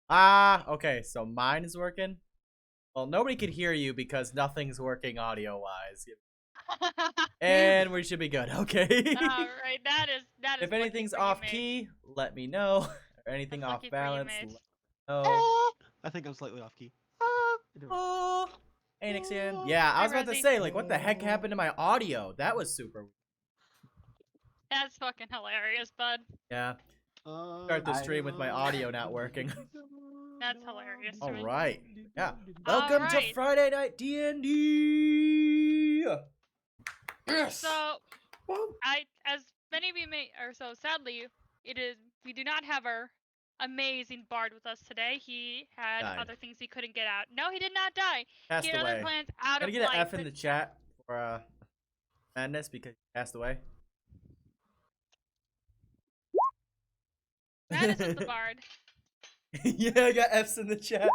Okay, so mine is working. Well, nobody could hear you because nothing's working audio-wise. And we should be good, okay? Alright, that is If lucky anything's for you, off mate. key, let me know. Or anything That's off lucky for you, balance, mate. let me know. I think I'm slightly off key. Oh, Anixian. Yeah, I Hi, was about to Rosie. say, like, what the heck happened to my audio? That was super weird. That's fucking hilarious, bud. Yeah. Start the stream with my audio not working. That's hilarious to All me. right. Yeah. All Welcome to right. Friday Night D&D. Yes. So, as many of you may, or so sadly, we do not have our amazing bard with us today. He had Died. other things he couldn't get out. No, he did not die. Passed He had away. other plans out Can I of get an life. F in the chat for madness because he passed away? Madness was the bard. Yeah, I got F's in the chat.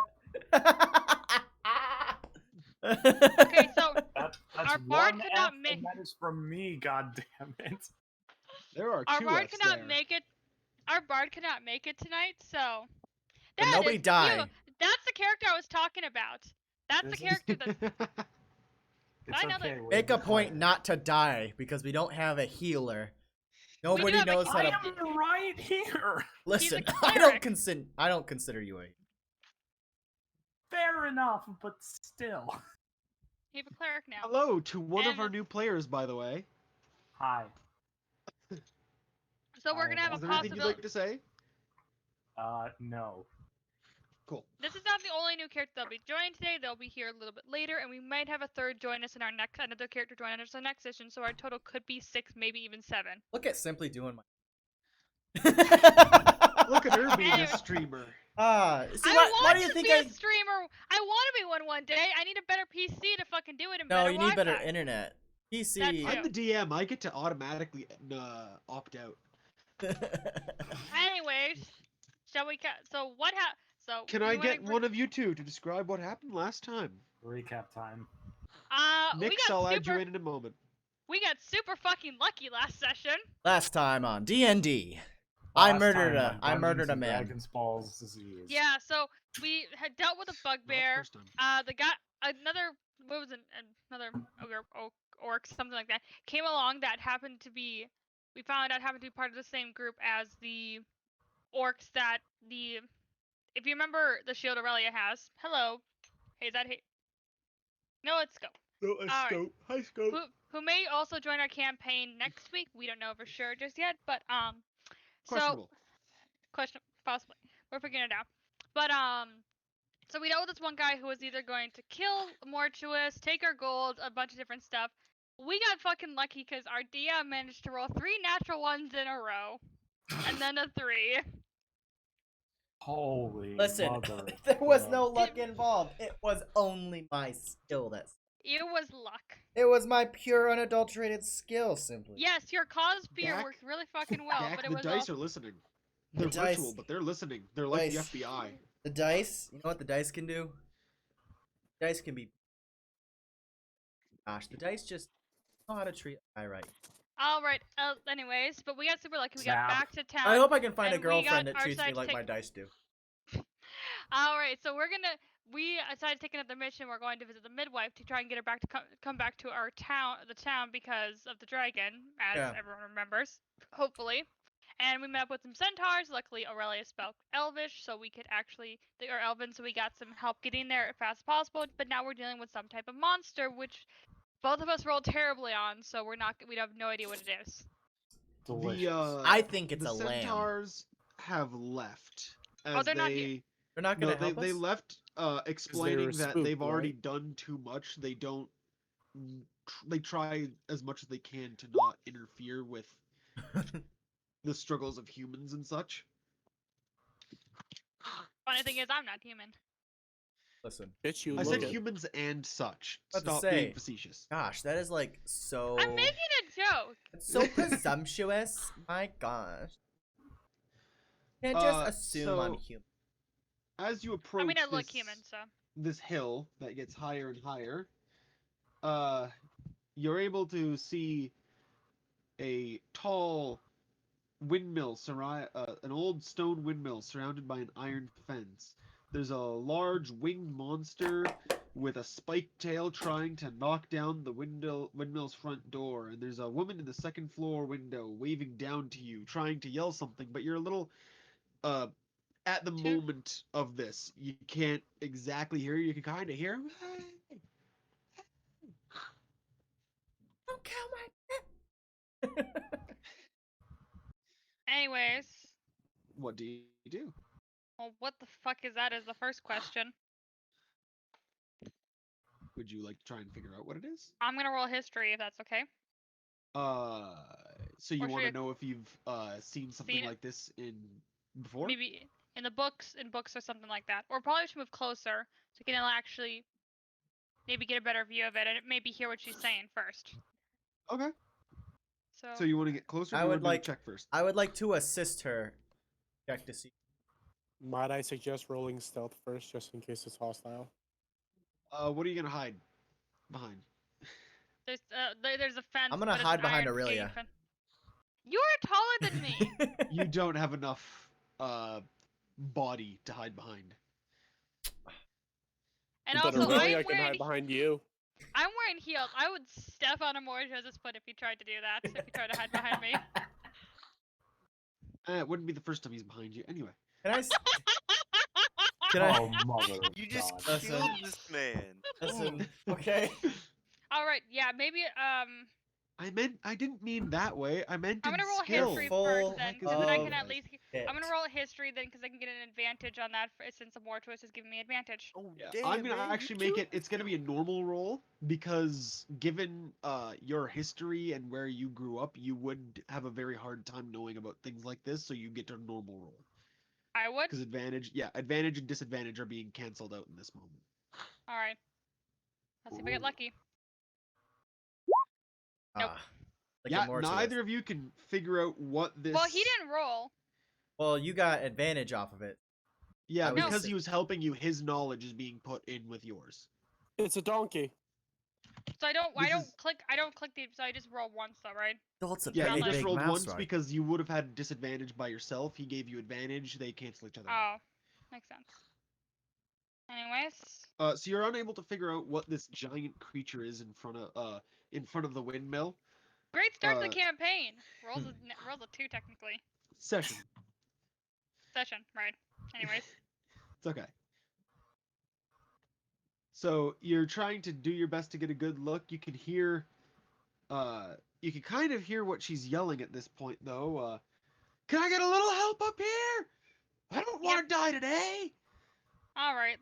Okay, so That's our bard one could F, not make. and that is from me. God damn it! There are Our two bard F's could not there. make it. Our bard could not make it tonight, so But that nobody is die. you. That's the character I was talking about. That's the This is- character that It's I know okay. that- Make a point not to die because we don't have a healer. Nobody have a knows how I to am right here. listen. a I cleric. don't consider you a. Fair enough, but still. He's a cleric now. Hello to one of And- our new players, by the way. Hi. So we're gonna have Is a there anything you'd possibility. like to say? No. Cool. This is not the only new character that'll be joining today. They'll be here a little bit later, and we might have a third join us in our next another character join us in the next session. So our total could be 6, maybe even 7. Look at Simply doing my. Look at her being Anyway. a streamer. See, I why want do you to think be a streamer. I want to be one day. I need a better PC to fucking do it and No, better you need better Wi-Fi. internet. That PC. too. I'm the DM. I get to automatically opt out. Anyways, shall we? So what happened? So Can you I wanna get one of you two to describe what happened last time? Recap time. Nix, I'll add you in a moment. We got super fucking lucky last session. Last time on D&D, I Last murdered time a on murdered a Dungeons and man. Dragons Balls disease. Yeah, so we had dealt with a Not the bugbear. first time. The guy, another what was it, another orc, something like that, came along that happened to be. We found out happened to be part of the same group as the orcs that the. If you remember the shield Aurelia has. Hello, hey, is that hey? No, let's go. No, Alright. scope. Hi, scope. Who may also join our campaign next week? We don't know for sure just yet, but Questionable. question possibly. We're figuring it out. But so we know this one guy who was either going to kill Mortuous, take our gold, a bunch of different stuff. We got fucking lucky because our DM managed to roll 3 natural ones in a row. And then a 3. Holy Listen, mother. there was no of- luck involved. It was only my skill that's. It was luck. It was my pure unadulterated skill, simply. Yes, your cause fear Dak- worked really fucking well, Dak, but it the was dice all... are listening. They're The dice- virtual, but they're listening. They're like dice. the FBI. The dice. You know what the dice can do? Dice can be. Gosh, the dice just know how to treat a guy right. Alright, anyways, but we got super lucky. We got Zap. back to town. I hope I can find a and we girlfriend got that our treats me like sidekick- my dice do. Alright, so we decided to take another mission. We're going to visit the midwife to try and get her back to come back to our town, because of the dragon, as Yeah. everyone remembers, hopefully. And we met up with some centaurs. Luckily, Aurelia spoke Elvish, so we could or Elven, so we got some help getting there as fast as possible. But now we're dealing with some type of monster, which both of us rolled terribly on, so we have no idea what it is. Delicious. I think it's the a lamb. Centaurs have left. As they're not here. They're not No, gonna help they us. left explaining that spooked, they've already right? done too much. They don't. They try as much as they can to not interfere with the struggles of humans and such. Funny thing is, I'm not human. Listen, Bitch, you I look said at- humans and such. About to Stop say. being facetious. gosh, that is like so. I'm making a joke. It's so presumptuous. My gosh. Can't just assume I'm so- human. As you approach I mean, I look this, human, so. this hill that gets higher and higher, you're able to see a tall windmill, an old stone windmill surrounded by an iron fence. There's a large winged monster with a spiked tail trying to knock down the windmill's front door, and there's a woman in the second floor window waving down to you, trying to yell something, but you're a little at the moment of this, you can't exactly hear her. You can kind of hear him. Don't kill my pet. Anyways, What do you do? well, what the fuck is that? Is the first question. Would you like to try and figure out what it is? I'm gonna roll history if that's okay. So you Or want to should I- know if you've seen something Seen it? like this in before? Maybe in books or something like that. Or probably should move closer so you can actually maybe get a better view of it and maybe hear what she's saying first. Okay. So, So you want to get closer? Or I you would wanna do the like- check first. I would like to assist her. Check to see. Might I suggest rolling stealth first, just in case it's hostile? What are you gonna hide behind? there's a fence. I'm gonna but it's hide an behind iron gate Aurelia. fence. You are taller than me. You don't have enough body to hide behind. And But also, Aurelia, I can hide behind you. I'm wearing heels. I would step on a Morjos's foot if he tried to do that. If he tried to hide behind me. It wouldn't be the first time he's behind you. Anyway. Can I? Can I? Oh, mother of You just God. killed this man. Listen. Okay. All right. Yeah. Maybe. I didn't mean that way. I meant I'm in gonna roll skill. history Full first then, because then I can of at least. Hit. I'm gonna roll a history then, because I can get an advantage on that since the more twist is giving me advantage. Oh, Yeah, damn, I'm gonna man, you actually make killed it. It's this gonna be a guy. normal roll because given your history and where you grew up, you would have a very hard time knowing about things like this. So you get a normal roll I would. because advantage and disadvantage are being canceled out in this moment. All right. Let's see if I get Ooh. lucky. Nope. Like Yeah, a more neither of you can figure out what this. Well, he didn't roll. Well, you got advantage off of it. Yeah, I was because just- he was helping you, his knowledge is being put in with yours. It's a donkey. So I don't. This I don't is- click. I don't click the. So I just roll once though, right? Oh, it's a Yeah, Not you big, like- just big rolled mouse once ride. because you would have had disadvantage by yourself. He gave you advantage. They cancel each other out. Oh, makes sense. Anyways, So you're unable to figure out what this giant creature is in front of the windmill. great start to Uh, the campaign. Rolls a 2 technically. Session. Session, right? Anyways, It's okay. So you're trying to do your best to get a good look. You can hear, you can kind of hear what she's yelling at this point, though. Can I get a little help up here? I don't want to die today. all right.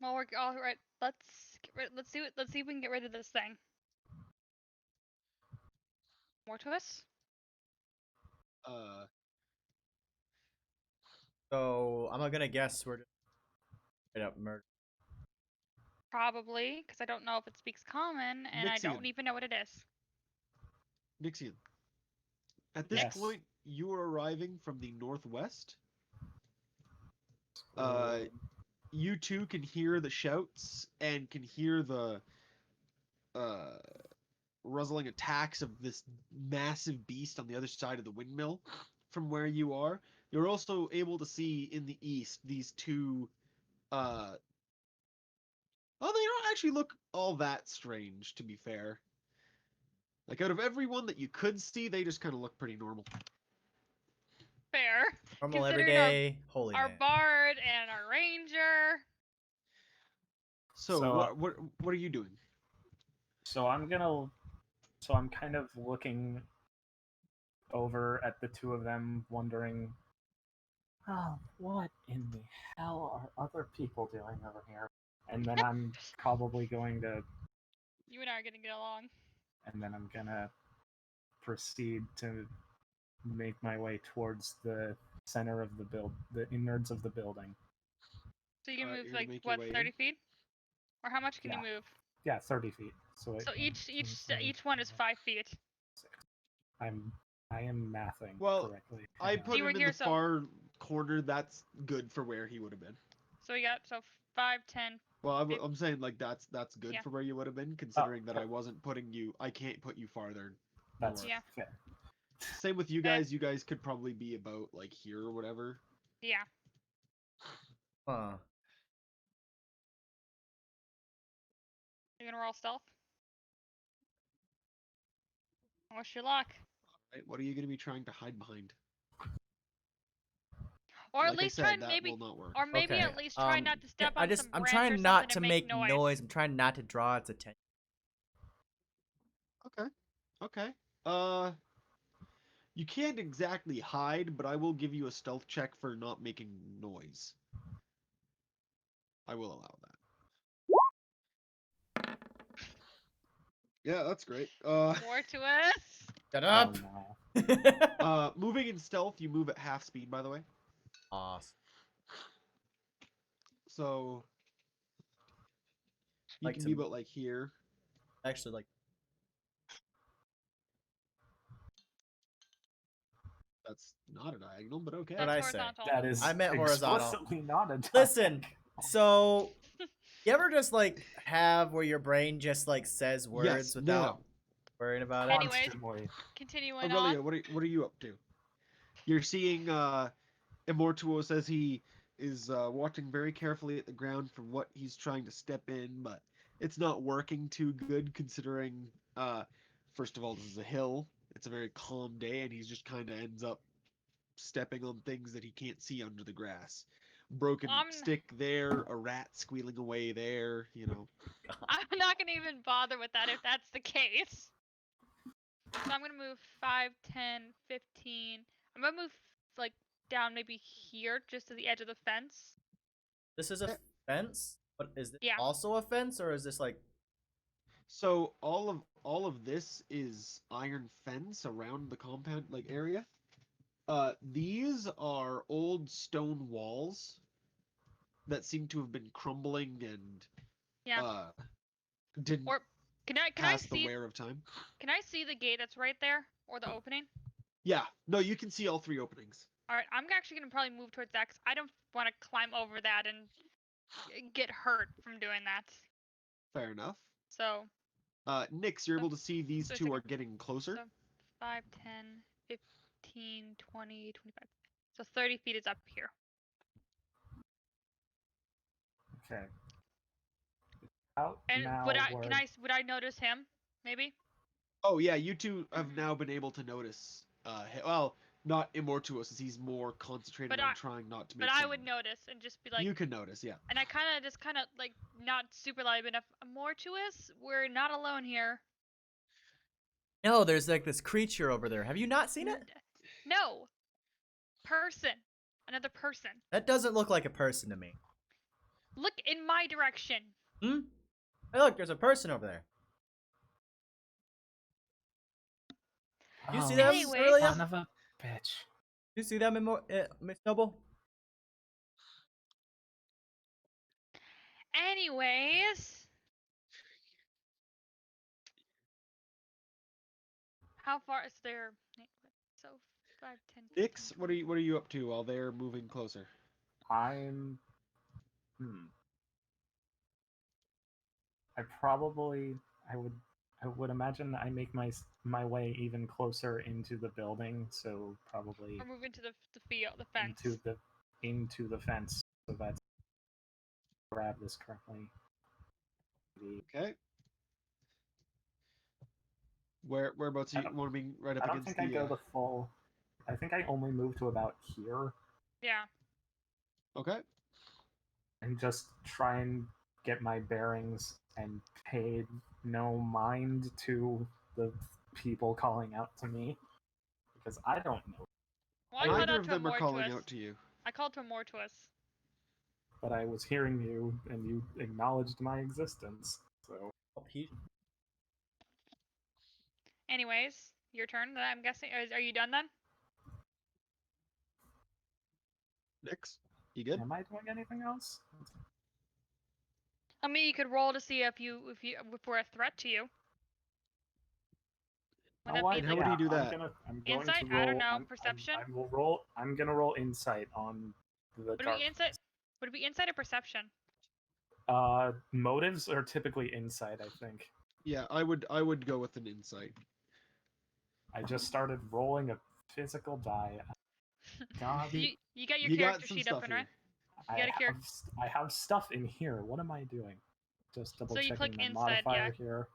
Well, we're all right. Let's see if we can get rid of this thing. More to us? So I'm gonna guess we're just straight up murder. Probably, because I don't know if it speaks common, and I don't Nixian. even know what it is. Nixian. At this Yes. point, you are arriving from the northwest. You two can hear the shouts and can hear the rustling attacks of this massive beast on the other side of the windmill from where you are. You're also able to see in the east these two well, they don't actually look all that strange, to be fair. Like, out of everyone that you could see, they just kind of look pretty normal. Fair. Normal Considering everyday holy Our man. bard and our ranger. So, So, what are you doing? So I'm kind of looking over at the two of them, wondering, oh, what in the hell are other people doing over here? And then I'm probably going to, You and I are gonna get along. and then I'm gonna proceed to make my way towards the center of the innards of the building. So you can Alright, move you're gonna like make your what, way 30 in? feet? Or how much can you Yeah. move? Yeah, 30 feet. So, So each seven, each one is 5 feet. I am mathing Well, correctly. I Hang on. put You were him in here, the so- far corner. That's good for where he would have been. So we got 5, 10. Well, It- I'm saying like that's good Yeah. for where you would have been, considering that okay. I wasn't putting you. I can't put you farther. That's north. Yeah. fair. Same with you Eh. guys. You guys could probably be about like here or whatever. Yeah. Huh. You're gonna roll stealth. Wish you luck. Right? What are you going to be trying to hide behind? Or at Like I least try said, and that maybe, will not work. or maybe Okay. at least try not to step I on just some I'm branch or trying something not to and make noise. noise. I'm trying not to draw its attention. Okay. Okay. You can't exactly hide, but I will give you a stealth check for not making noise. I will allow that. Yeah, that's great. More to us. Shut Oh up. no. Moving in stealth, you move at half speed, by the way. Awesome. So you Like can to be about like here. actually like. That's not a diagonal, but okay. What'd That's I say? horizontal. That is I meant horizontal. explicitly not a Listen, diagonal. so you ever just like have where your brain just like says words Yes, without now. worrying about it? Anyways, Constantly. continuing Aurelia, on. what are you up to? You're seeing Immortuos as he is watching very carefully at the ground for what he's trying to step in, but it's not working too good considering first of all this is a hill. It's a very calm day and he's just kind of ends up stepping on things that he can't see under the grass. Broken stick there, a rat squealing away there, you know. I'm not gonna even bother with that if that's the case. So I'm gonna move 5, 10, 15. I'm gonna move like down maybe here, just to the edge of the fence. This is a fence, but is this Yeah. also a fence, or is this like? So all of this is iron fence around the compound like area. These are old stone walls that seem to have been crumbling and Yeah. didn't Or can I pass the see wear of time. can I see the gate that's right there or the opening? Yeah, no, you can see all three openings. All right, I'm actually gonna probably move towards that 'cause I don't want to climb over that and get hurt from doing that. Fair enough. So, Nix, you're So- able to see these so it's two like are getting closer. so 5, 10, 15, 20, 25. So 30 feet is up here. Okay. Out And now. would I notice him? Maybe. Oh yeah, you two have now been able to notice. Well, not Immortuos, as he's more concentrated But on I- trying not to make. But I some- would notice and just be like, you can notice, yeah. and I kind of like not super loud enough. More to us. We're not alone here. No, there's like this creature over there. Have you not seen it? No. Person. Another person. That doesn't look like a person to me. Look in my direction. Hmm. Hey, look, there's a person over there. You see them, Anyway. Aurelia? Son of a bitch. You see them, Miss Noble? Anyways. How far is there? So 5, 10. 15, Nix, what are you up to while they're moving closer? I'm. I probably. I would imagine I make my way even closer into the building, so probably Or move into the field, the fence. into the fence. So that's grab this correctly. Okay. Whereabouts you want to be right up I don't against think the? I go the full. I think I only move to about here Yeah. Okay. and just try and get my bearings and pay no mind to the people calling out to me because I don't know. Well, I called Neither out of to them are more calling to us. out to you. I called to more to us. But I was hearing you and you acknowledged my existence. So Oh, he... Anyways, your turn. I'm guessing. Are you done then? Nix, you good? am I doing anything else? I mean, you could roll to see if we're a threat to you. Would that be And how would you do that? I'm going Insight? to roll. I don't know. Perception? I will roll. I'm gonna roll insight on the Would it dark. be insight? Would it be insight or perception? Motives are typically insight, I think. Yeah, I would go with an insight. I just started rolling a physical die. God, You got your You got character some sheet stuff open, here. right? I gotta have, I have stuff in here. What am I doing? Just double So you checking click the inside, modifier here.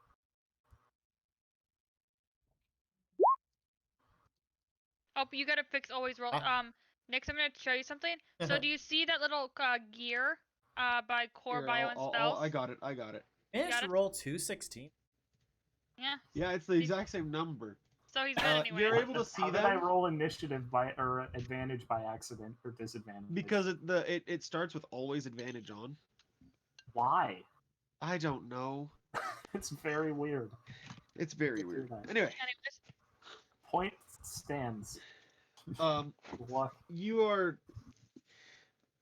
Oh, but you gotta fix always roll. Next I'm gonna show you something. So do you see that little gear by core Here, bio and spells? I got it. I got it. Managed Got to it? roll 216. Yeah. Yeah, it's the exact same number. So he's good anyway. You're able to see How did I them roll initiative by or advantage by accident or disadvantage? because it starts with always advantage on. Why? I don't know. It's very weird. It's very Do weird. that. Anyway, Anyways, Point stands. What? you are.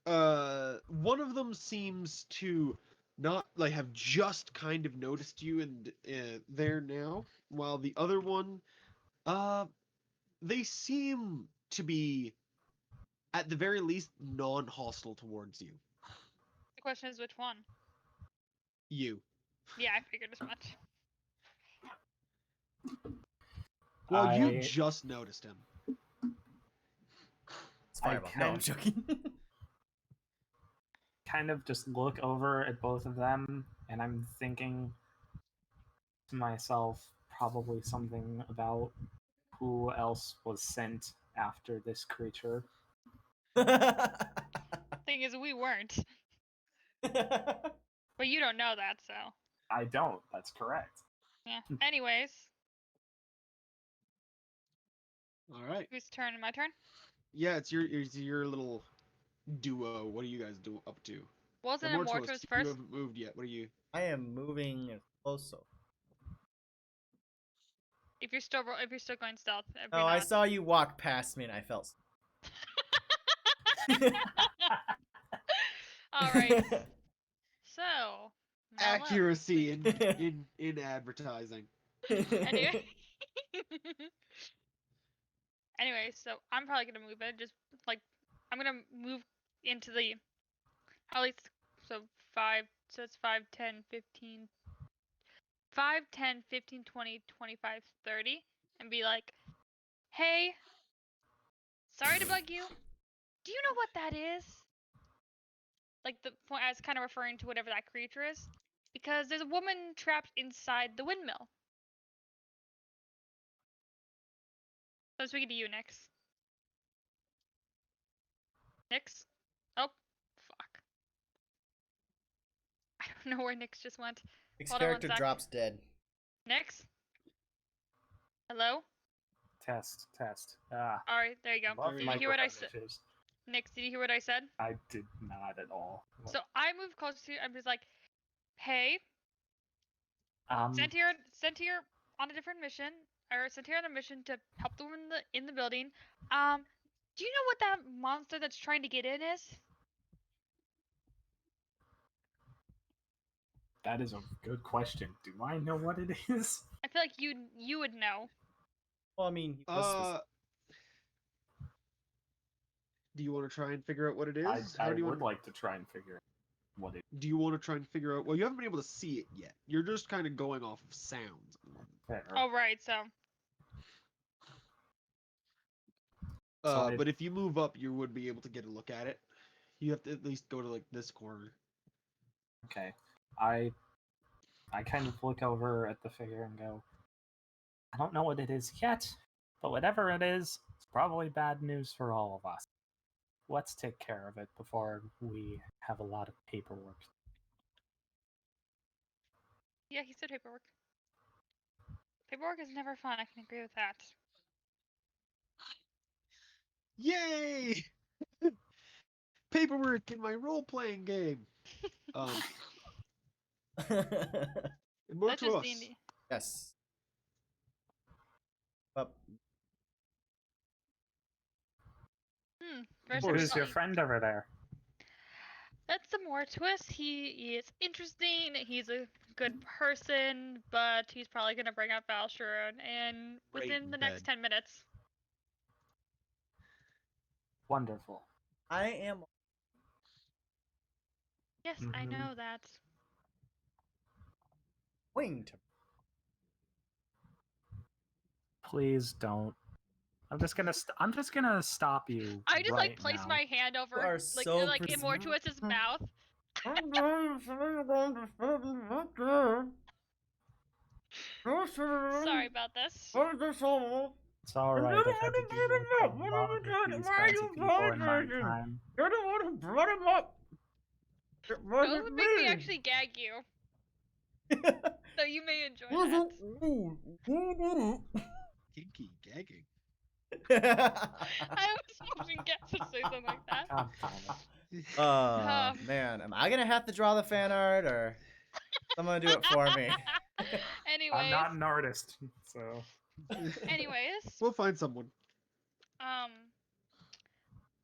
One of them seems to not like have just kind of noticed you and there now, while the other one, they seem to be at the very least non-hostile towards you. the question is which one? You. Yeah, I figured as much. Well, you I- just noticed him. It's fireball. No, I'm joking. Kind of just look over at both of them, and I'm thinking to myself probably something about who else was sent after this creature. Thing is, we weren't. But you don't know that, so. I don't. That's correct. Yeah. Anyways, All right. whose turn? My turn? Yeah, it's your little duo. What are you guys up to? Wasn't Immortalist, Immortus you first? haven't moved yet. What are you? I am moving close. So. If you're still going stealth, every Oh, I nod. saw you walk past me and I felt. All right. So. Malum. Accuracy in advertising. Anyway. Anyway, so I'm probably gonna move it. Just like I'm gonna move into the at least so 5. So it's 5, 10, 15. 5, 10, 15, 20, 25, 30, and be like, "Hey, sorry to bug you. Do you know what that is?" Like the point I was kind of referring to whatever that creature is, because there's a woman trapped inside the windmill. So I'm speaking to you, Nix. Nix? Oh, fuck. I don't know where Nix just went. Nick's Hold on one character sec. drops dead. Nix? Hello? Test. Alright, there you go. Love Did you hear what I said? microphone issues. Nix, did you hear what I said? I did not at all. So I moved closer to you. I'm just like, hey, Um, sent here on a different mission, or sent here on a mission to help the woman in the building. Do you know what that monster that's trying to get in is? that is a good question. Do I know what it is? I feel like you would know. Well, I mean, he was Do you want to try and figure out what it is? I do you would want? like to try and figure out what it Do you want to try and figure out? Well, you haven't been able to see it yet. You're just kind of going off of sounds. is. Oh right, so But if you move up, you would be able to get a look at it. You have to at least go to like this corner. Okay. I kind of look over at the figure and go, I don't know what it is yet, but whatever it is, it's probably bad news for all of us. Let's take care of it before we have a lot of paperwork. yeah, he said paperwork. Paperwork is never fun. I can agree with that. Yay! Paperwork in my role-playing game. More That's to just us. D&D. yes. But First Who is your thing- friend over there? That's the more twist. He is interesting. He's a good person, but he's probably gonna bring up Valshuron and Right within in the next bed. 10 minutes. Wonderful. I am. Yes, I Mhm. know that. Going to. Please don't. I'm just gonna stop you. I just right place now. my hand over, are like so in more towards his mouth. Sorry about this. It's alright, I've had to deal with a lot of these kinds of people in my time. You're the one who brought him up. It It wasn't would make me actually gag you, so you may enjoy that. Kinky gagging. I was hoping Gats would say something like that. God damn it. Oh man, am I gonna have to draw the fan art or someone do it for me? Anyways, I'm not an artist, so. anyways, We'll find someone.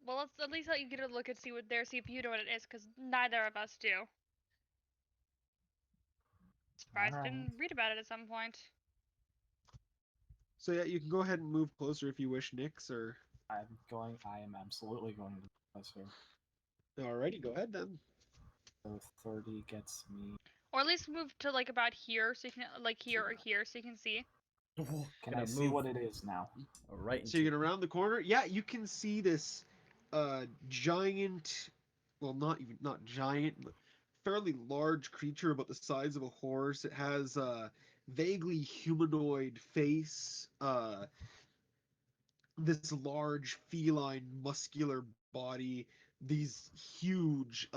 well, let's at least let you get a look and see if you know what it is, because neither of us do. Surprised I Alright. didn't read about it at some point. So yeah, you can go ahead and move closer if you wish, Nix, or... I am absolutely going to this here. Alrighty, go ahead then. So 30 gets me. Or at least move to like about here, so you can like here or here, so you can see. Can Gonna I see move what it is now? right So you get around the corner. Yeah, you can see this giant, well, not giant, but fairly large creature about the size of a horse. It has a vaguely humanoid face, this large feline muscular body, these huge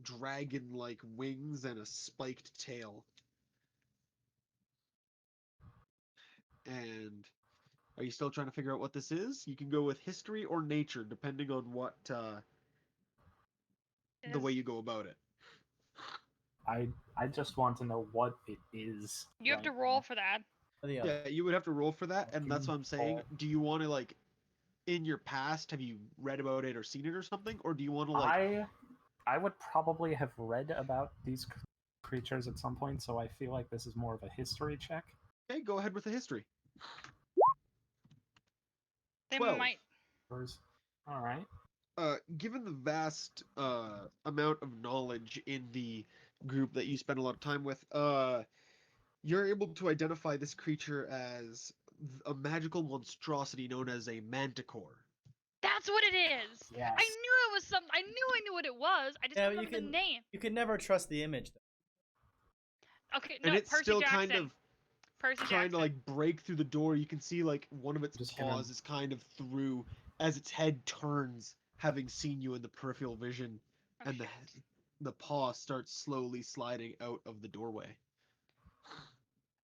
dragon-like wings and a spiked tail. And are you still trying to figure out what this is? You can go with history or nature, depending on what the way you go about it. I just want to know what it is. You have to right roll now. for that. Yeah, you would have to roll for that, and that's what I'm saying. Roll. Do you want to, like, in your past, have you read about it or seen it or something, or do you want to, like... I would probably have read about these creatures at some point, so I feel like this is more of a history check. Okay, go ahead with the history. They 12. might. All right. Given the vast amount of knowledge in the group that you spend a lot of time with, you're able to identify this creature as a magical monstrosity known as a manticore. That's what it is. Yes. I knew it was some. I knew what it was. I just Yeah, don't you remember the can- name. You can never trust the image. Okay, And no, it's Percy still Jackson. kind of Percy trying Jackson. to like break through the door. You can see like one of its Just gonna- paws is kind of through as its head turns, having seen you in the peripheral vision, Oh, and shit. the paw starts slowly sliding out of the doorway.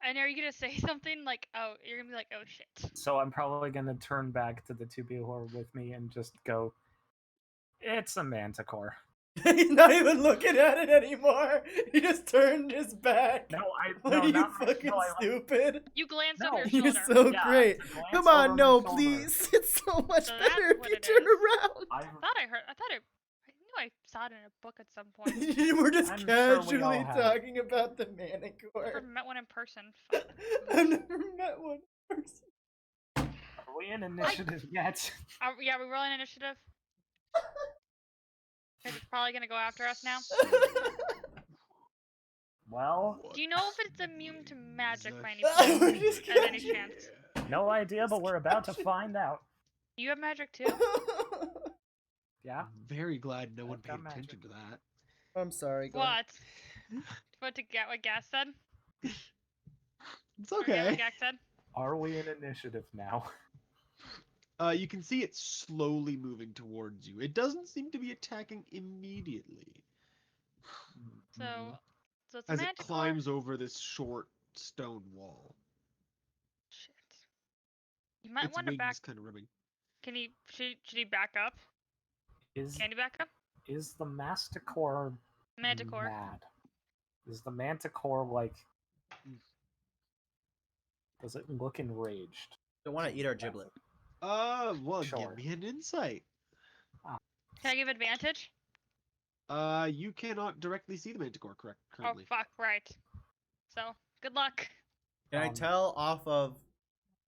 And are you gonna say something like, "Oh," you're gonna be like, "Oh shit." So I'm probably gonna turn back to the two people who are with me and just go, "It's a manticore." He's not even looking at it anymore. He just turned his back. No, What no, are you not fucking no, I- stupid? You glance No, over your You're shoulder. so Yeah, great. to glance Come over on, my no, shoulder. please. It's so much So that's better if what you it turn is. around. I knew I saw it in a book at some point. We're just I'm sure we all casually have. talking about the Never manicore. met one in person. Fuck. I've never met one person. Are we in initiative yet? Yeah, we're rolling initiative. Because it's probably gonna go after us now. Well, Do you know if it's immune to magic by any We're chance? just At any casually- chance? no idea, but we're about to find out. Do you have magic too? Yeah. I'm very glad no one I've got paid attention magic. to that. I'm sorry. Go ahead. What to get? What Gas said? It's Forget okay. what Gas said. Are we in initiative now? You can see it slowly moving towards you. It doesn't seem to be attacking immediately So, so it's as it magical. climbs over this short stone wall. Shit. You might Its want to wings back. kind of ribbing. Can he? Should he back up? Is Can he back up? the Masticore Manticore. mad? Is the Manticore like? Does it look enraged? Don't want to eat our giblet. Well, Sure. give me an insight. Can I give advantage? You cannot directly see the manticore currently. Oh fuck! Right. So good luck. Can I tell off of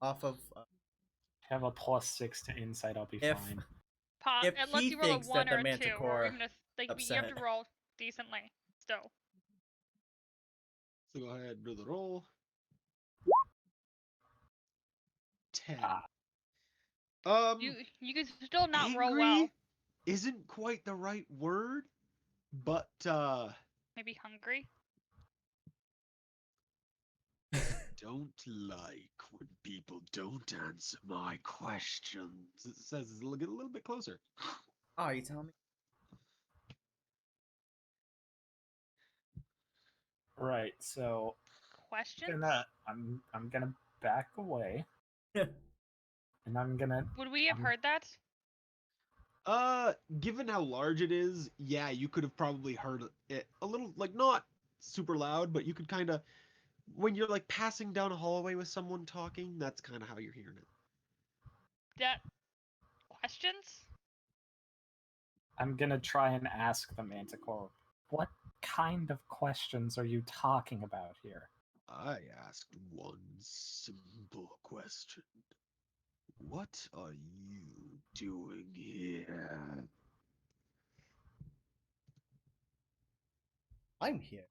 Have a +6 to insight. I'll be If- fine. Pop. If Unless he you roll a thinks that 1 the or a 2, or Manticore even a, like you have to upset. roll decently. Still. So go ahead and do the roll. 10. Ah. You can still not angry roll well. isn't quite the right word, but Maybe hungry. don't like when people don't answer my questions. It says get a little bit closer. Oh, you telling me? Right. So Questions? I'm gonna back away, and I'm gonna. Would we have I'm- heard that? Given how large it is, yeah, you could have probably heard it a little, like not super loud, but you could kind of, when you're like passing down a hallway with someone talking, that's kind of how you're hearing it. That questions? I'm gonna try and ask the Manticore, what kind of questions are you talking about here? I asked one simple question. What are you doing here? I'm here.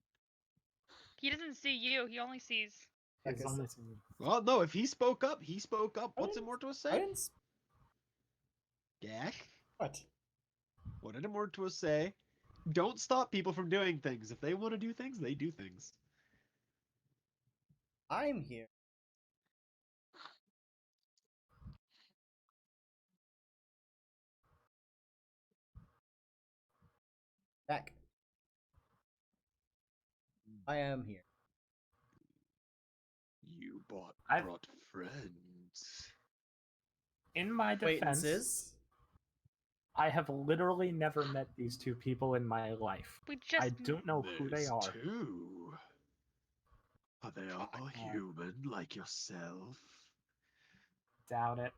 He doesn't see you. He only sees. Like He's I only said, seen- Well, no, if he spoke up, he spoke up. What's didn't- Immortus I say? didn't. Gak? What? What did Immortus say? Don't stop people from doing things. If they want to do things, they do things. I'm here. Back. I am here. You I've- brought friends. In my defense, Acquaintances. I have literally never met these two people in my life. We just. I don't know who they There's are. two. Are they all God. human like yourself? Doubt it.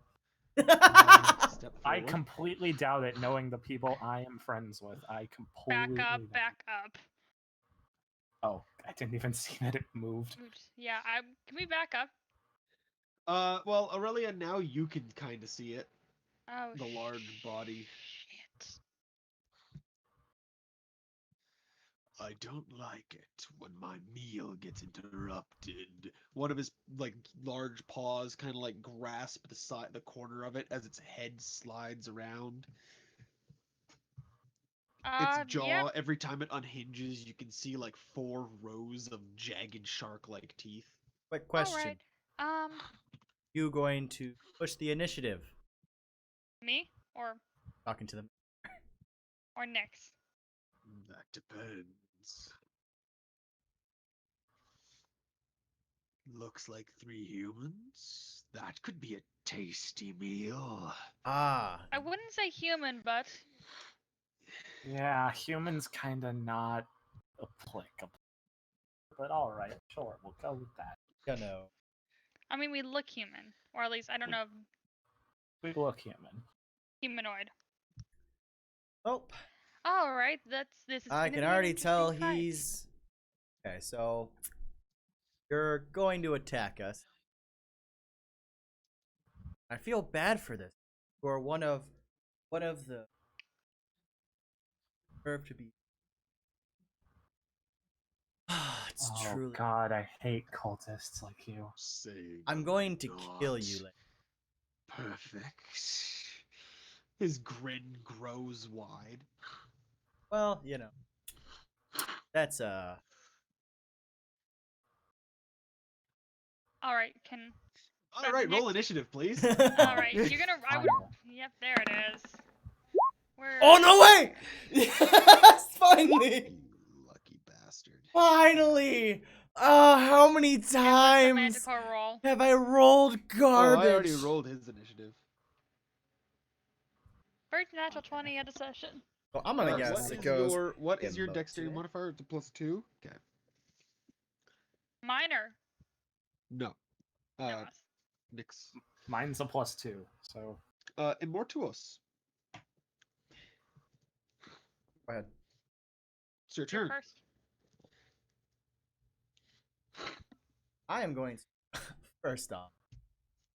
Step I forward. completely doubt it, knowing the people I am friends with. I completely Back up, doubt it. back up. Oh, I didn't even see that it moved. Oops. Yeah, can we back up? Well, Aurelia, now you can kind of see it. Oh, The large body. Shit. I don't like it when my meal gets interrupted. One of his like large paws kind of like grasp the corner of it as its head slides around. Its jaw, Yeah. every time it unhinges, you can see like 4 rows of jagged shark-like teeth. Quick question. Alright. You going to push the initiative? Me? Talking to them. Or Nyx? That depends. Looks like 3 humans. That could be a tasty meal. Ah. I wouldn't say human, but Yeah, humans kinda not applicable. But alright, sure, we'll go with that. You know. I mean we look human. Or at least I don't know if We look human. humanoid. Oh. Alright, this is I gonna can be an already interesting tell fight. he's. Okay, so you're going to attack us. I feel bad for this. You're one of the deserve to be. It's Oh truly. god, I hate cultists like you. Saying I'm I'm going to kill not you later. Perfect. His grin grows wide. Well, that's Alright, can All right, roll Nyx- initiative, please. Alright, you're gonna I would Final. Yep, there it is. Where Oh no way! Yes, finally! You lucky bastard. Finally! Oh, how many and what's the times Manticore roll? have I rolled Oh, garbage? I already rolled his initiative. First natural 20 at a session. Well, I'm gonna Alright, guess what it is goes. what is your Imbo dexterity today. modifier? It's a +2. Okay. Minor. No. No. Nix. Mine's a +2, so Immortuos. Go ahead. It's your You're turn. first. I am going to first off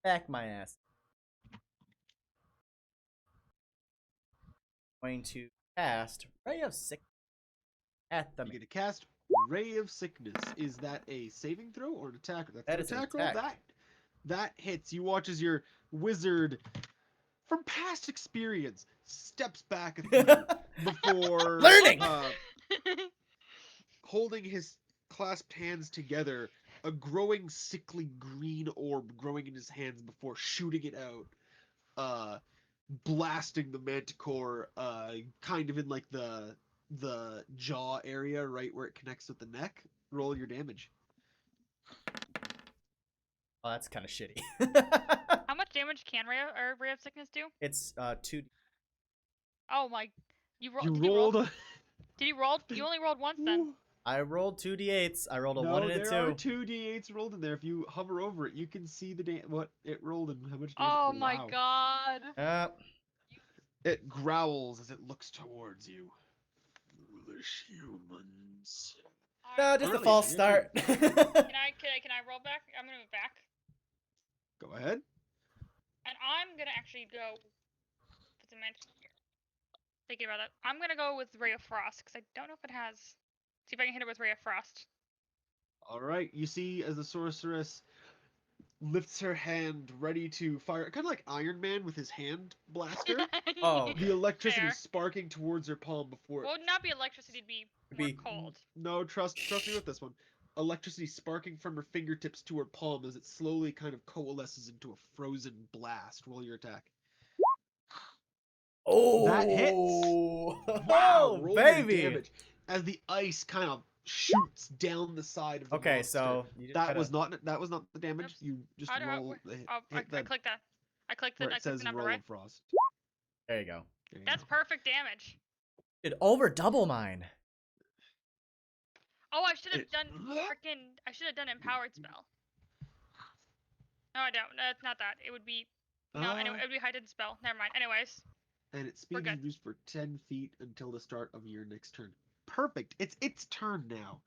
back my ass. Going to cast Ray of Sickness at the You man. get to cast Ray of Sickness. Is that a saving throw or an attack? That's That an is an attack roll. attack. That That hits. You watch as your wizard, from past experience, steps back a few before Learning! holding his clasped hands together, a growing sickly green orb growing in his hands before shooting it out, blasting the manticore, kind of in like the jaw area, right where it connects with the neck. Roll your damage. Oh, that's kind of shitty. How much damage can Ray of Sickness do? It's 2. Oh my! You You did you roll? rolled. Did you roll? You only rolled once then. I rolled 2 d8s. I rolled a No, 1 and a 2. there are 2 d8s rolled in there. If you hover over it, you can see what it rolled and how much damage. Oh my Wow. god! It growls as it looks towards you. Foolish humans. No, just a Aurelia, false your start. Can I roll back? I'm gonna move back, Go ahead. and I'm gonna actually go. If it's a mention here. Thinking about that, I'm gonna go with Ray of Frost because I don't know if it has. See if I can hit it with Ray of Frost. All right. You see as the sorceress lifts her hand ready to fire, kind of like Iron Man with his hand blaster. Oh. The electricity Fair. sparking towards her palm before. Well, it would not be electricity; it'd be more cold. No, trust me with this one. Electricity sparking from her fingertips to her palm as it slowly kind of coalesces into a frozen blast. Roll your attack. Oh, That hits. Wow, Oh, roll baby. your damage as the ice kind of shoots down the side of the Okay, monster. so you just that gotta- was not the damage. Oops. You just How do roll I? hit I that clicked that. I clicked where I it clicked the says number, roll right? of frost. There you go. There you That's go. perfect damage. Did over double mine. Oh, I should have It- done freaking. I should have done empowered spell. No, I don't. No, it's not that. It would be. No, anyway, it would be heightened spell. Never mind. Anyways, and its We're speed is good. reduced for 10 feet until the start of your next turn. Perfect. It's its turn now.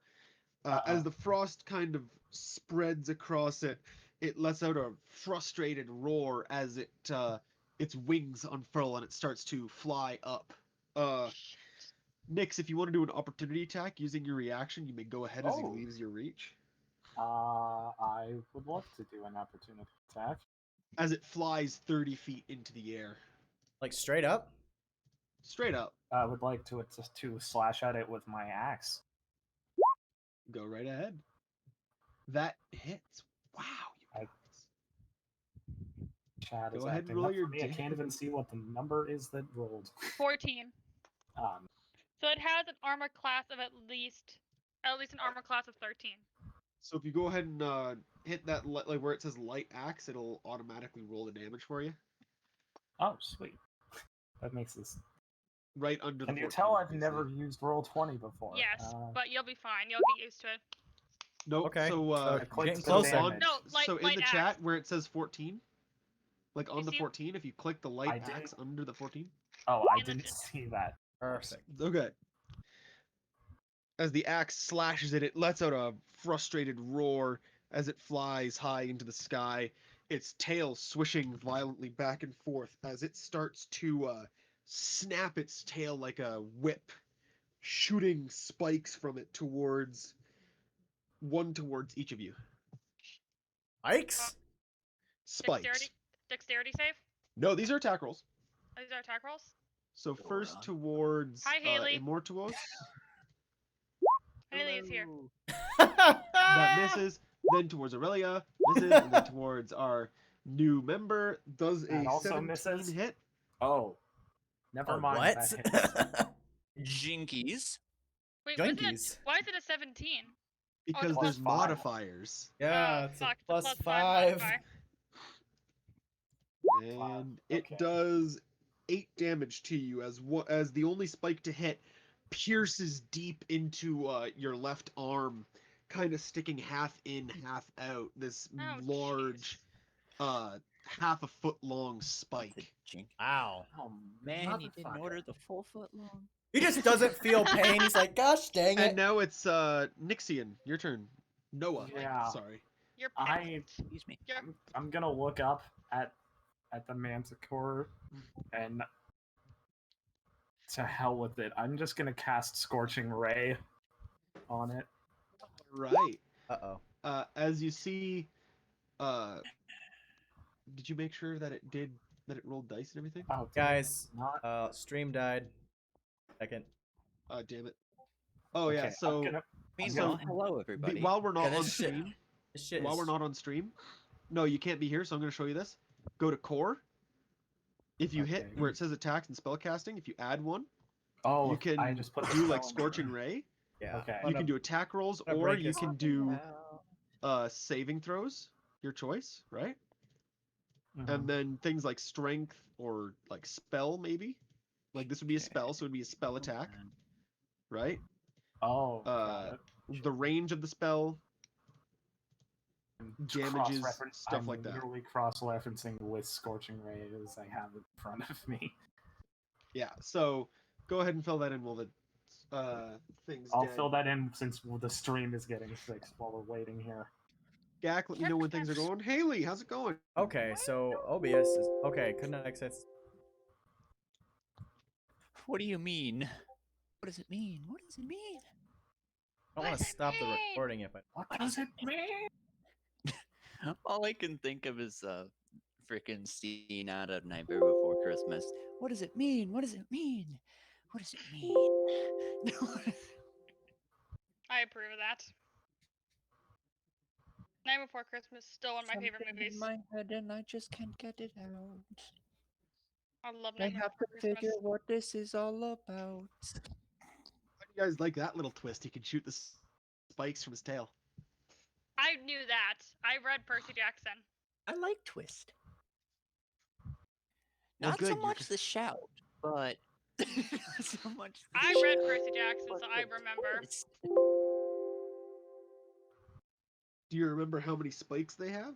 As the frost kind of spreads across it, it lets out a frustrated roar as its wings unfurl and it starts to fly up. Nix, if you want to do an opportunity attack using your reaction, you may go ahead as he Oh. leaves your reach. I would love to do an opportunity attack. As it flies 30 feet into the air. Like straight up? Straight up. I would like to slash at it with my axe. Go right ahead. That hits. Wow. You Chat is Go ahead and acting roll up your for me. I can't even see what the number is that rolled. 14. Um, So it has an armor class of at least an armor class of 13. So if you go ahead and hit that, like where it says light axe, it'll automatically roll the damage for you. oh, sweet. That makes this. Right under Can the you 14, tell I've obviously. never used roll 20 before? Yes, but you'll be fine. You'll get used to it. Nope. Okay. So, So clicked getting the closer. damage. No, light- so in light the axe. chat where it says 14, like on You the see- 14, if you click the I light did. axe under the 14. Oh, I In the didn't chat. see that. Perfect. Okay. As the axe slashes it, it lets out a frustrated roar as it flies high into the sky, its tail swishing violently back and forth as it starts to snap its tail like a whip, shooting spikes from it towards each of you. Spikes? Spikes. Dexterity save? No, these are attack rolls. These are attack rolls? So first towards Hi, Haley. Immortuos. Haley is here. That misses. Then towards Aurelia, misses, and then towards our new member, does That a also 17 misses? hit. Oh, never Oh, mind. what? That hits. Jinkies. Wait, Junkies. why is it a 17? Because plus there's 5. modifiers. Yeah, Oh, it's a fuck, the plus plus 5. modifier. And it okay. does 8 damage to you as the only spike to hit pierces deep into your left arm, kind of sticking half in, half out. This Oh, large, half a foot long spike. Jinky. Wow. Oh, Man, he didn't motherfucker. order the full foot long. He just doesn't feel pain. He's like, gosh dang And it. now it's Nixian, your turn. Noah, Yeah. sorry. You're I- pissed. Excuse me. You're I'm gonna look up at the manticore and to hell with it. I'm just gonna cast Scorching Ray on it. Right. Uh-oh. As you see, Did you make sure that it rolled dice and everything? Oh, Guys, not. stream died. Second. Damn it. Oh yeah. Okay, So Meanwhile, so hello everybody. while we're not Yeah, on this shit- stream, This shit while is... we're not on stream, no, you can't be here. So I'm going to show you this. Go to core. If you hit Okay. where it says attacks and spellcasting, if you add one, Oh, you if can I just put the do like spell in Scorching there. Ray. Yeah. Okay. I'm You gonna- can do attack rolls, gonna or break you this can up. do saving throws. Your choice, right? Mhm. And then things like strength or like spell, maybe. Like this would be a spell, so it would be a spell attack, right? Oh, got it. The range of the spell, And damages, cross-reference- stuff I'm like that. literally cross-referencing with Scorching Ray as I have it in front of me. Yeah. So go ahead and fill that in while the thing's I'll dead. fill that in since the stream is getting fixed while we're waiting here. Gak, let me know when things are going. Haley, how's it going? Okay, so OBS is... Okay, couldn't access... What do you mean? What does it mean? What does it mean? I don't want What to does it stop the mean? recording if I... What does it mean? All I can think of is freaking scene out of Nightmare Before Christmas. What does it mean? What does it mean? What does it mean? I approve of that. Night Before Christmas, still one of my favorite Something movies. in my head and I just can't get it out. I love I Nightmare have to Before Christmas. figure what this is all about. How do you guys like that little twist? He can shoot the spikes from his tail. I knew that. I read Percy Jackson. I like Twist. Well, Not good, so you much can- the shout, but not so much the I read Percy Jackson, but so I the remember. twist. Do you remember how many spikes they have?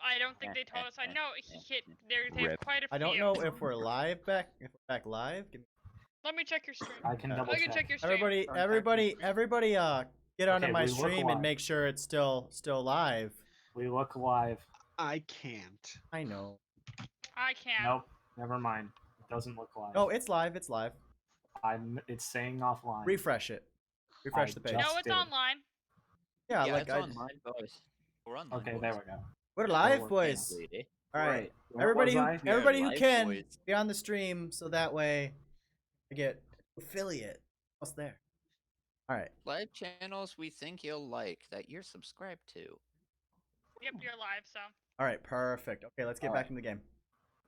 I don't think they told us. I know he hit. They have Rip. quite a few. I don't know if we're live back. If we're back live. Give me... Let me check your stream. I can double I can check your stream. Everybody, get onto Okay, my we look stream and live. make sure it's still live. We look live. I can't. I know. I can't. Nope, never mind. It doesn't look live. Oh, it's live. It's live. It's saying offline. Refresh it. Refresh I the page. just- No, it's did. online. Yeah, Yeah, like it's I, online, boys. We're online. Okay, boys. there we go. we're live, we're boys. Wait, eh? All right, Right. What everybody, was I? We are everybody who live, can boys. be on the stream, so that way I get affiliate. What's there? All right. Live channels we think you'll like that you're subscribed to. Yep, you're live. So All right, perfect. Okay, let's get All back right. in the game.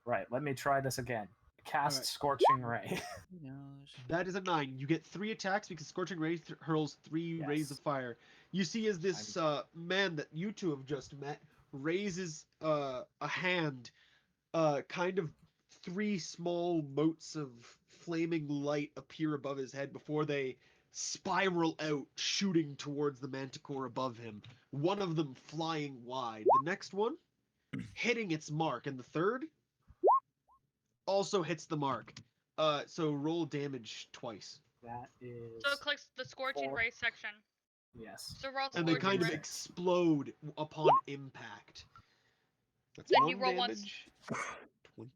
Right, let me try this again. Cast Alright. Scorching Ray. Who knows? That is a 9. You get 3 attacks because Scorching Ray hurls 3 rays of Yes. fire. You see as this man that you two have just met raises a hand, kind of 3 small motes of flaming light appear above his head before they spiral out, shooting towards the manticore above him. One of them flying wide. The next one hitting its mark, and the third also hits the mark. So roll damage twice. That is. so it clicks the scorching 4. ray section. Yes. So roll And they scorching kind of ray. explode upon impact. That's Then 1 you roll once. damage. 20.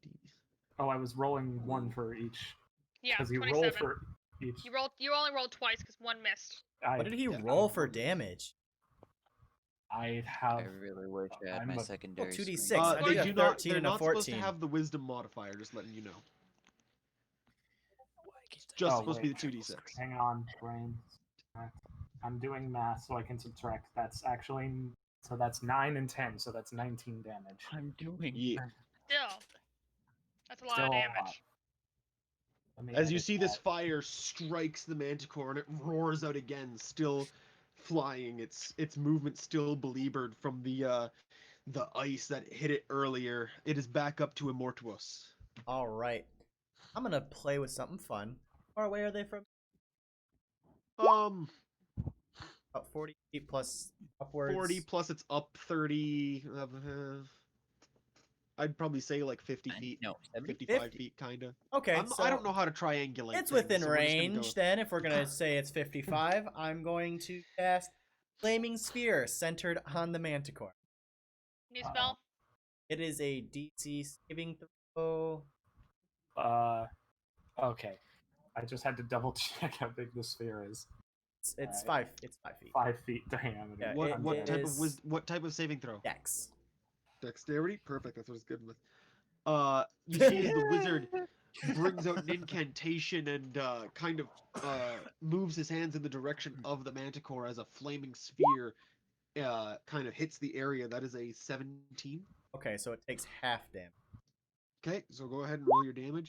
Oh, I was rolling 1 for each. Yeah, Because you 27. roll for each. You only rolled twice because one missed. What did he yeah, roll for damage? I have. I really wish I had I'm my a- secondary. Well, 2d6. screen. I They did a do not. 13 They're and a not supposed to 14. have the wisdom modifier. Just letting you know. Why can't I- Just Oh, supposed wait. to be the 2d6. Hang on, brain. I'm doing math so I can subtract. That's actually. So that's 9 and 10, so that's 19 damage. I'm doing. Yeah. Still, that's a lot Still of a damage. lot. Let me As you edit see, this that. fire strikes the manticore and it roars out again, still flying. Its movement still beleaguered from the ice that hit it earlier. It is back up to Immortuos. All right. I'm gonna play with something fun. How far away are they from? About 40 feet plus upwards. 40 plus it's up 30. I'd probably say like 50 feet. No, 70? 55 50. feet, kinda. Okay, I don't know how to triangulate. It's things, within so we're just gonna range. go- Then, if we're gonna say it's 55, I'm going to cast Flaming Sphere centered on the Manticore. New spell. It is a DC saving throw. Okay. I just had to double check how big the sphere is. It's Alright. 5 feet. 5 feet diameter. Yeah, What it what type is- of what type of saving throw? Dex. Dexterity, perfect. That's what it's good with. You see as the wizard brings out an incantation and kind of moves his hands in the direction of the manticore as a flaming sphere kind of hits the area. That is a 17. Okay, so it takes half damage. Okay, so go ahead and roll your damage.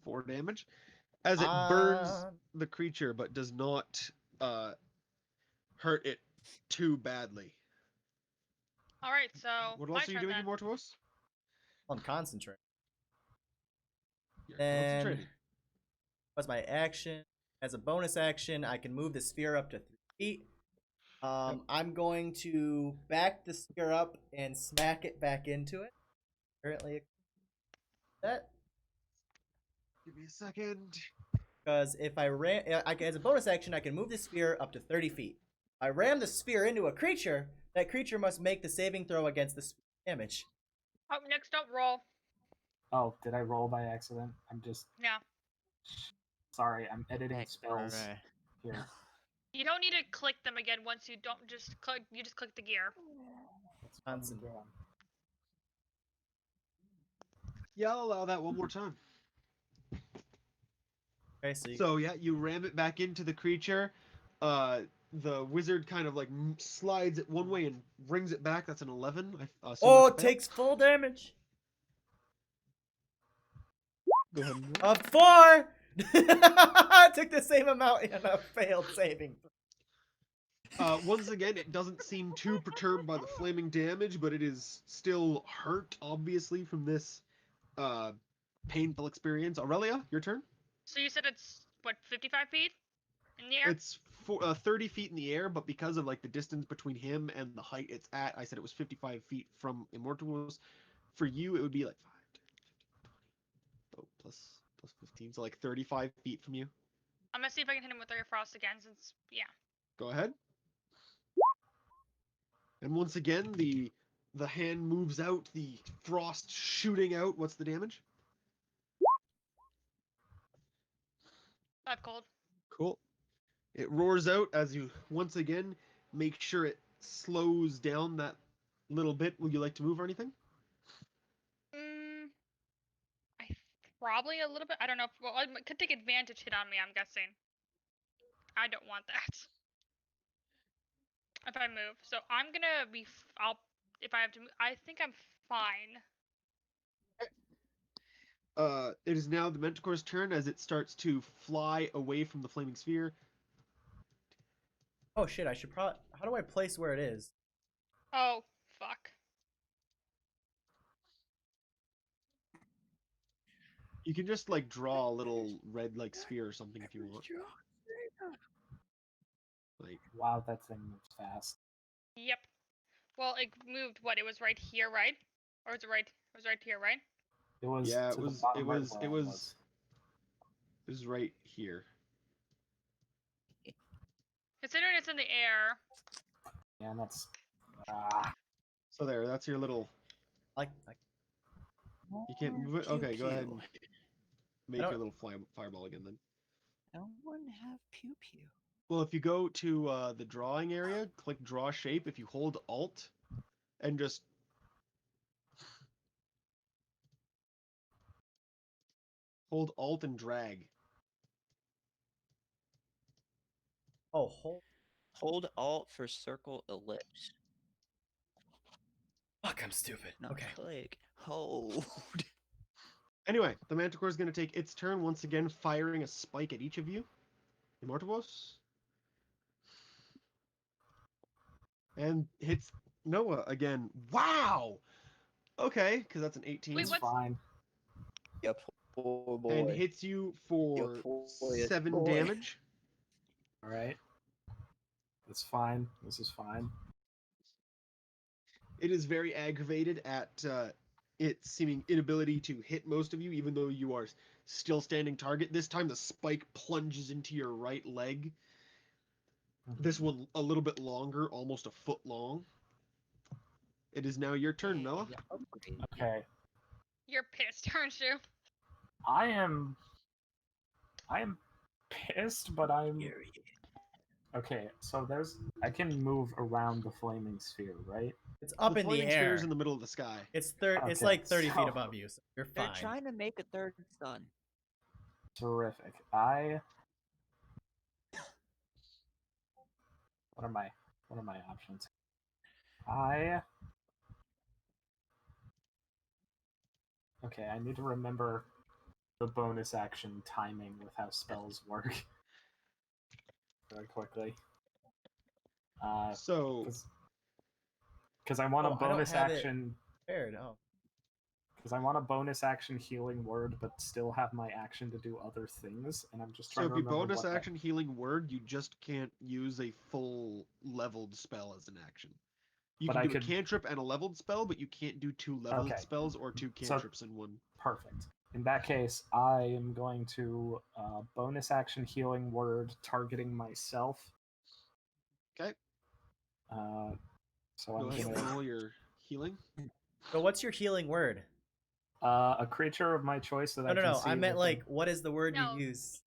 4 damage. As it burns the creature, but does not hurt it too badly. All right, so What my else are you turn doing, then. Immortuos? On concentrate. You're Then concentrating. what's my action? As a bonus action, I can move the sphere up to 3 feet. I'm going to back the sphere up and smack it back into it. Apparently, that Give me a second. because if I ram, as a bonus action, I can move the sphere up to 30 feet. If I ram the sphere into a creature, that creature must make the saving throw against the sphere damage. Oh, next up, roll. Oh, did I roll by accident? I'm just Yeah. sorry. I'm editing Heck, spells right. here. You don't need to click them again once you don't just click. You just click the gear. That's fine, Concentrate. yeah. Yeah, I'll allow that one more time. Okay, so, So yeah, you ram it back into the creature. The wizard kind of like slides it one way and brings it back. That's an 11. I assume oh, that's it fail. takes full damage. Go ahead and roll. 4. I took the same amount in a failed saving. Once again, it doesn't seem too perturbed by the flaming damage, but it is still hurt, obviously, from this painful experience. Aurelia, your turn. So you said it's what, 55 feet in the air? It's 30 feet in the air, but because of like the distance between him and the height it's at, I said it was 55 feet from Immortals. For you, it would be like 5, 10, 15, 20. Oh, plus 15, so like 35 feet from you. I'm gonna see if I can hit him with Ray of Frost again, since yeah. Go ahead. And once again, the hand moves out, the frost shooting out. What's the damage? 5 cold. Cool. It roars out as you once again make sure it slows down that little bit. Would you like to move or anything? I probably a little bit. I don't know. Well, it could take advantage hit on me. I'm guessing. I don't want that. If I move, so I'm gonna be. I'll. If I have to move, I think I'm fine. It is now the Manticore's turn as it starts to fly away from the flaming sphere. Oh shit! I should probably. How do I place where it is? Oh fuck. You can just like draw a little red like sphere or something if you want. Like Wow, that thing moves fast. Yep. Well, it moved. What? It was right here, right? Or was it right? It was right here, right? It was. yeah, to it the was bottom it right was where it I was it was right here. Considering it's in the air. Yeah, and that's. Ah. So there, that's your little. Like, You can't move it. Pew, Okay, go ahead pew. and make don't- your little fireball again then. I want to have pew pew. Well, if you go to the drawing area, click draw shape. If you hold Alt and just hold Alt and drag. oh, hold. Hold Alt for circle ellipse. Fuck! I'm stupid. Not Okay. click. Hold. Anyway, the Manticore is going to take its turn once again, firing a spike at each of you. Immortals. And hits Noah again. Wow! Okay, because that's an 18. Wait, It's what's- fine. Yep. Oh boy. And hits you for boy, 7 boy. damage. All right. It's fine. This is fine. It is very aggravated at its seeming inability to hit most of you, even though you are still standing target. This time the spike plunges into your right leg. This one a little bit longer, almost a foot long. It is now your turn, Noah. Okay. You're pissed, aren't you? I am pissed, but I'm Okay, so I can move around the flaming sphere, right? It's up The in the flaming sphere air. is in the middle of the sky. It's Okay, like 30 feet so- above you, so you're They're fine. trying to make a third sun. Terrific. What are my options? Okay, I need to remember the bonus action timing with how spells work very quickly. So Because I want a Oh, I don't bonus have it action. prepared. Oh. Because I want a bonus action healing word, but still have my action to do other things, and I'm just so trying if to you remember bonus what action healing word, you just can't use a full leveled spell as an action. You But can I do could- a cantrip and a leveled spell, but you can't do 2 leveled Okay. spells or 2 So- cantrips in one. Perfect. In that case, I am going to bonus action healing word targeting myself. Okay. So Go I'm ahead and gonna roll your healing. So what's your healing word? a creature of my choice that No, I no, can no. see. I meant within- like, what is the word No. you use?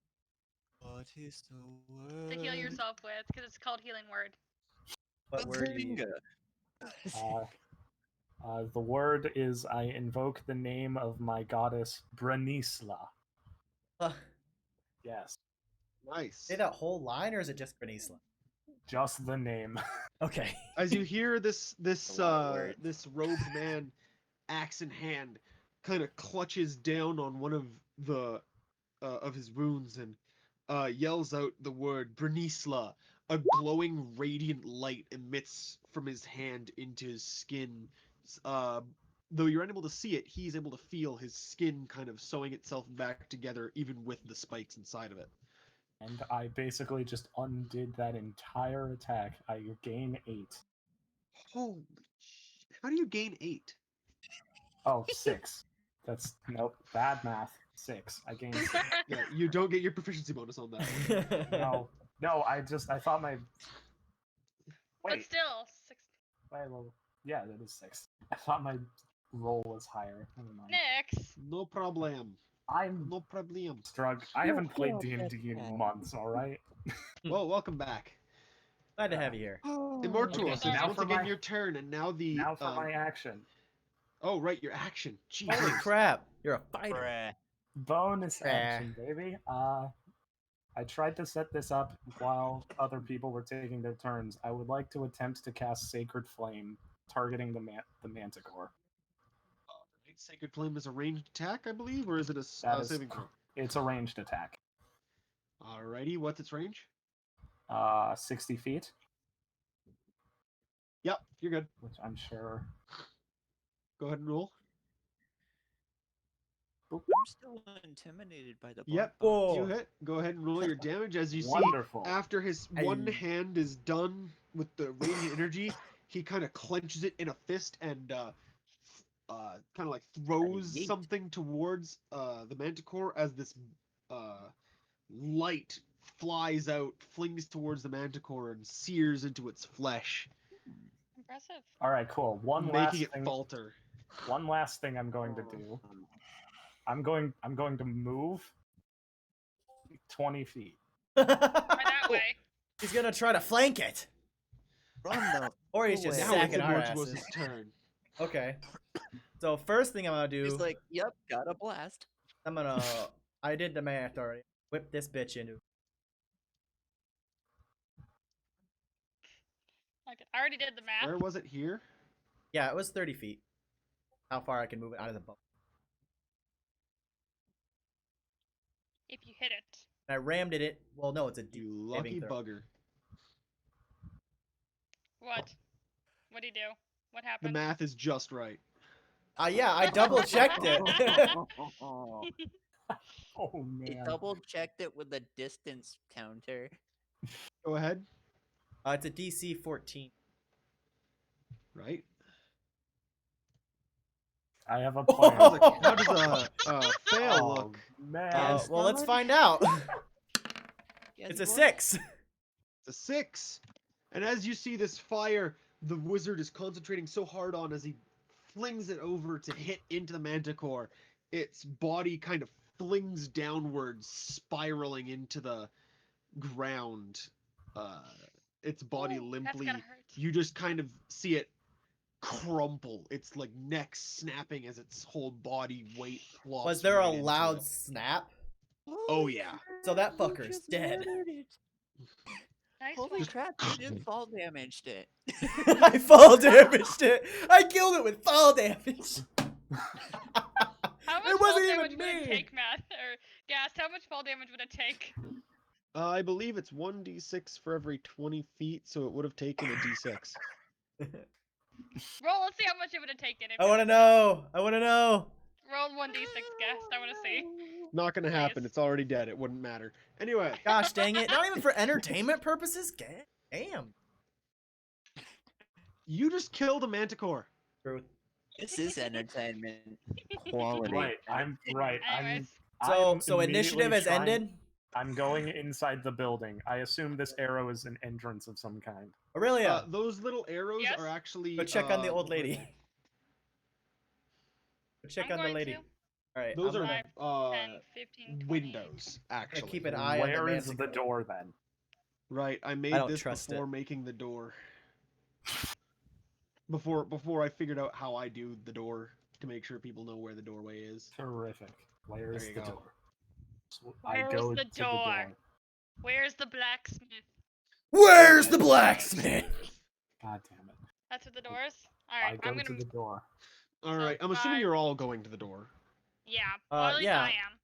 What is the word? To heal yourself with, because it's called healing word. What word you use? Bazinga. The word is I invoke the name of my goddess Branisla. Uh, Yes, Nice. say that whole line, or is it just Granisla? just the name. Okay. As you hear this A lot of words. this robed man, axe in hand, kind of clutches down on one of his wounds and yells out the word Bernisla. A glowing radiant light emits from his hand into his skin. Though you're unable to see it, he's able to feel his skin kind of sewing itself back together, even with the spikes inside of it. And I basically just undid that entire attack. I gain 8. Holy shit. How do you gain 8? Oh, 6. That's nope. Bad math. 6. I gained 6. Yeah, you don't get your proficiency bonus on that one. No. I thought my. But Wait. still, 6. Well, yeah, that is 6. I thought my roll was higher. Never mind. Nix. No problem. I'm No problem. I haven't played Oh, D&D in okay. months. All right. Well, welcome back. Glad to have you here. Immortuos, Okay, it's now once for again my- your turn, and now the Now for my action. oh right, your action. Holy Jesus. crap! You're a fighter. Bruh. Bonus Ah. action, baby. I tried to set this up while other people were taking their turns. I would like to attempt to cast Sacred Flame, targeting the Manticore. Sacred Flame is a ranged attack, I believe, or is it a That is, saving throw? it's a ranged attack. Alrighty, what's its range? 60 feet, Yep, you're good. which I'm sure. Go ahead and roll. I'm still intimidated by the black Yep, box. you hit. Go ahead and roll your damage. As you Wonderful. see, after his one Aye. hand is done with the radiant energy, he kind of clenches it in a fist and kind of like throws Yeet. something towards the manticore as this light flies out, flings towards the manticore, and sears into its flesh, Impressive. All right, cool. One making it falter. last thing I'm going to do. I'm going to move 20 feet. Or that way. He's gonna try to flank it, Run the or he's just away. Now it's sacking our asses. Immortuos' turn. Okay. So first thing I'm gonna do, He's like, yep, got a blast. I'm gonna. I did the math already. Whip this bitch into. Okay, I already did the math. Where was it here? Yeah, it was 30 feet. How far I can move it out of the boat. If you hit it. And I rammed it. Well, no, it's a D. You saving lucky throw. bugger. What? What'd he do? What The happened? math is just right. Yeah, I double checked it. Oh He man. double checked it with a distance counter. Go ahead. It's a DC 14. Right. I have a How plan. does a fail Oh, look? man. Well, let's Gastzon? find out. Yes, It's a boy. 6. It's a 6. And as you see this fire, the wizard is concentrating so hard on as he flings it over to hit into the manticore. Its body kind of flings downwards, spiraling into the ground. its body Ooh, that's limply. gonna hurt. You just kind of see it crumple. Its like neck snapping as its whole body weight flops. Was there a right into loud it. snap? Oh yeah. So that You fucker's just dead. murdered it. Nice Holy one. crap! You just fall damaged it. I fall damaged it. I killed it with fall damage. How much It fall wasn't damage even would it me. take, Matt? Or Gast, how much fall damage would it take? I believe it's 1d6 for every 20 feet, so it would have taken a d6. Roll, let's see how much it would have taken. If I it want to was- know. I want to know. Roll 1d6, Gast. I want to see. Not gonna happen. Please. It's already dead. It wouldn't matter. Anyway, Gosh dang it. Not even for entertainment purposes? Damn. you just killed a manticore. Truth. This is entertainment quality. Right, I'm right. Anyways, So initiative has ended? I'm going inside the building. I assume this arrow is an entrance of some kind. Aurelia, Those little arrows Yes? are actually. go check on the old what were lady. they? Go check I'm on the going lady. to. Alright, Those I'm are gonna 10, 15, 20. windows, actually. keep an eye on the Where is the manticore. door then? Right, I made don't this trust before it. making the door. Before I figured out how I do the door to make sure people know where the doorway is. Terrific. Where is There you the go. door? So I Where's go the to door? Where's the blacksmith? Where's the blacksmith? God damn it. That's what the door is? I Alright, go I'm to gonna. the door. All right, I'm assuming bye. you're all going to the door. Yeah. Well, at least yeah. I am.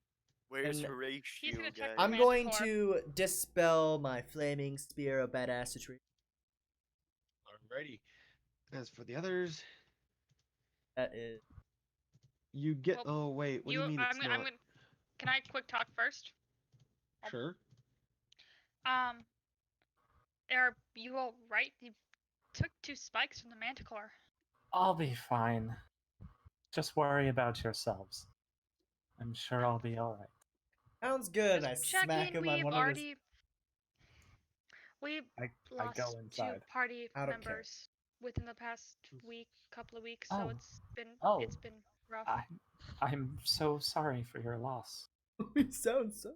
Where's And He's gonna Horatio, check guys? the I'm going manticore. to dispel my flaming spear of badassery. Alrighty. As for the others, That is. you get. Well, Oh wait, what do you mean it's not? I'm gonna. Can I quick talk first? Sure. Are you all right? You took 2 spikes from the manticore. I'll be fine. Just worry about yourselves. I'm sure I'll be alright. Sounds good. I Just smack checking, him on we've one of his. already. We I lost go 2 inside. party I don't care. members within the past couple of weeks, so Oh. it's been rough. I'm so sorry for your loss. He sounds so.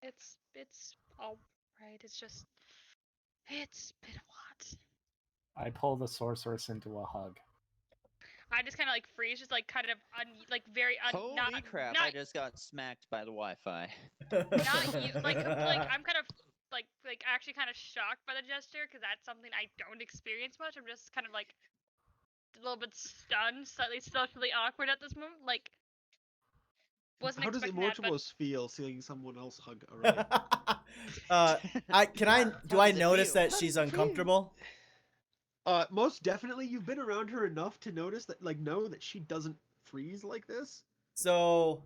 It's all right. It's just it's been a lot. I pull the sorceress into a hug. I just kind of like freeze, just like kind of very Holy not, crap! Not, I just got smacked by the Wi-Fi. not you, like I'm kind of like actually kind of shocked by the gesture because that's something I don't experience much. I'm just kind of like a little bit stunned, slightly socially awkward at this moment. Like wasn't How does expecting that, but Immortuos feel seeing someone else hug Aurelia? Do I does it notice feel? that How she's does it feel? uncomfortable? Most definitely, you've been around her enough to notice that, like, know that she doesn't freeze like this. So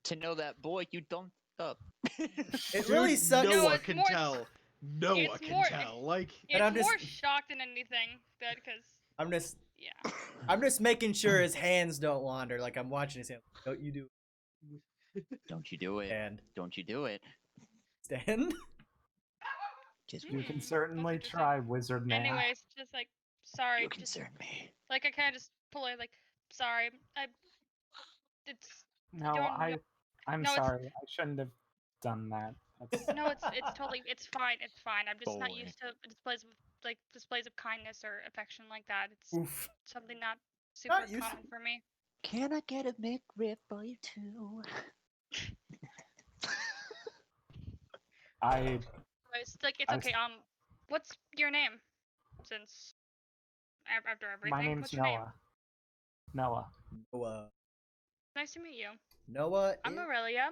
To know that, boy, you don't up. it really Dude, sucks. Noah it's can more- tell. Noah it's can more- tell. Like, it's I'm more just- shocked than anything. That because Yeah. yeah. I'm just making sure his hands don't wander. Like I'm watching his hands. Don't you do Don't you do it. stand? Don't you do it. Stand. Just You can That's certainly interesting. try, wizard man. Anyways, just like sorry, you just concern me. like I kind of just pull it like sorry. It's No, don't- I'm no, it's- sorry. I shouldn't have done that. That's... no, it's totally it's fine. It's fine. I'm just not Boy. used to displays of kindness or affection like that. It's Oof. something not super Not used to- common for me. Can I get a McRib for you too? It's like it's I okay. What's your name? Since after everything, My name's what's your name? Noah. Noah. Nice to meet you. Noah. I'm Aurelia,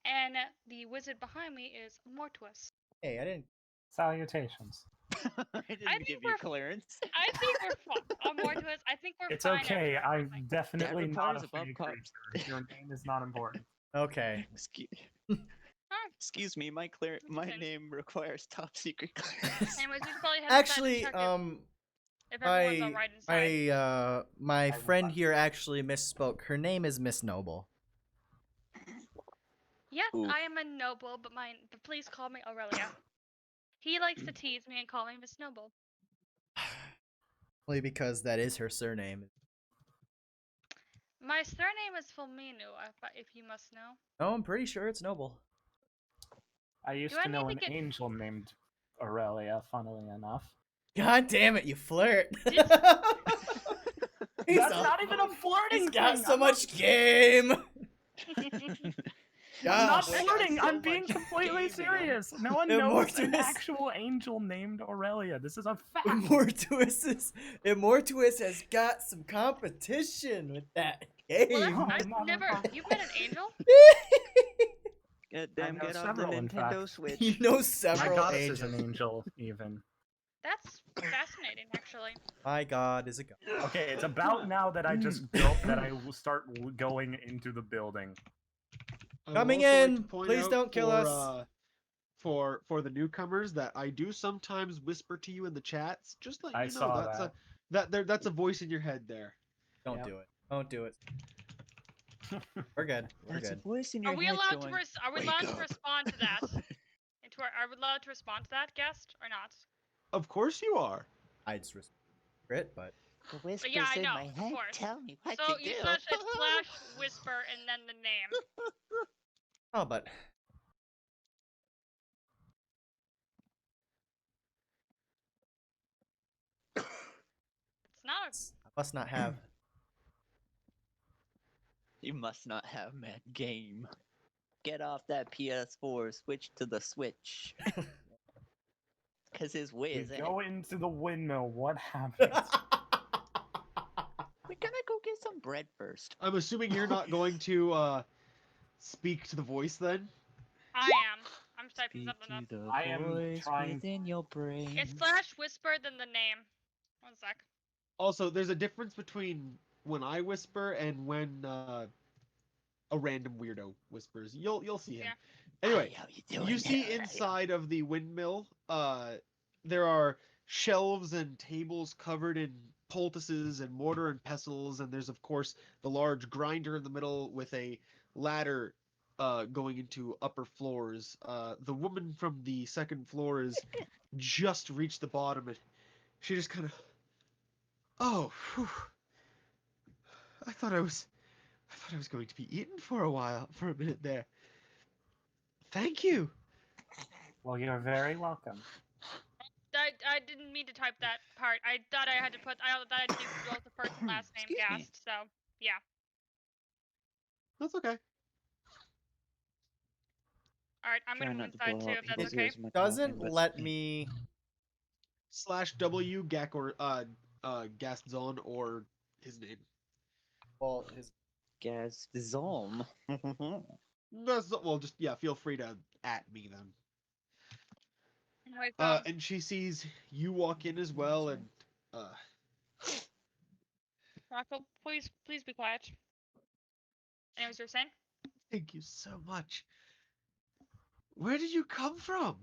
and the wizard behind me is Mortuus. Hey, I didn't. Salutations. I didn't think give we're- you clearance. I think we're fine. Mortuus, I think we're It's fine. okay. after I'm everything. definitely not requires a above fake cups. creature. Your name is not important. Okay. Excuse me, my Interesting. name requires top secret clearance. Anyways, we should probably head inside and Actually, check if everyone's my alright inside. my will friend find- here actually misspoke. Her name is Miss Noble. Yes, Oof. I am a noble, but please call me Aurelia. He likes to tease me and call me Miss Noble. Only because that is her surname. My surname is Fulminu, if you must know. No, I'm pretty sure it's Noble. I used I to know need an to get- angel named Aurelia, funnily enough. God damn it, you flirt. Did- He's That's a- not even a flirting He's got thing. so I'm much game. I'm not Gosh. flirting. so I'm being much completely game in him. serious. No one And more knows an twist. actual angel named Aurelia. This is a fact. Immortuous has got some competition with that game. Well, I've Oh, never. motherfucker. You've met an angel? God damn, know get off the several, in Nintendo fact. Switch. You know My several goddess is angels. an angel, even. That's fascinating, actually. My god is a god. Okay, it's about now that I just that I will start going into the building. I would Coming also like in. to point Please out don't kill for, us. For the newcomers that I do sometimes whisper to you in the chats. Just let I you know saw that's a voice in your head there. Don't Yep. do it. Don't do it. We're good. We're That's a good. voice in Are your we head allowed going, to? Are we "Wake allowed to up." respond to that? Are we allowed to respond to that, guest, or not? Of course you are. I just respect it, but The whispers Yeah, I in know, my of head course. tell me what So to you do. slash whisper and then the name. oh, but It's not. I must not have. You must not have mad game. Get off that PS4, switch to the Switch. Cause his way We is in. go into the windmill. What happens? We're gonna go get some bread first. I'm assuming you're not going to speak to the voice then. I am. I'm just typing Speak something up. to the I am voice trying- within your brain. It's slash whisper then the name. One sec. Also, there's a difference between when I whisper and when a random weirdo whispers. You'll see him. Yeah. Anyway, How you doing? you see there? inside of the windmill, there are shelves and tables covered in poultices and mortar and pestles, and there's of course the large grinder in the middle with a ladder going into upper floors. The woman from the second floor is just reached the bottom, and she just kind of, oh, whew. I thought I was going to be eaten for a minute there. Thank you. Well, you're very welcome. I didn't mean to type that part. I thought I had to put. I thought I had to do both the first and last name Excuse me. Gast. So yeah. That's okay. All right, I'm Try gonna not move to inside blow too, out if that's people's okay. ears with my Doesn't coughing, but- let me. /W Gastzon or his name. Well, his Gastzon. Well, just yeah. Feel free to at me then. Anyway, And she sees you walk in as well, and Rocco, please be quiet. Anyways, you're saying? thank you so much. Where did you come from?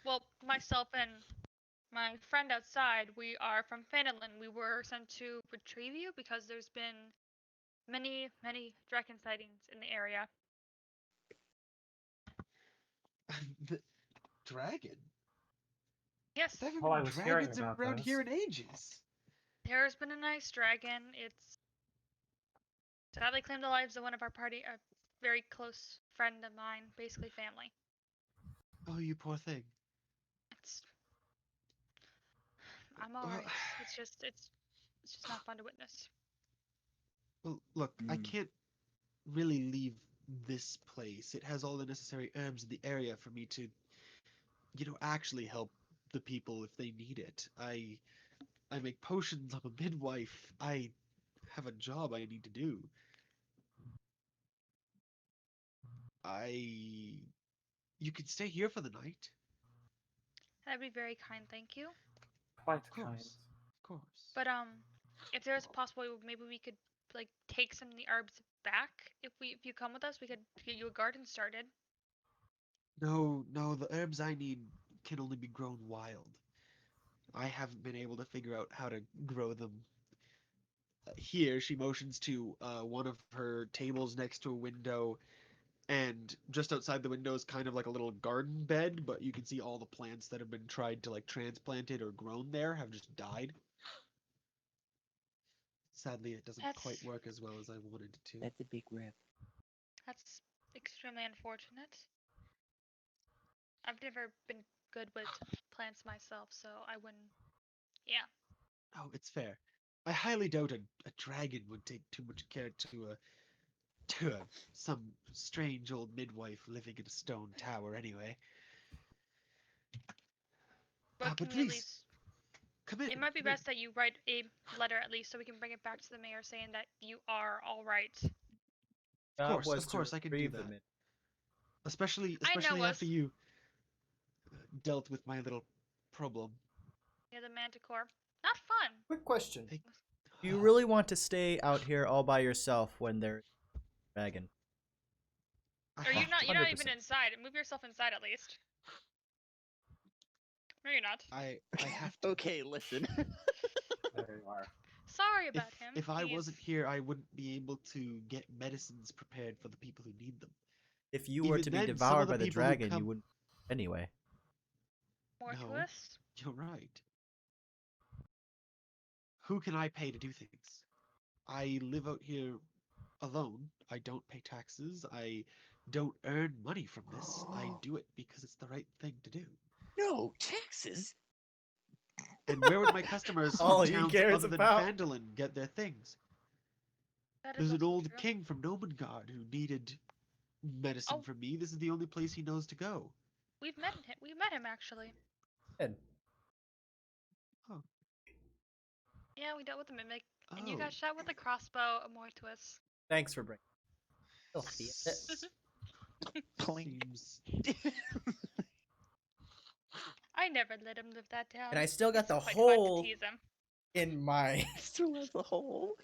Well, myself and my friend outside, we are from Finland. We were sent to retrieve you because there's been many dragon sightings in the area. The dragon. Yes, There haven't Oh, I been was hearing dragons about around those. here in ages. there's been a nice dragon. It's sadly claimed the lives of one of our party, a very close friend of mine, basically family. Oh, you poor thing. It's I'm Well, alright. It's just not fun to witness. Well, look, I Hmm. can't really leave this place. It has all the necessary herbs in the area for me to, actually help the people if they need it. I make potions. I'm a midwife. I have a job I need to do. You can stay here for the night. That'd be very kind, thank you. Quite Of course. kind. Of course. But if there's a possible way, maybe we could like take some of the herbs back. If you come with us, we could get you a garden started. No, the herbs I need can only be grown wild. I haven't been able to figure out how to grow them. Here, she motions to one of her tables next to a window, and just outside the window is kind of like a little garden bed, but you can see all the plants that have been tried to like transplanted or grown there have just died. Sadly, it doesn't quite That's- work as well as I wanted it to. That's a big rip. That's extremely unfortunate. I've never been good with plants myself, so I wouldn't. Yeah. Oh, it's fair. I highly doubt a dragon would take too much care to some strange old midwife living in a stone tower anyway. But But can we at please, least? come in. It might be come in. best that you write a letter at least, so we can bring it back to the mayor saying that you are all right. Job was Of course, to I can do retrieve the that. mid. Especially I know after us. you dealt with my little problem. Yeah, the manticore. Not fun. Quick question: They- Do you really want to stay out here all by yourself when there's a dragon? Or you're not. You're not even 100%. inside. Move yourself inside at least. No, you're not. I have to. Okay, listen. There you are. Sorry about him. If I He's- wasn't here, I wouldn't be able to get medicines prepared for the people who need them. If you were Even to be then, some devoured of the by the people who dragon, you come- wouldn't. Anyway, more No. twist. You're right. Who can I pay to do things? I live out here alone. I don't pay taxes. I don't earn money from this. I do it because it's the right thing to do. No taxes. And where would my customers All from he towns cares other than about. Phandalin get their things? That is There's an also old true. king from Nomengard who needed medicine Oh. from me. This is the only place he knows to go. We've met him. We met him actually. good. Yeah, we dealt with the mimic, and you Oh. got shot with a crossbow. A more twist. Thanks for bringing. Still feel it. S- Clink. Seems I never let him live that down. And I still got It's the quite fun to hole tease him. in my. Still has the hole.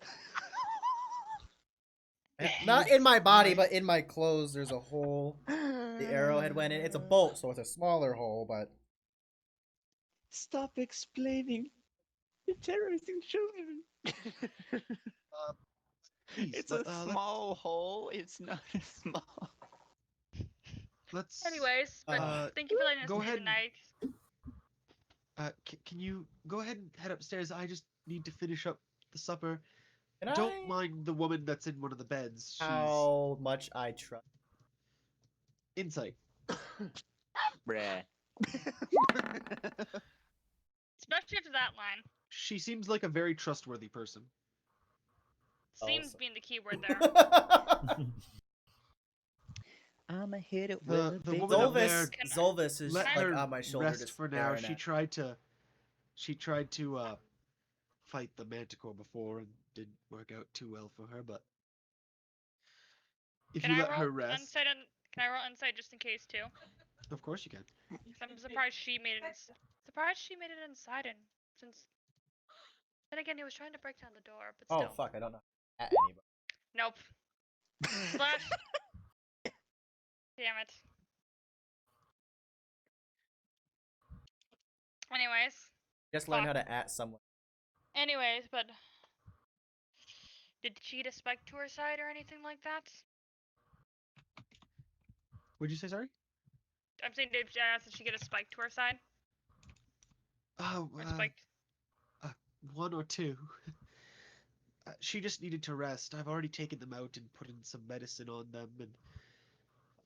Not in my body, but in my clothes. There's a hole. The arrowhead went in. It's a bolt, so it's a smaller hole, but Stop explaining. You're terrorizing children. please, It's a let's- small hole. It's not a small. let's. Anyways, but Uh, thank you for letting us go stay ahead the night. Can you go ahead and head upstairs? I just need to finish up the supper. can Don't I? mind the woman that's in one of the beds. She's How much I trust. insight. Bruh. Especially after that line. She seems like a very trustworthy person. Seems Also. being the key word there. I'ma hit it The- with the a big woman up old- there- Can I- Zolvis is Let like her on my shoulder, rest just for now. staring She at me. tried to fight the manticore before and didn't work out too well for her. But if Can you I let her roll rest, insight? Can I roll insight just in case too? of course you can. 'Cause I'm surprised she made it. Surprised she made it inside, and since then again, he was trying to break down the door, but Oh still. fuck! I don't know. At anybody. Nope. Slash. Damn it. Anyways. Just learn how Fuck. to at someone. Anyways, but did she get a spike to her side or anything like that? Would you say sorry? I'm saying, did she get a spike to her side? Oh, Or spiked? one or two. She just needed to rest. I've already taken them out and put in some medicine on them, and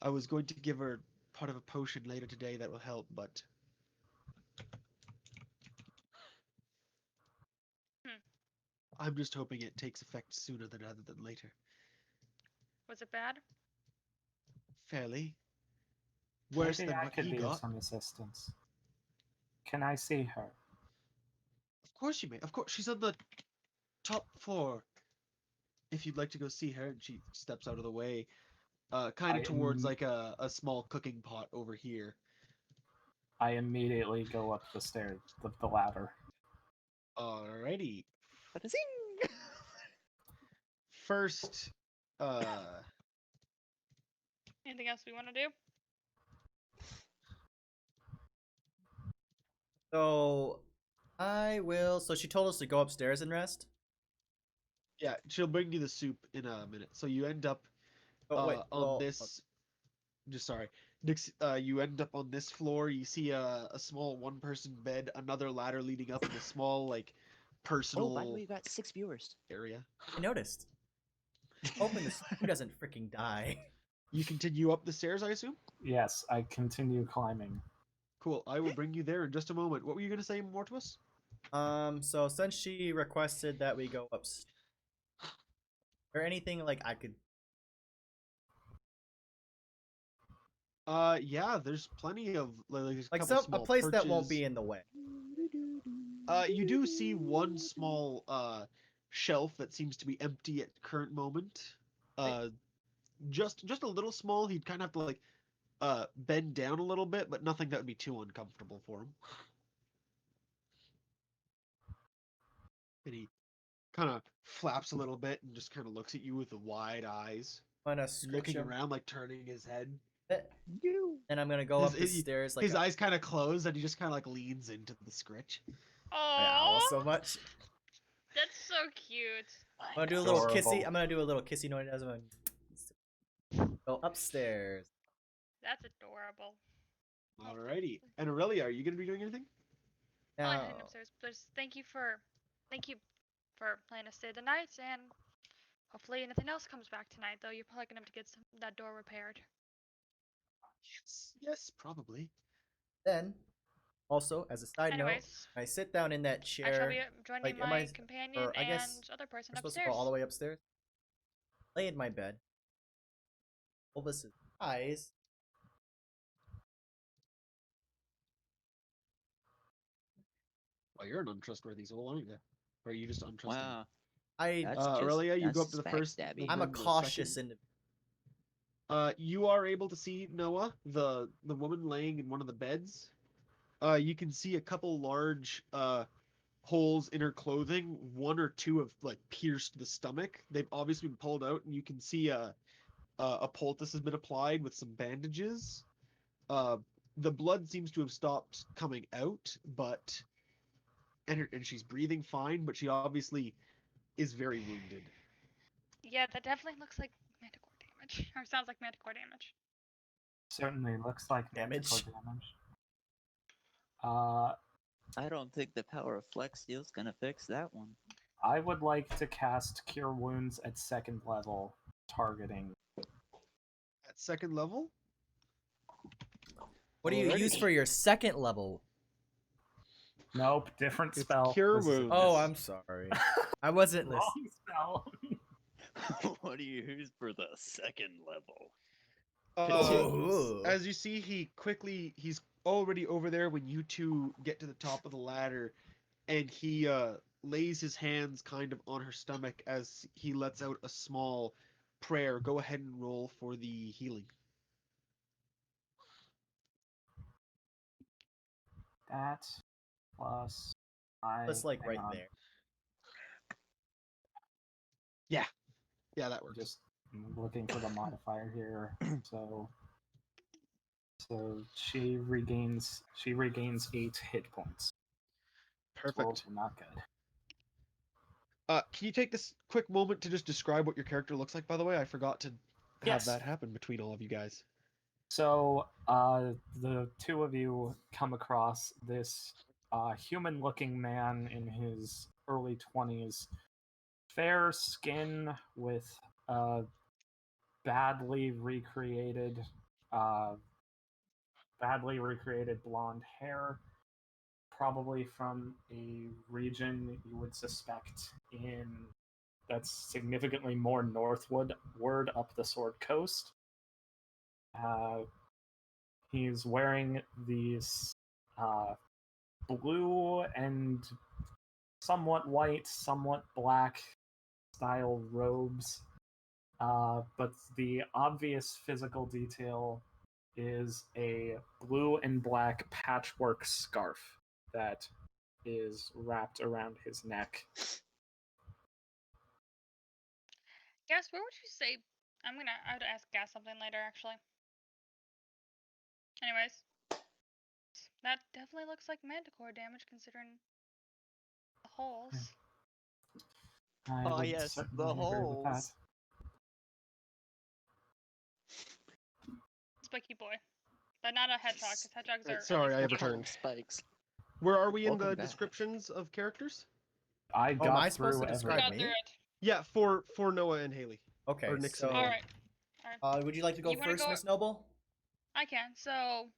I was going to give her part of a potion later today that will help, but I'm just hoping it takes effect sooner rather than later. Was it bad? Fairly. Worse Maybe than I what could he be got. of some assistance. Can I see her? Of course you may. Of course, she's on the top floor. If you'd like to go see her, and she steps out of the way, kind I of towards am- like a small cooking pot over here. I immediately go up the stairs, the ladder. Alrighty. Ba-da-zing! First, Anything else we want to do? So I will. So she told us to go upstairs and rest. yeah, she'll bring you the soup in a minute. So you end up Oh wait, on well, this. Just sorry, Nix. You end up on this floor. You see a small one-person bed, another ladder leading up, and a small like personal Oh, by the way, you got 6 viewers. area. I noticed. Hoping this doesn't freaking die. You continue up the stairs, I assume. Yes, I continue climbing. Cool. I will bring you there in just a moment. What were you gonna say, Mortuus? So since she requested that we go upstairs, or anything like I could. Yeah, there's plenty of there's a Like couple a small place that won't be perches. in the way. You do see one small shelf that seems to be empty at the current moment. Just a little small. He'd kind of have to like bend down a little bit, but nothing that would be too uncomfortable for him. And he kind of flaps a little bit and just kind of looks at you with the wide eyes, I'm gonna scritch looking him, around like turning his head. and I'm gonna go up the stairs like his eyes kind of close, and he just kind of like leans into the scritch. I owl Oh, so much. that's so cute. I'm gonna do a little Adorable. kissy. I'm gonna do a little kissy noise as I'm gonna go upstairs. That's adorable. Alrighty. And Aurelia, are you gonna be doing anything? Oh, I'm Now, heading upstairs. Just thank you for letting us stay the night, and hopefully nothing else comes back tonight. Though you're probably gonna have to get that door repaired. Yes, probably. then, also as a side note, Anyways, I sit down in that chair. I shall be joining like, am my I- companion or I and guess other person We're supposed upstairs. to go all the way upstairs. Lay in my bed. Elvis's eyes. Well, you're an untrustworthy soul, aren't you? Or are you just untrustworthy? Wow. I That's just, Aurelia, you that's go up to the just first. backstabby. I'm a then the cautious second. individual. You are able to see Noah, the woman laying in one of the beds. You can see a couple large holes in her clothing. One or two have like pierced the stomach. They've obviously been pulled out, and you can see a poultice has been applied with some bandages. The blood seems to have stopped coming out, but and she's breathing fine, but she obviously is very wounded. Yeah, that definitely looks like manticore damage, or sounds like manticore damage. Certainly looks like Damage. manticore damage. I don't think the power of Flex Steel's gonna fix that one. I would like to cast Cure Wounds at 2nd level, targeting. At 2nd level? What do you Alrighty. use for your 2nd level? Nope, different It's spell. Cure This is- Wounds. Oh, I'm sorry. I wasn't listening. Wrong spell. What do you use for the 2nd level? Oh. As you see, he's already over there when you two get to the top of the ladder, and he lays his hands kind of on her stomach as he lets out a small prayer. Go ahead and roll for the healing. That plus It's like hang right on, there. Yeah, that works. Just looking for the modifier here. So she regains 8 hit points. Rolls Perfect. were not good. Can you take this quick moment to just describe what your character looks like, by the way? I forgot to have Yes. that happen between all of you guys. So the two of you come across this human-looking man in his early 20s, fair skin with badly recreated blonde hair, probably from a region you would suspect that's significantly more northward up the Sword Coast. He's wearing these blue and somewhat white, somewhat black style robes. But the obvious physical detail is a blue and black patchwork scarf that is wrapped around his neck. Gas, where would you say? I have to ask Gas something later, actually. Anyways, that definitely looks like manticore damage considering the holes. I Oh, would yes, certainly the agree with that. holes. Spiky boy, but not a hedgehog, because hedgehogs are. Sorry, I have illegal. returned. Spikes. Where are we in Welcome the back. descriptions of characters? I am got I supposed through to describe Got me? through it. Yeah, for Noah and Haley. Okay, Or Nixon. so All right. would you like to go You wanna first, go- Miss Noble? I can. So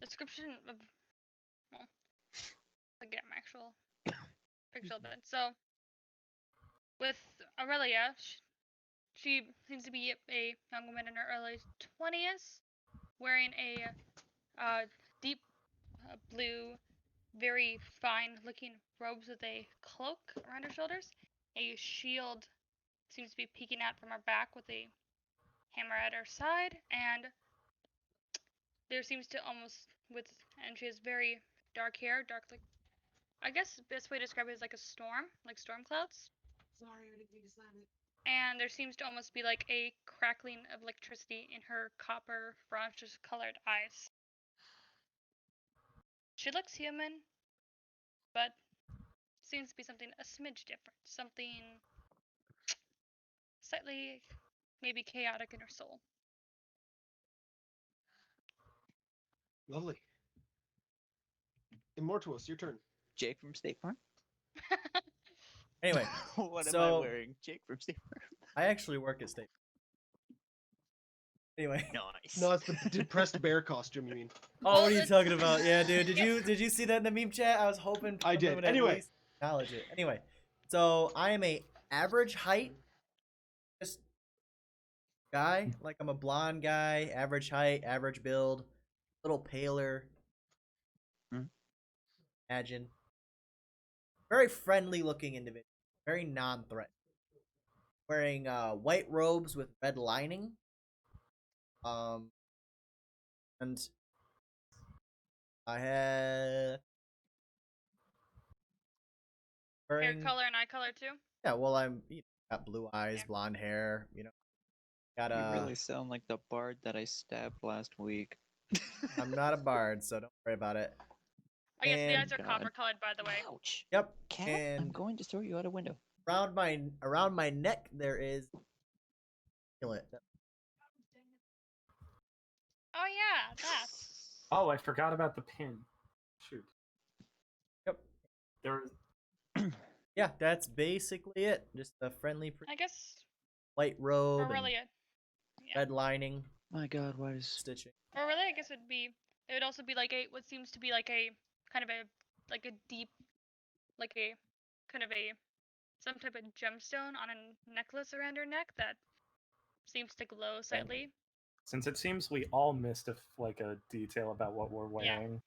description of. Well, I get my actual picture of it. So, with Aurelia, she seems to be a young woman in her early 20s, wearing a deep blue, very fine-looking robes with a cloak around her shoulders. A shield seems to be peeking out from her back with a hammer at her side, and there seems to and she has very dark hair, dark like, I guess the best way to describe it is like a storm, like storm clouds. Sorry, I didn't mean to slam it. And there seems to almost be like a crackling of electricity in her copper bronze colored eyes. She looks human, but seems to be something a smidge different, something slightly maybe chaotic in her soul. Lovely. Immortuous, your turn. Jake from State Farm. Anyway, What am I so- wearing? Jake from State Farm. I actually work at State. Anyway. Nice. No, it's the depressed bear costume, you mean. Oh, what are you talking about? Yeah, dude. Did you see that in the meme chat? I was hoping I did. someone would at Anyway. least acknowledge it. Anyway, so I am a average height, just guy. Like I'm a blonde guy, average height, average build, a little paler. Hmm. Imagine. Very friendly looking individual. Very non-threatening. Wearing white robes with red lining. And I had Hair color and eye color too. Yeah, well, got blue eyes, Yeah. blonde hair. Got You really sound like the bard that I stabbed last week. I'm not a bard, so don't worry about it. I guess the And- eyes are God. copper colored, by the way. Ouch. Yep. Cat, I'm And going to throw you out a window. around my neck there is. Feel it. Oh yeah, that. Oh, I forgot about the pin. Shoot. Yep. There's Yeah, that's basically it. Just a friendly I guess white robe and Aurelia. Yeah. red lining, My God, why is stitching. Aurelia, I guess it would also be like what seems to be like a kind of a deep, like a kind of a some type of gemstone on a necklace around her neck that seems to glow slightly. since it seems we all missed a detail about what we're Yeah. wearing.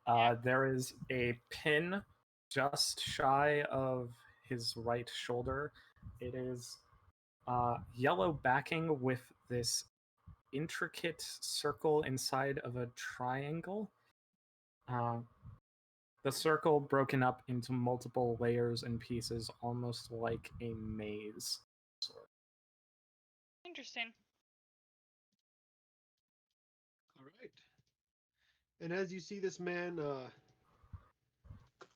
Yeah. There is a pin just shy of his right shoulder. It is yellow backing with this intricate circle inside of a triangle. The circle broken up into multiple layers and pieces, almost like a maze. Interesting. All right. And as you see this man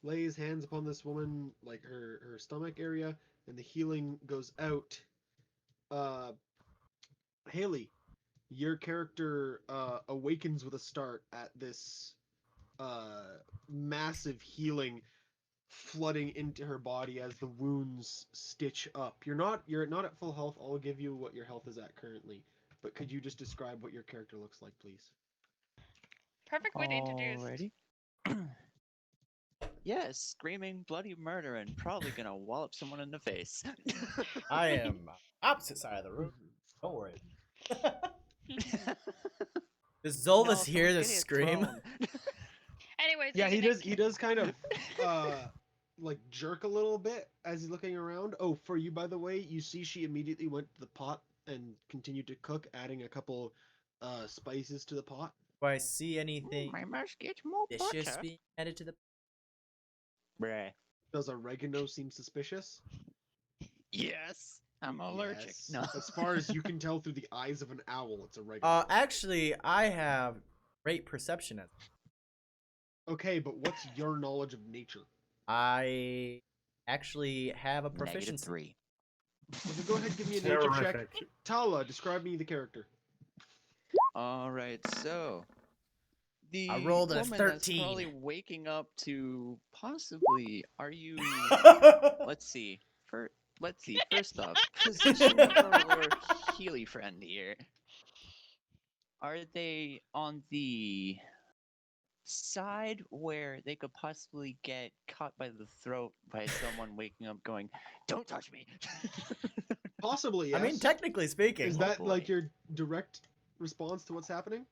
lay his hands upon this woman, like her stomach area, and the healing goes out, Haley, your character awakens with a start at this massive healing flooding into her body as the wounds stitch up. You're not at full health. I'll give you what your health is at currently. But could you just describe what your character looks like, please? Perfect way to introduce. Alrighty. Yes, screaming bloody murder and probably gonna wallop someone in the face. I am opposite side of the room. Don't worry. Does Zolvis No, hear someone's the getting scream? thrown. Anyways. Yeah, you he can does. He does kind of like jerk a little bit as he's looking around. Oh, for you, by the way, you see she immediately went to the pot and continued to cook, adding a couple spices to the pot. Do I see anything My mouse gets more vicious butter. being added to the? Bruh. Does oregano seem suspicious? Yes, I'm allergic. Yes. No. As far as you can tell through the eyes of an owl, it's oregano. Actually, I have great perception as. Okay, but what's your knowledge of nature? I actually have a Negative proficiency. 3. Okay, go ahead and give me a nature check. Terrific. Tala, describe me the character. Alright, so the I rolled a woman that's 13. probably waking up to possibly are you let's see. First off, position our Healy friend here. Are they on the side where they could possibly get caught by the throat by someone waking up going, "Don't touch me." Possibly, yes. I mean, technically speaking. Is Oh, that like boy. your direct response to what's happening?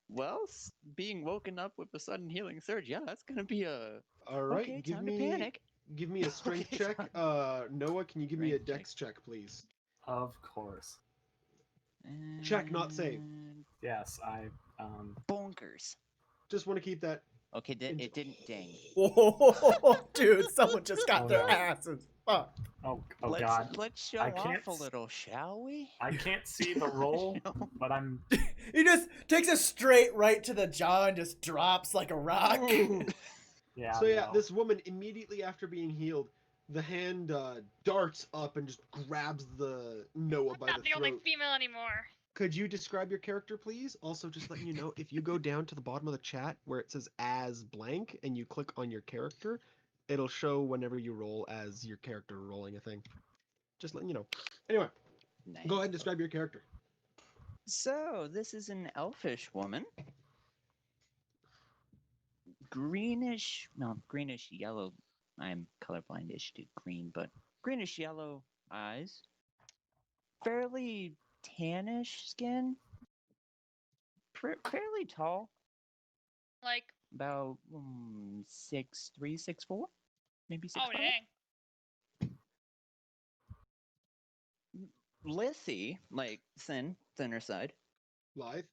Well, being woken up with a sudden healing surge, yeah, that's gonna be a All right, okay. give Time me to panic. a strength Okay, check. time. Noah, can you give me a Strength check. dex check, please? Of course. Check, not save. And Yes, I bonkers. Just want to keep that. Okay, Enjoy. it didn't ding. Whoa, dude, someone just got Oh, their no. asses fucked. oh let's god. let's show I off can't a s- little, shall we? I can't see the roll, but I'm He just takes a straight right to the jaw and just drops like a rock. Ooh. yeah. So yeah, no. this woman immediately after being healed, the hand darts up and just grabs the Noah I'm by not the the only throat. female anymore. Could you describe your character, please? Also, just letting you know, if you go down to the bottom of the chat where it says as blank and you click on your character, it'll show whenever you roll as your character rolling a thing. Just letting you know. Anyway, Nice. go ahead and describe your character. So this is an elfish woman. Greenish yellow. I'm colorblind-ish to green, but greenish yellow eyes. Fairly tannish skin. Fairly tall. Like, About 6'3", 6'4", maybe 6'5". oh dang. Lithy, like thinner side. Live.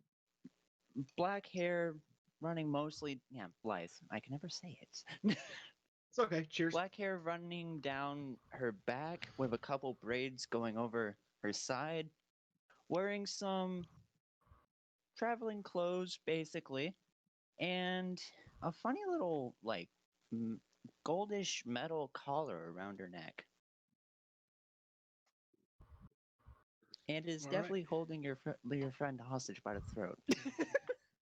Black hair, running mostly. Yeah, Blythe. I can never say it. It's okay. Cheers. Black hair running down her back with a couple braids going over her side. Wearing some traveling clothes, basically, and a funny little, like, goldish metal collar around her neck. And is All right. definitely holding your friend hostage by the throat.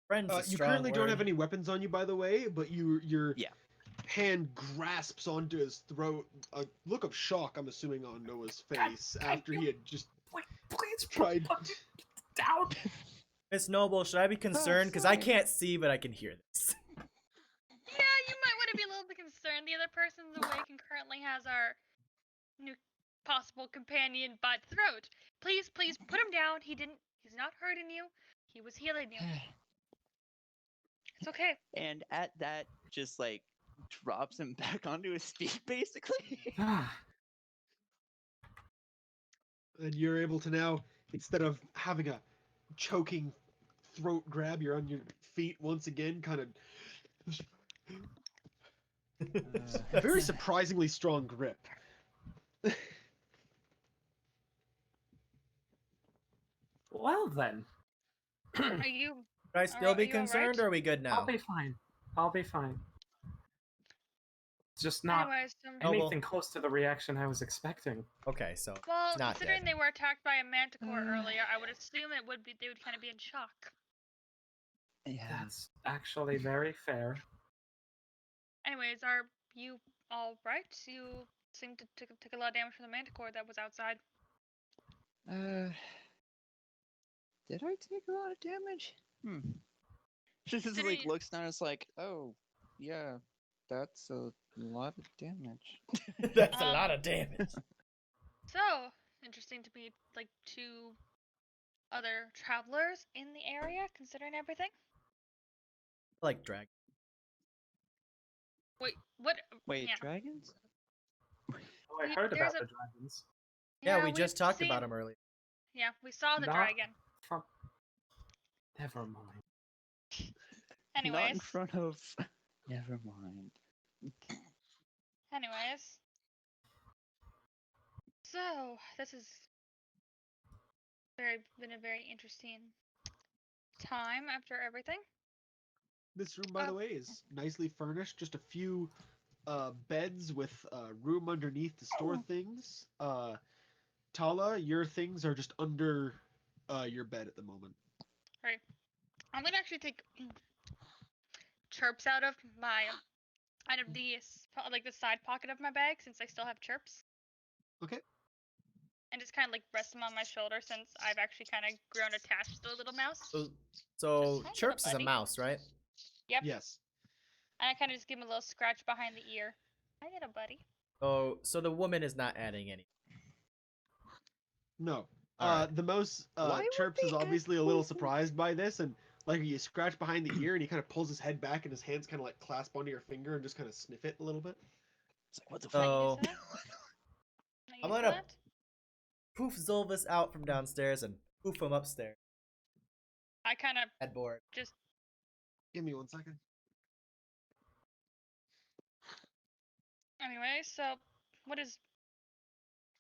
Friend's a You strong currently don't word. have any weapons on you, by the way, but your Yeah. hand grasps onto his throat. A look of shock, I'm assuming, on Noah's face after he had just Please tried. put it down. Miss Noble, should I be concerned? Because I sorry. can't see, but I can hear this. Yeah, you might want to be a little bit concerned. The other person's awake and currently has our new possible companion by the throat. Please put him down. He's not hurting you. He was healing you. It's okay. And at that, just like drops him back onto his feet, basically. And you're able to now, instead of having a choking throat grab, you're on your feet once again, kind of. Very surprisingly strong grip. Well then, Are you? Should I still be you all right? concerned, or are we good now? I'll be fine. I'll be fine. Just not Anyways, anything close to the reaction I was expecting. Okay, so well, it's not considering dead. they were attacked by a manticore earlier, I would assume they would kind of be in shock. Yeah. That's actually very fair. Anyways, are you all right? You seem to took a lot of damage from the manticore that was outside. Did I take a lot of damage? Just like Considering- looks down, it's like, oh, yeah, that's a lot of damage. That's a lot of damage. So interesting to meet like two other travelers in the area, considering everything. I like drag. Wait, what? Wait, Yeah. dragons? Oh, I We- heard there's about a- the dragons. Yeah, we we've just talked about seen- him earlier. Yeah, we saw the Not dragon. From... Never mind. Not in Anyways, front of. Never mind. anyways. So this has been a very interesting time after everything. This room, by the way, is nicely furnished. Just a few beds with room underneath to store things. Tala, your things are just under your bed at the moment. Right. I'm gonna actually take chirps out of the side pocket of my bag since I still have chirps. Okay. And just kind of like rest them on my shoulder since I've actually kind of grown attached to the little mouse. So So Just Chirps is a buddy. mouse, right? Yep. Yes. And I kind of just give him a little scratch behind the ear. I get a buddy. So the woman is not adding any. No. Alright. The mouse Why would Chirps is they add obviously a little poison? surprised by this, and like you scratch behind the ear, and he kind of pulls his head back, and his hands kind of like clasp onto your finger and just kind of sniff it a little bit. It's like, what the Can I fuck? So use that? Can I I'm use gonna- that? poof Zolvis out from downstairs and poof him upstairs. I kind of Headboard. just Give me 1 second. anyway. So, what is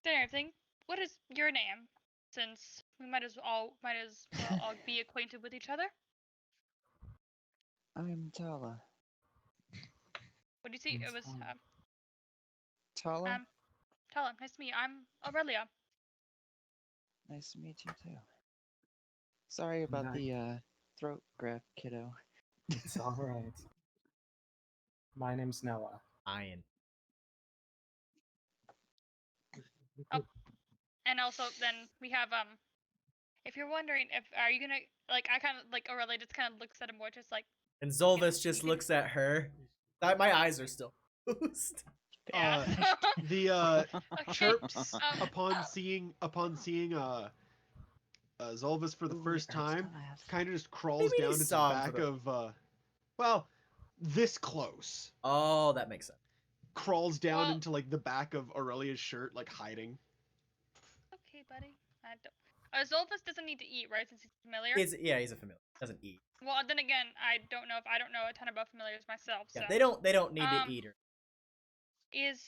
dinner thing? What is your name? Since we might as well all be acquainted with each other. I'm Tala. What do you see? It It's was fine. Tala? Tell him. Nice to meet you. I'm Aurelia. Nice to meet you too. Sorry about Nice. the throat grab, kiddo. It's all right. My name's Noah. Iron. And also, then we have If you're wondering if are you gonna like, I kind of like Aurelia just kind of looks at him more just like And Zolvis you just can- looks at her. My eyes are still closed. yeah. The Okay, Chirps um, upon seeing Zolvis for the Ooh, first it hurts time, to laugh. kind of just crawls Maybe he down to the saw him back for the- of well, this close. Oh, that makes sense. Crawls down Well- into like the back of Aurelia's shirt, like hiding. Okay, buddy. I don't. Zolvis doesn't need to eat, right? Since he's familiar. He's a familiar. Doesn't eat. Well, then again, I don't know a ton about familiars myself. So Yeah, they don't need to eat her. is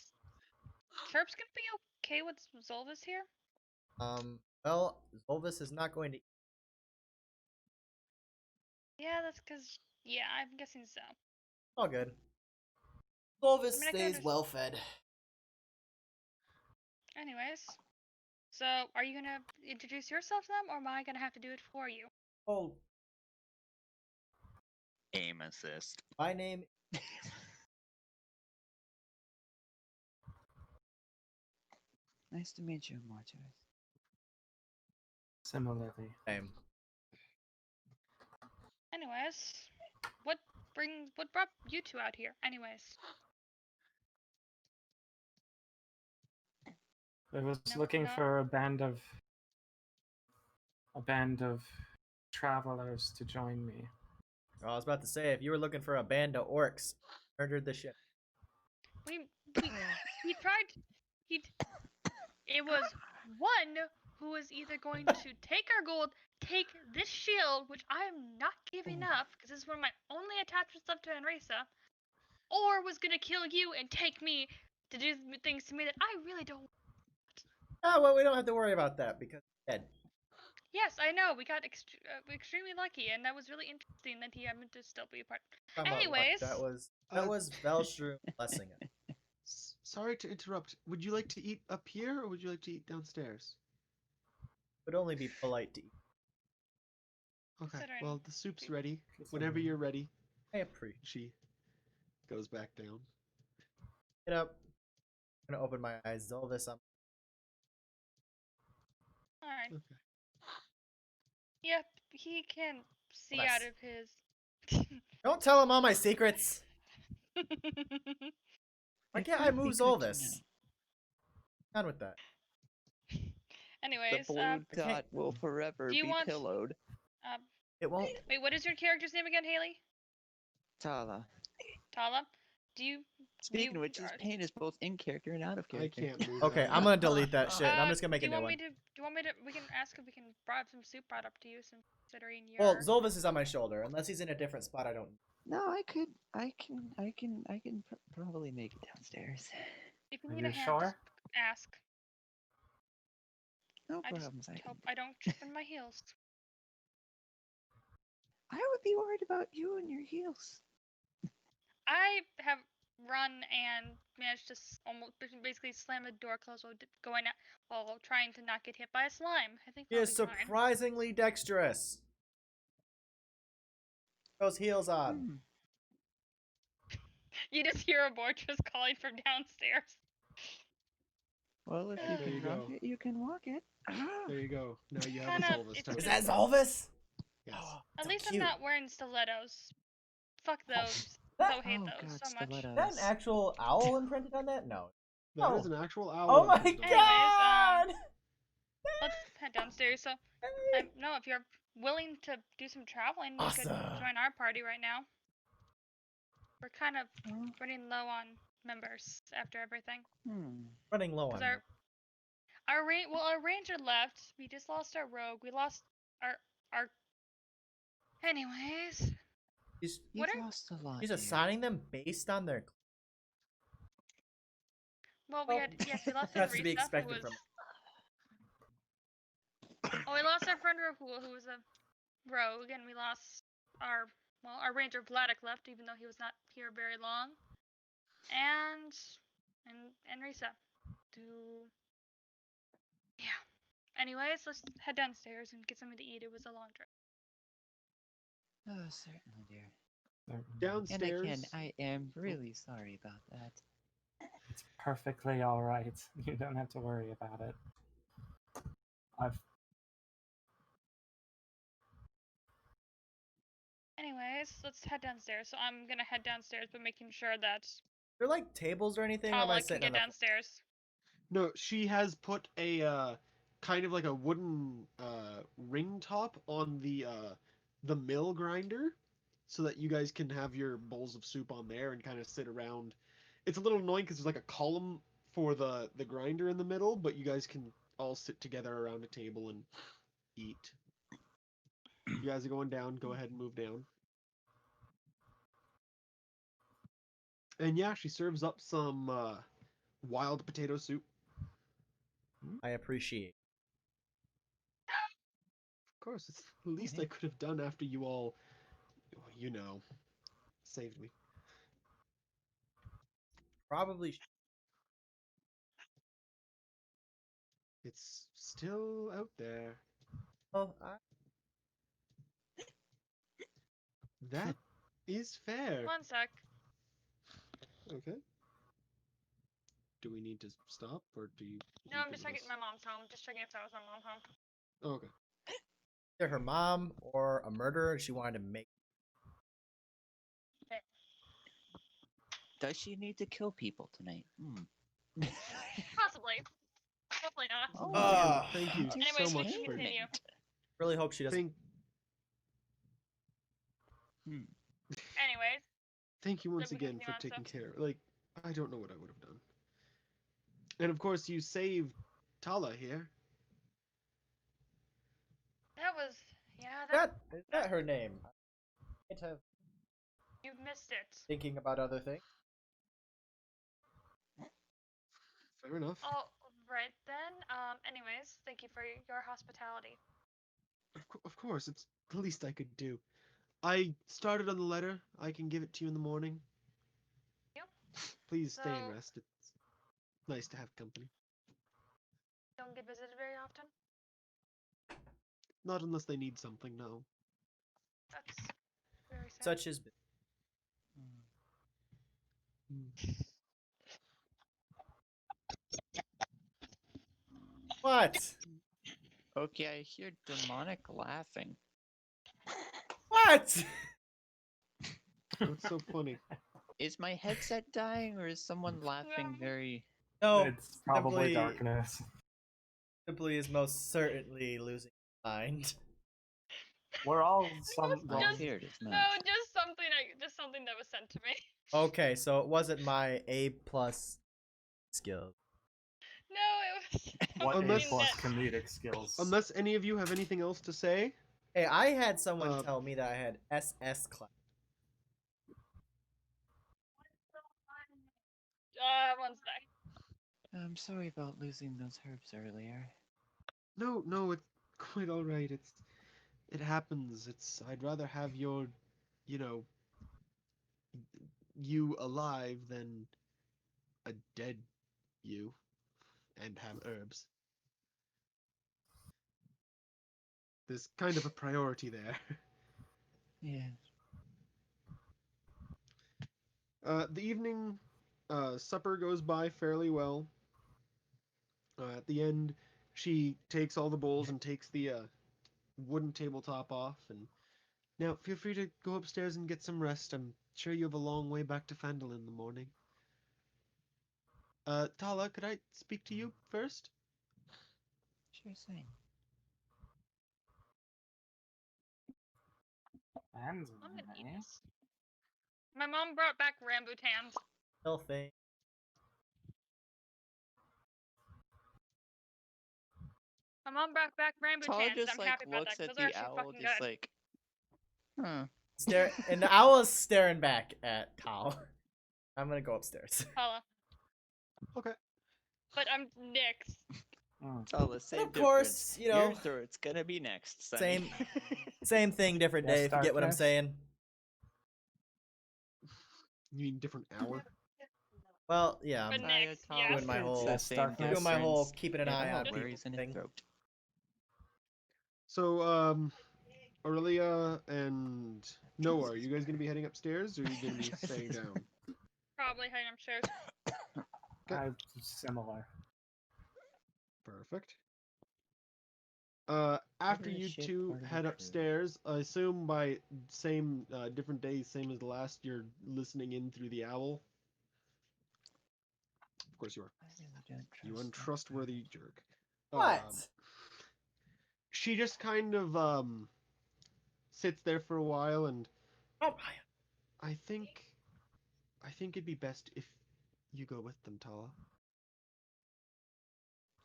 Chirps gonna be okay with Zolvis here? Well, Zolvis is not going to. Yeah, that's because I'm guessing so. All good. Zolvis I mean, I can stays underst- well fed. Anyways, so are you gonna introduce yourself to them, or am I gonna have to do it for you? Oh, Aim assist. my name. Nice to meet you, Mortis. Similarly. Name. Anyways, what brought you two out here? Anyways, I was No, looking not- for a band of travelers to join me. I was about to say, if you were looking for a band of orcs, murdered the shit. we tried. It was one who was either going to take our gold, take this shield, which I am not giving up because this is one of my only attachments left to Enrisa, or was gonna kill you and take me to do things to me that I really don't. Oh well, we don't have to worry about that because he's dead. Yes, I know. We got extremely lucky, and that was really interesting that he happened to still be a part. Talking about what? Anyways. that was Velshroom blessing it. Sorry to interrupt. Would you like to eat up here, or would you like to eat downstairs? Would only be polite to eat. Okay. Considering- Well, the soup's ready. Whenever you're ready. I appreciate. She goes back down. Get up. I'm gonna open my eyes. Zolvis, I'm. All right. Okay. Yep, he can see Bless. out of his. Don't tell him all my secrets. Why It can't I would be move good to Zolvis? Done with that. Anyways, The blue dot will forever do you be want- pillowed. It won't. wait, what is your character's name again, Haley? Tala. Tala? Do you? Speaking you of which, his are- pain is both in character and out of I character. can't move. Okay, that. I'm gonna delete that shit. I'm just gonna make do a you new want one. me to? Do you want me to? We can ask if we can have some soup brought up to you, since considering your. Well, Zolvis is on my shoulder. Unless he's in a different spot, I don't. No, I can probably make it downstairs. if you Are need a you hand, sure? just ask. No I just problems. hope I don't trip in my heels. I would be worried about you and your heels. I have run and managed to almost basically slam the door closed while trying to not get hit by a slime. I think He I'll is be fine. surprisingly dexterous. Those heels on. Hmm. You just hear a Mortis calling from downstairs. Well, if There you you can walk go. it, you can walk it. Ah. There you go. Now you have Kinda- a Zolvis it's token. Is that Zolvis? Yes. At So least cute. I'm not wearing stilettos. Fuck those. That, So hate Oh those god, so much. is that an stilettos. actual owl imprinted on that? No. That is Oh. an actual owl. Oh my imprinted on it. Anyways, god! Let's head downstairs. So, I no, if you're willing to do some traveling, you could Awesome. join our party right now. We're kind of Oh, running low on members after everything. Running low on Because them. our ranger left. We just lost our rogue. We lost our. Anyways, He's, You've What are- lost a lot. he's dear. assigning them based on their. well, we had we lost That's our to be Risa, who expected was. from. Oh, we lost our friend Rahul, who was a rogue, and we lost our ranger Vladik left, even though he was not here very long. And Risa. Yeah. Anyways, let's head downstairs and get something to eat. It was a long trip. Oh, certainly, dear. And Downstairs. again, I am really sorry about that. It's perfectly all right. You don't have to worry about it. Anyways, let's head downstairs. So I'm gonna head downstairs, but making sure that There like tables or anything? Or am I Tala can sitting get on the downstairs. No, she has put a kind of like a wooden ring top on the mill grinder, so that you guys can have your bowls of soup on there and kind of sit around. It's a little annoying because there's like a column for the grinder in the middle, but you guys can all sit together around a table and eat. You guys are going down. Go ahead and move down. And yeah, she serves up some wild potato soup. I appreciate. Of course, it's the least I yeah. could have done after you all, you know, saved me. Probably. It's still out there. Well, That is fair. One sec. Okay. Do we need to stop, or do you? No, you I'm just give checking us- my mom's home. Just checking if that was my mom's home. Oh, okay. either her mom or a murderer. She wanted to make. Does she need to kill people tonight? Possibly. Hopefully not. Oh, Ah. Thank you Anyways, so we much can for. continue. Really hope she doesn't. Anyways, Thank you once we can again for continue on, taking care. Like, I don't know what I would have done. And of course, you saved Tala here. that was that Is that her name? I might have you missed it. thinking about other things. Fair enough. Oh, right then. Anyways, thank you for your hospitality. Of course, it's the least I could do. I started on the letter. I can give it to you in the morning. Yep. Please stay and So- rest. It's nice to have company. Don't get visited very often. Not unless they need something, no. That's very sad. Such as. What? Okay, I hear demonic laughing. What? What's so funny? Is my headset dying, or is someone laughing very? No, It's probably simply- darkness. Simply is most certainly losing his mind. We're all some. Just- I well, feared as much. No, just something that was sent to me. Okay, so it wasn't my A+ skill. No, it was what Unless- A plus comedic skills? Unless any of you have anything else to say, Hey, I had someone Uh, tell me that I had SS class. One sec. I'm sorry about losing those herbs earlier. no, it's quite all right. It happens. I'd rather have your, you know, you alive than a dead you, and have herbs. There's kind of a priority there. Yeah. The evening supper goes by fairly well. At the end, she takes all the bowls and takes the wooden tabletop off and Now, feel free to go upstairs and get some rest. I'm sure you have a long way back to Fandle in the morning. Tala, could I speak to you first? Sure thing. And I'm gonna eat this. My mom brought back rambutans. Still thing. My mom brought back Tala rambutans. just I'm like happy about that looks because at those are the actually owl, fucking just good. like, huh. And the owl is staring back at Tal. I'm gonna go upstairs. Holla. Okay. But I'm next. Tala, same of course, difference. you know, Your throat's gonna be next, Sonny. Same thing, different Yes, day. If you get what I'm darkness. saying. You mean different hour? Well, yeah. But I'm next, Tala, yeah. doing my it's whole- the Yes, same darkness. doing my whole difference. keeping an It eye all on people worries in his thing. throat. So, Aurelia and Noah, are you guys gonna be heading upstairs, or are you gonna be staying down? Probably heading upstairs. Okay. Similar. Perfect. After Order the you ship, two order the head crew. upstairs, I assume by same different days, same as the last, you're listening in through the owl. Of course you are. I really don't You trust untrustworthy jerk. What? She just kind of sits there for a while, and Oh, I think it'd be best if you go with them, Tala.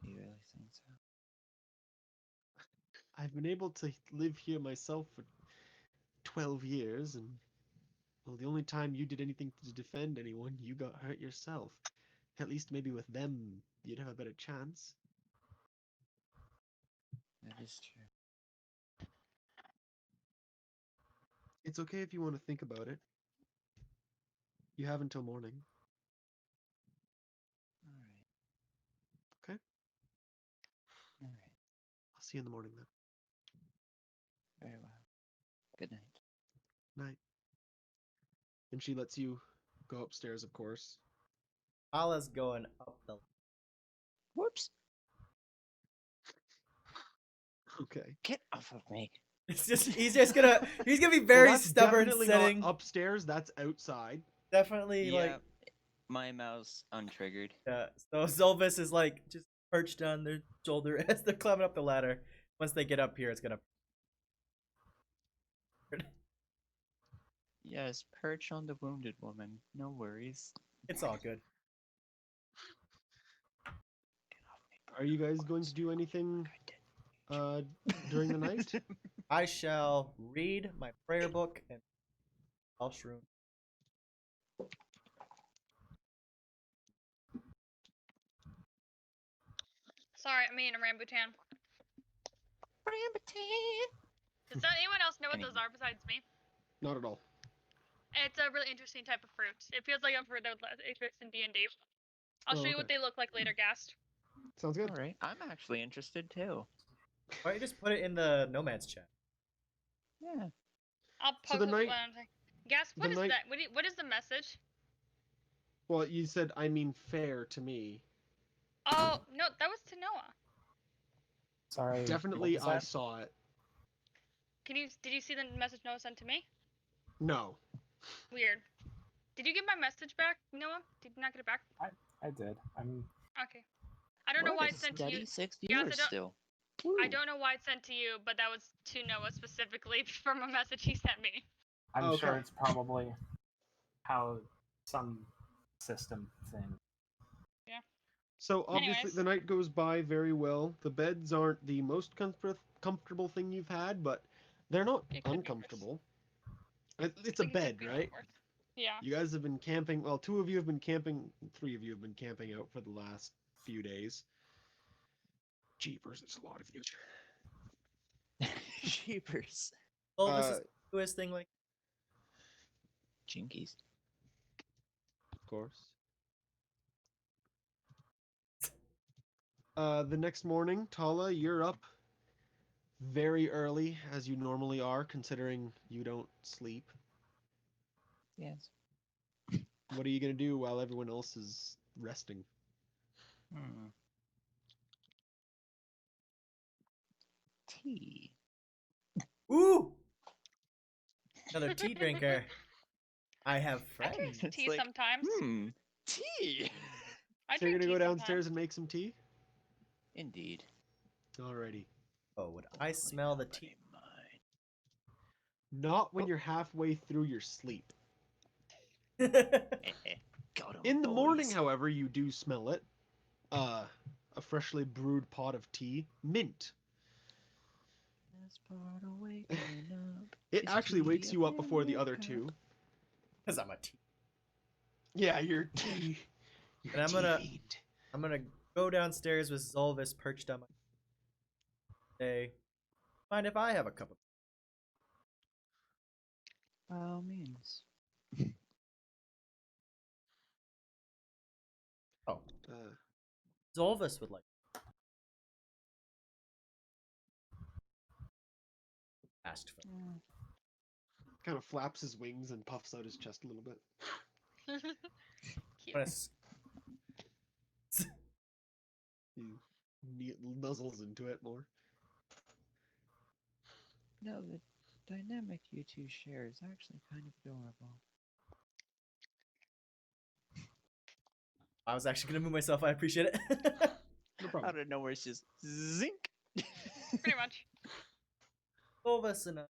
that. You really think so? I've been able to live here myself for 12 years, and well, the only time you did anything to defend anyone, you got hurt yourself. At least maybe with them, you'd have a better chance. That is true. It's okay if you want to think about it. You have until morning. Alright. Okay. Alright. I'll see you in the morning then. Very well. Good night. Night. And she lets you go upstairs, of course. Ala's going up the. Whoops. Okay. Get off of me. It's just he's gonna be Well, very that's stubborn definitely sitting. not upstairs. That's outside. Definitely Yeah. like My mouse untriggered. so Zolvis is like just perched on their shoulder as they're climbing up the ladder. Once they get up here, it's gonna. Yes, perch on the wounded woman. No worries. It's all good. Get off me. Are you guys going to do anything during the night? I shall read my prayer book and mushroom. Sorry, I'm eating a rambutan. Rambutan. Does anyone else know what those are besides me? Not at all. It's a really interesting type of fruit. It feels like a fruit that exists in D&D. I'll Oh, show you what okay. they look like later, Gast. Sounds good. Alright, I'm actually interested too. Why don't you just put it in the nomad's chat? Yeah. I'll So post the it night- when I'm saying. Gast, the what is night- that? What is the message? Well, you said I mean fair to me. Oh, no, that was to Noah. Sorry. what Definitely, was I that? saw it. Did you see the message Noah sent to me? No. Weird. Did you get my message back, Noah? Did you not get it back? I did. I'm. Okay. I don't know What why a it's sent to you. steady 6 Guys, I viewers don't- still. I don't know why it's sent to you, but that was to Noah specifically from a message he sent me. I'm sure Okay. it's probably how some system thing. So obviously Anyways. the night goes by very well. The beds aren't the most comfortable thing you've had, but they're not It could be worse. uncomfortable. It's a Like, it could bed, be a lot right? worse. Yeah. You guys have been camping. Well, 2 of you have been camping. 3 of you have been camping out for the last few days. Jeepers, it's a lot of you. Jeepers. Zolvis is do his thing like. Jinkies. Of course. The next morning, Tala, you're up very early, as you normally are, considering you don't sleep. Yes. What are you gonna do while everyone else is resting? Hmm. Tea. Ooh! Another tea drinker. I have I drink friends. It's tea like, sometimes. Tea. I So you're drink gonna tea go downstairs sometimes. and make some tea? Indeed. Alrighty. Oh, would I smell the tea? Not when Oh. you're halfway through your sleep. Got 'em, In the morning, boys. however, you do smell it. A freshly brewed pot of tea. Mint. Best part of waking up It is actually tea wakes you up in before the a other cup. two. Because I'm a tea. Yeah, you're tea. You're And I'm tea gonna- fiend. I'm gonna go downstairs with Zolvis perched on my. Say, mind if I have a cup of? By all means. Oh, Uh, Zolvis would like. Asked for. kind of flaps his wings and puffs out his chest a little bit. Cute. I'm gonna s- He nuzzles into it more. No, the dynamic you two share is actually kind of adorable. I was actually gonna move myself. I appreciate it. No problem. Out of nowhere, it's just zink. Pretty much. Zolvis and I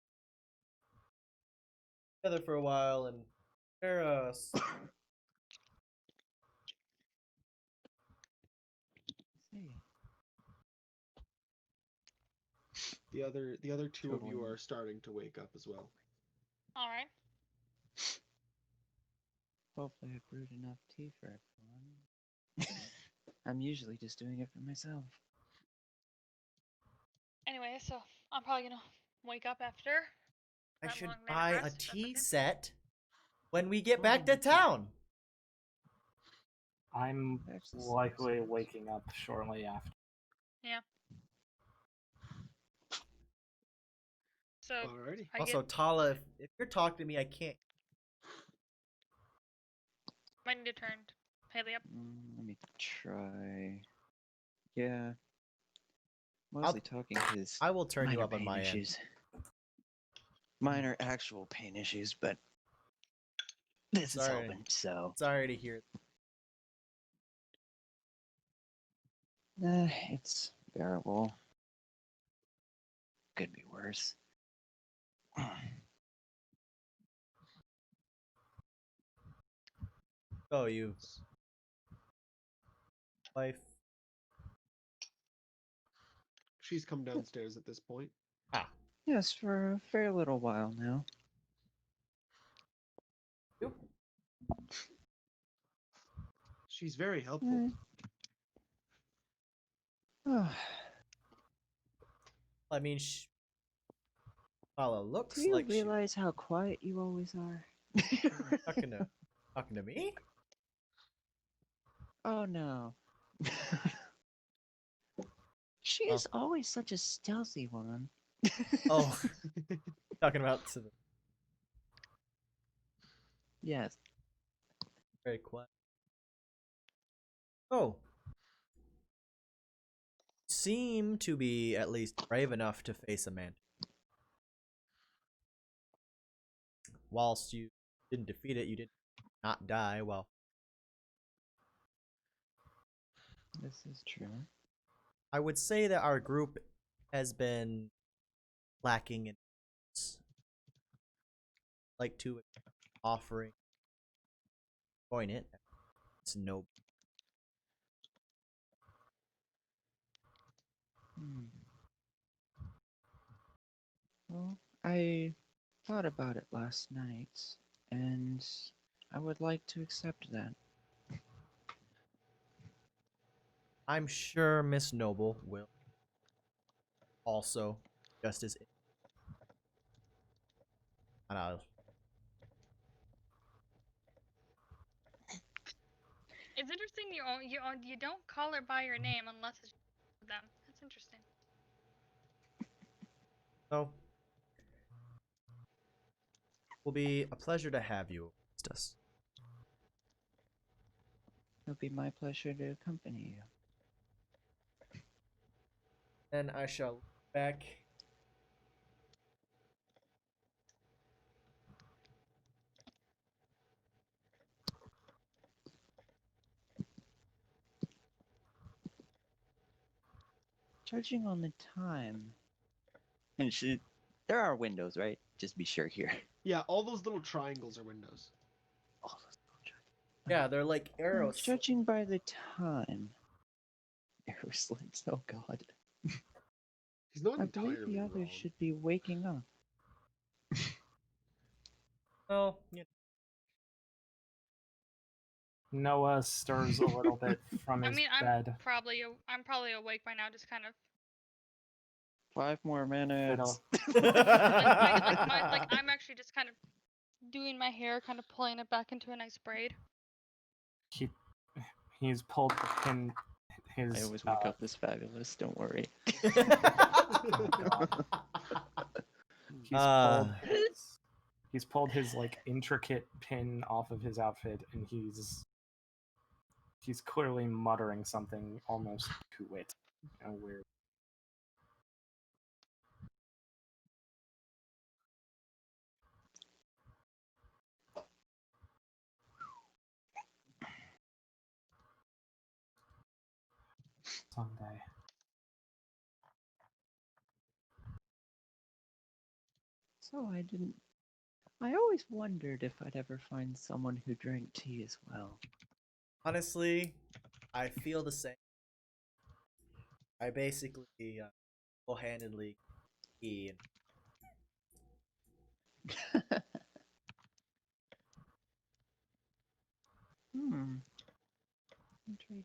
together for a while, and they're See, The other two of you Totally. are starting to wake up as well. All right. hopefully I brewed enough tea for everyone. I'm usually just doing it for myself. Anyway, so I'm probably gonna wake up after. I that should long night of buy a rest, if that's tea okay. set when we get Well, back to you can- town. I'm Actually, likely sounds- waking up shortly after. So Alrighty. I Also, get Tala, if you're talking to me, I can't. might need to turn Haley up. Let me try. Yeah. Mostly talking because I will turn you minor up on pain my end. issues. Minor actual pain issues, but this is Sorry. helping, so Sorry to hear. it's bearable. Could be worse. Oh, you wife. She's come downstairs at this point. Ah, Yes, for a fair little while now. you. She's very helpful. Mm. Oh, I mean, Tala looks do you like she realize how quiet you always are? talking to me. Oh no. She Oh. is always such a stealthy one. Oh, talking about to the Yes. very quiet. Oh, seem to be at least brave enough to face a man. Whilst you didn't defeat it, you did not die. Well, This is true. I would say that our group has been lacking in like to offering join it. It's no. Hmm. Well, I thought about it last night, and I would like to accept that. I'm sure Miss Noble will also just as. I don't know. It's interesting you don't call her by your name unless it's them. That's interesting. So, will be a pleasure to have you amongst us. It'll be my pleasure to accompany you. And I shall look back. Judging on the time, and there are windows, right? Just be sure here. Yeah, all those little triangles are windows. All those little Yeah, they're like arrows. Judging by the time, arrow slits. Oh God. He's not I believe entirely the others wrong. should be waking up. Well, you Noah stirs a little bit from I his mean, bed. I'm probably awake by now, just kind of 5 more minutes. like I'm actually just kind of doing my hair, kind of pulling it back into a nice braid. He's pulled the pin. His I always wake up this fabulous. Don't worry. He's pulled his like intricate pin off of his outfit, and he's clearly muttering something almost to it. Weird. Someday. So I always wondered if I'd ever find someone who drank tea as well. Honestly, I feel the same. I basically single-handedly key. Intriguing.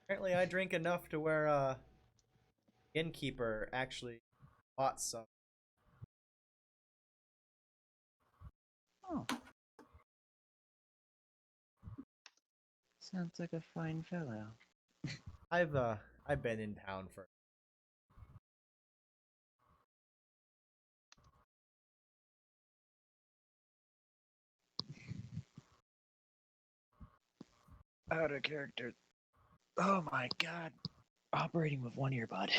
Apparently, I drink enough to where innkeeper actually bought some. Oh. Sounds like a fine fellow. I've been in town for. Out of character. Oh my God. Operating with one earbud.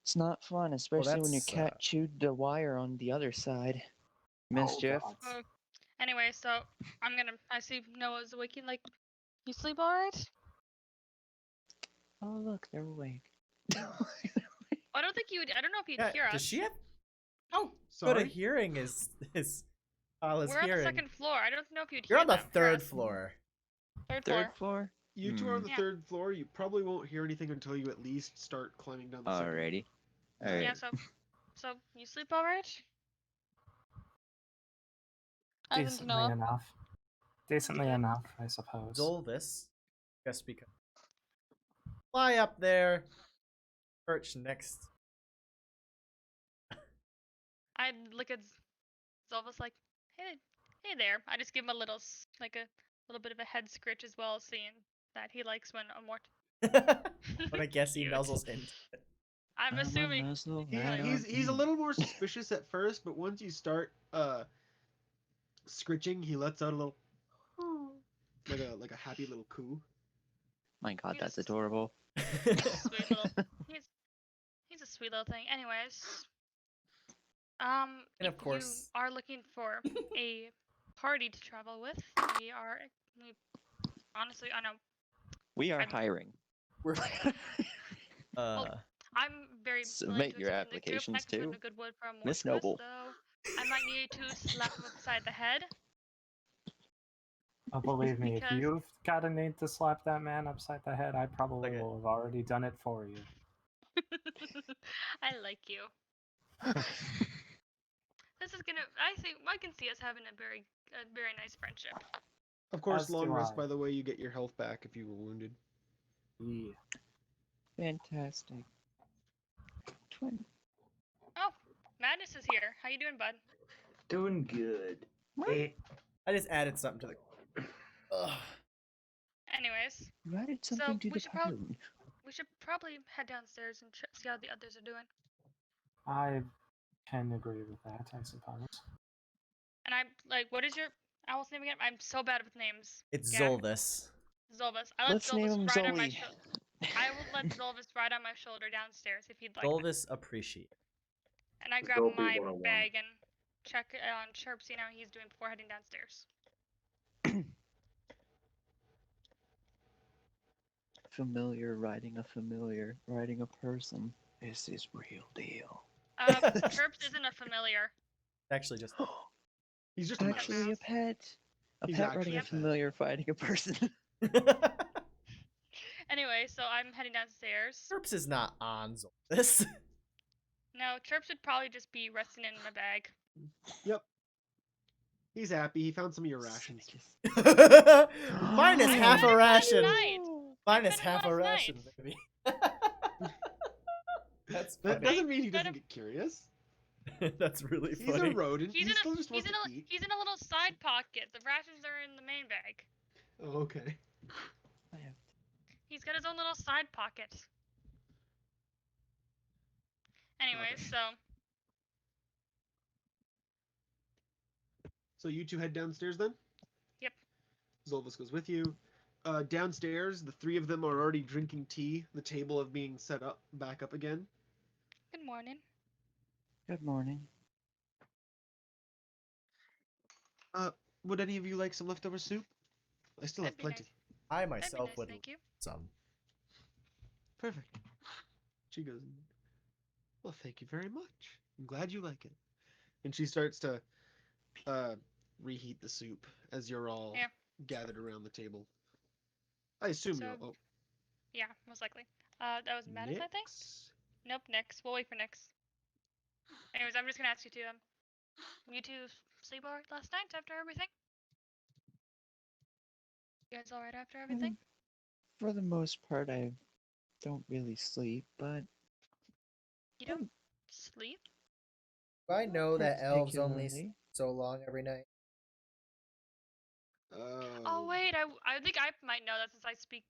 It's not fun, especially when your that's, cat chewed the wire on the other side. Mischief. Oh, God. Anyway, so I see Noah's waking. Like, you sleep alright? Oh look, they're awake. I don't think you would. I don't know if you'd Yeah, hear us. does she have? How good Sorry? a hearing is Alice We're on the hearing? second floor. I don't know if you'd You're hear on the them, third Chris. floor. Third floor. Third floor? You two are on the Yeah. third floor. You probably won't hear anything until you at least start climbing down the second. Alrighty. Alright. Yeah. So you sleep alright? Decently enough. Decently enough, I suppose. Zolvis, just because. Fly up there, perch next. I look at Zolvis like, hey there. I just give him a little bit of a head scritch as well, seeing that he likes when a more. But I guess he Cute. nuzzles into it. I'm assuming. He's a little more suspicious at first, but once you start scritching, he lets out a little like a happy little coo. My God, He's that's a- adorable. He's a sweet little. He's a sweet little thing. Anyways, And if of course, you are looking for a party to travel with, we honestly, I know We are I'm- hiring. we're I'm very Submit willing to your accept the group applications next to too. a Goodwood for a more Miss twist, Noble. though I might need to slap him upside the head. Oh, believe me, if Because- you've got a need to slap that man upside the head, I probably Okay. will have already done it for you. I like you. This is gonna. I can see us having a very nice friendship. Of course, As long do rest. I. By the way, you get your health back if you were wounded. Yeah. Fantastic. Twin. Oh, Madness is here. How you doing, bud? Doing good. Hey, I just added something to the. Ugh. Anyways, You added something to we the should pattern. we should probably head downstairs and see how the others are doing. I can agree with that, I suppose. And I'm like, what is your owl's name again? I'm so bad with names. It's Yeah. Zolvis. Zolvis. I let Let's name him Zolvis ride on my Zoli. shoulder. I will let Zolvis ride on my shoulder downstairs if you'd like. Zolvis appreciate. And I grab Zolby my 101. bag and check on Chirp, see how he's doing before heading downstairs. familiar riding a familiar riding a person. This is real deal. Chirps isn't a familiar. Actually, just He's just a mouse. Actually, a pet. A He's pet riding actually a a pet. familiar fighting a person. Anyway, so I'm heading downstairs. Chirps is not on this. No, Chirps would probably just be resting in my bag. Yep. He's happy. He found some of your rations. Mine is I half fed a him last ration. night. Mine I is fed him half a last ration, night. baby. That's That funny. doesn't mean he fed doesn't him- get curious. That's really He's funny. a rodent. He's He in still a just he's wants in to a eat. he's in a little side pocket. The rations are in the main bag. Oh, okay. I have He's got his own little side pocket. Anyway, Okay. So you two head downstairs then? Yep. Zolvis goes with you. Downstairs, the three of them are already drinking tea. The table of being set up back up again. Good morning. Good morning. Would any of you like some leftover soup? I still have That'd be plenty. nice. I That'd be myself nice, would thank you. some. Perfect. She goes, well, thank you very much. I'm glad you like it. And she starts to reheat the soup as you're all Yeah. gathered around the table. I assume So- you're. Oh, Yeah, most likely. That was Menace, I think. Nix? Nope, Nix. We'll wait for Nix. Anyways, I'm just gonna ask you two. You two sleep alright last night after everything? You guys alright after everything? For the most part, I don't really sleep, but You don't sleep? Do I know that elves only particularly. sleep so long every night? Oh wait, I think I might know that since I speak.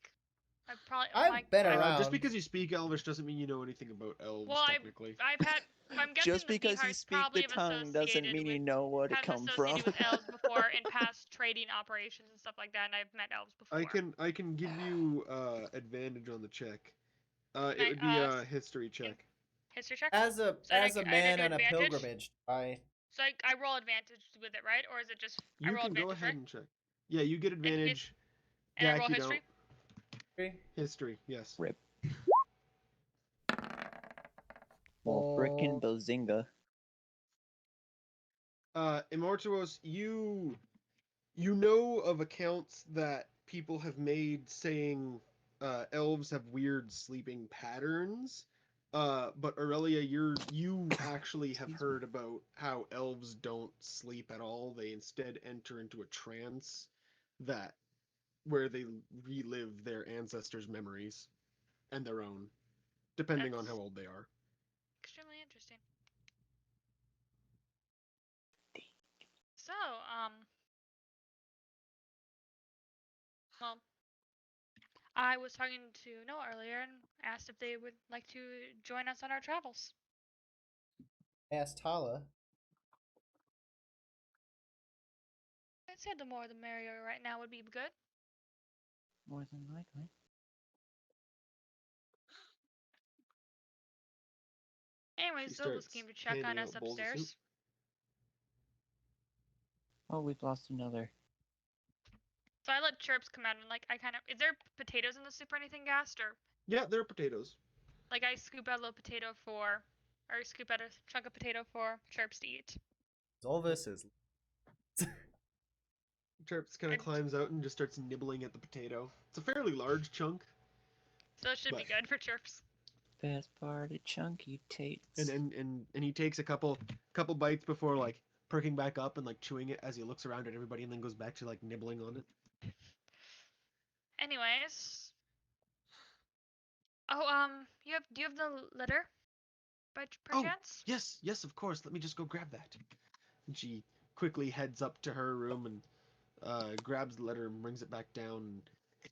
I probably. I've been around. Just because you speak Elvish doesn't mean you know anything about elves, Well, technically. I've had. I'm guessing Just the because you Beehearts speak probably the have tongue doesn't associated mean you with- know where to have come from. associated with elves before in past trading operations and stuff like that, and I've met elves before. I can give you advantage on the check. It Can I, would be a history check. History check. As a So I as a do man on a advantage? pilgrimage, I So I roll advantage with it, right? Or is it just I You roll can go advantage, ahead right? and check. Yeah, you get advantage. And I Gak, roll you history. don't. History, yes. Rip. Well, frickin' Bazinga. Immortuos, you know of accounts that people have made saying elves have weird sleeping patterns. But Aurelia, you actually have heard about how elves don't sleep at all. They instead enter into a trance where they relive their ancestors' memories and their own, depending on That's- how old they are. Extremely interesting. So, well, I was talking to Noah earlier and asked if they would like to join us on our travels. asked Tala. I'd say the more the merrier right now would be good. More than likely. Anyways, She Zobus starts came to check on handing us out bowls of soup. upstairs. Oh, we've lost another. So I let Chirps come out and is there potatoes in the soup or anything, Gast? Or Yeah, there are potatoes. like I scoop out a little potato or scoop out a chunk of potato for Chirps to eat. Zolvis is Chirps kind of And- climbs out and just starts nibbling at the potato. It's a fairly large chunk, So it should be But- good for Chirps. Best part of chunky tates. and he takes a couple bites before like perking back up and like chewing it as he looks around at everybody and then goes back to like nibbling on it. Anyways. Oh, do you have the letter? By Oh, perchance? Yes, of course. Let me just go grab that. And she quickly heads up to her room and grabs the letter and brings it back down,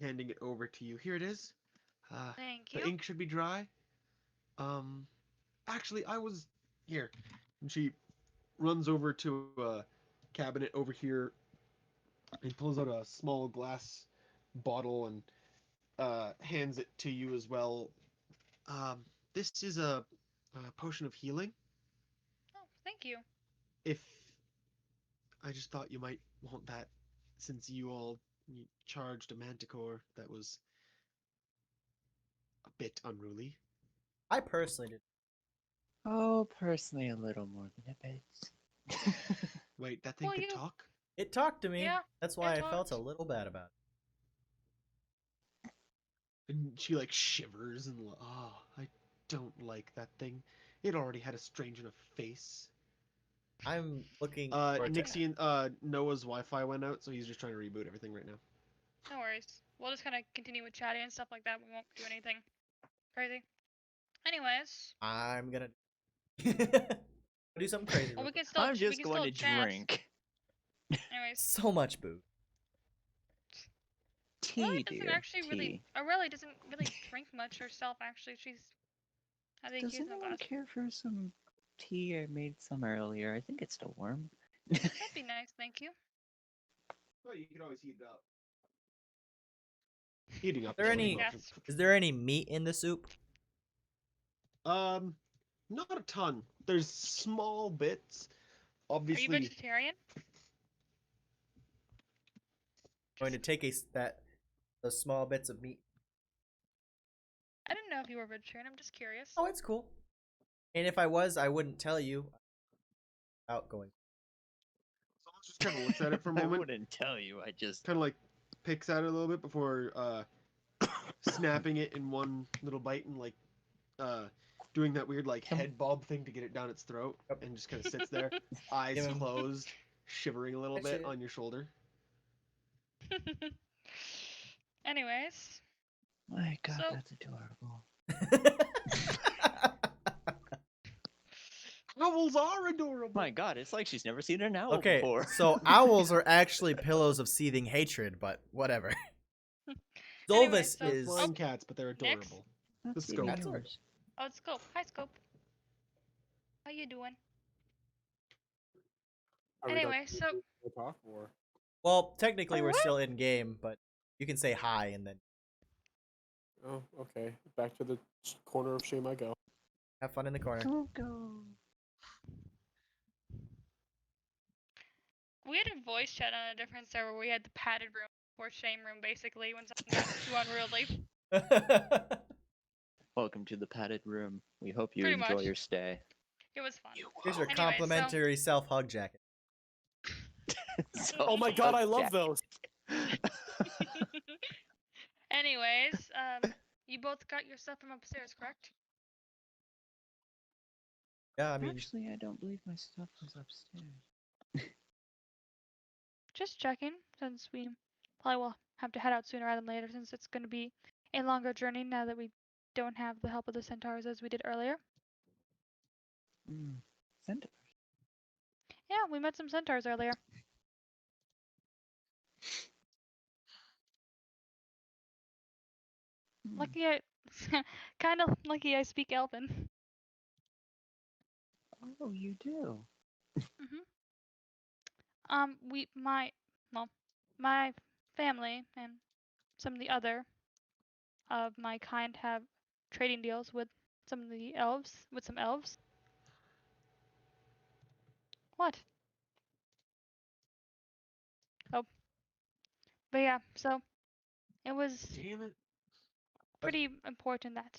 handing it over to you. Here it is. Thank The you. ink should be dry. Actually, I was here. And she runs over to a cabinet over here and pulls out a small glass bottle and hands it to you as well. This is a potion of healing. Oh, thank you. If I just thought you might want that, since you charged a manticore that was bit unruly. I personally did. Oh, personally, a little more than a bit. Wait, that thing Well, could you- talk? It talked to me. Yeah, That's why it I felt a talked. little bad about And she like shivers and oh, I don't like that thing. It already had a strange enough face. it. I'm looking forward to Nixie and Noah's Wi-Fi went out, so he's just trying to reboot everything right now. No worries. We'll just kind of continue with chatting and stuff like that. We won't do anything crazy. Anyways, I'm gonna do something crazy. well, Real we quick. can still I'm we just can going still to chat. drink Anyways, So much booze. tea, Aurelie doesn't dear. actually tea. really. Aurelie doesn't really drink much herself. Actually, she's. I think Does he's in the anyone glass. care for some tea? I made some earlier. I think it's still warm. That'd be nice, thank you. Well, you can always heat it up. Heating up. Are there is any- an option. Yes. Is there any meat in the soup? Not a ton. There's small bits. Are you Obviously, vegetarian? Going to take those small bits of meat. I didn't know if you were vegetarian. I'm just curious. Oh, it's cool. And if I was, I wouldn't tell you. Outgoing. someone just kind of looks at it for a I moment, wouldn't tell you. I just. kind of like picks at it a little bit before snapping it in one little bite and like doing that weird like head bob thing to get it down its throat, Yep. and just kind of sits there, eyes Give him- closed, shivering a little bit Actually- on your shoulder. Anyways, My God, So- that's adorable. Owls are adorable. My God, it's like she's never seen an owl Okay, before. so owls are actually pillows of seething hatred, but whatever. Anyway, Zolvis so- They're is. flying cats, but they're Next. adorable. That's the even scope. That's all right. yours. oh, it's Scope. Hi, Scope. How you doing? Are we done Anyway, so to talk or? Well, technically we're What? still in game, but you can say hi and then Oh, okay. Back to the corner of shame I go. have fun in the corner. Go. we had a voice chat on a different server. We had the padded room or shame room, basically, when something got too unruly. Welcome to the padded room. We hope you Pretty enjoy much. your stay. It was fun. Here's your Anyway, so- complimentary self-hug jacket. Oh my god, I love those. Anyways, you both got your stuff from upstairs, correct? Yeah, I mean, Actually, I don't believe my stuff was upstairs. Just checking, since we probably will have to head out sooner rather than later, since it's going to be a longer journey now that we don't have the help of the centaurs as we did earlier. Centaur. Yeah, we met some centaurs earlier. Lucky I, kind of lucky I speak Elven. Oh, you do. My family and some of the other of my kind have trading deals with some of the elves, with some elves. What? Oh. But yeah, so it was Damn it. pretty important that.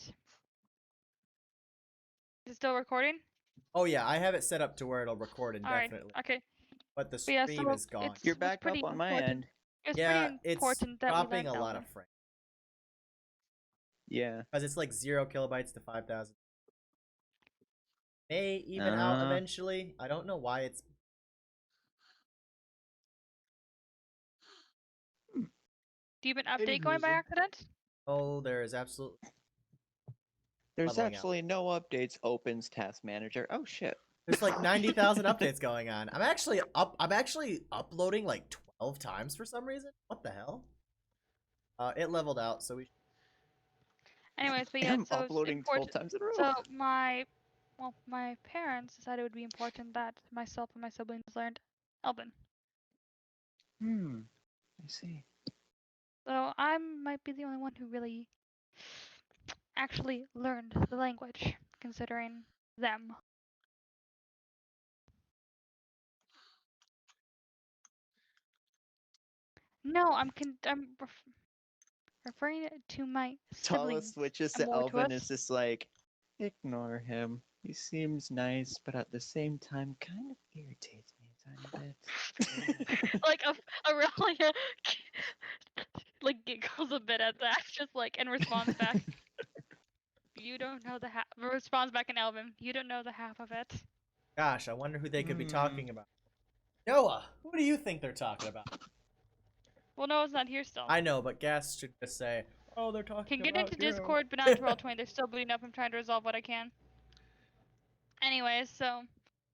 Is it still recording? oh yeah, I have it set up to where it'll record Alright, indefinitely, okay. but the But yeah, stream so is gone. it's- You're was back up pretty on my important. end. It was Yeah, pretty it's important that we dropping learned a lot Elven. of frames Yeah. because it's like 0 kilobytes to 5,000. May even out eventually. I don't know why it's. Do you have an update Any going by reason. accident? Oh, there is absolutely. There's Leveling out. absolutely no updates. Opens Task Manager. Oh shit. There's like 90,000 updates going on. I'm actually uploading like 12 times for some reason. What the hell? It leveled out, so we. Anyways, but yeah, I'm so it's uploading 12 important. times in a row. So my parents decided it would be important that myself and my siblings learned Elven. I see. So I might be the only one who really actually learned the language, considering them. No, I'm referring to my Tala sibling. switches and to more to Elvin. us. Is just like, ignore him. He seems nice, but at the same time, kind of irritates me a tiny bit. Like Aurelia like giggles a bit at that, just like and responds back. You don't know the half. Responds back in Elven. You don't know the half of it. Gosh, I wonder who they could be talking about. Noah, who do you think they're talking about? Well, Noah's not here still. I know, but Gas should just say, "Oh, they're talking Can get about into you." Discord, but not into Roll20. They're still booting up. I'm trying to resolve what I can. Anyways, so,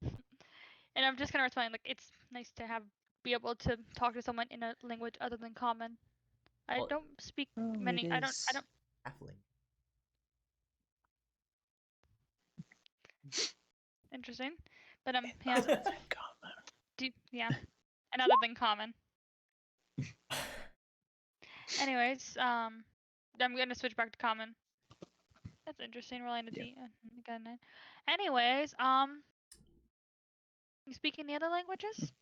and I'm just gonna respond like it's nice to be able to talk to someone in a language other than Common. I Well, don't speak Oh, many. it I don't. is. Halfling. Interesting, but he has. Common. Yeah, and other than Common. Anyways, I'm gonna switch back to Common. That's interesting. Rolling a Yeah. D. Got a 9. Anyways, you speak any other languages?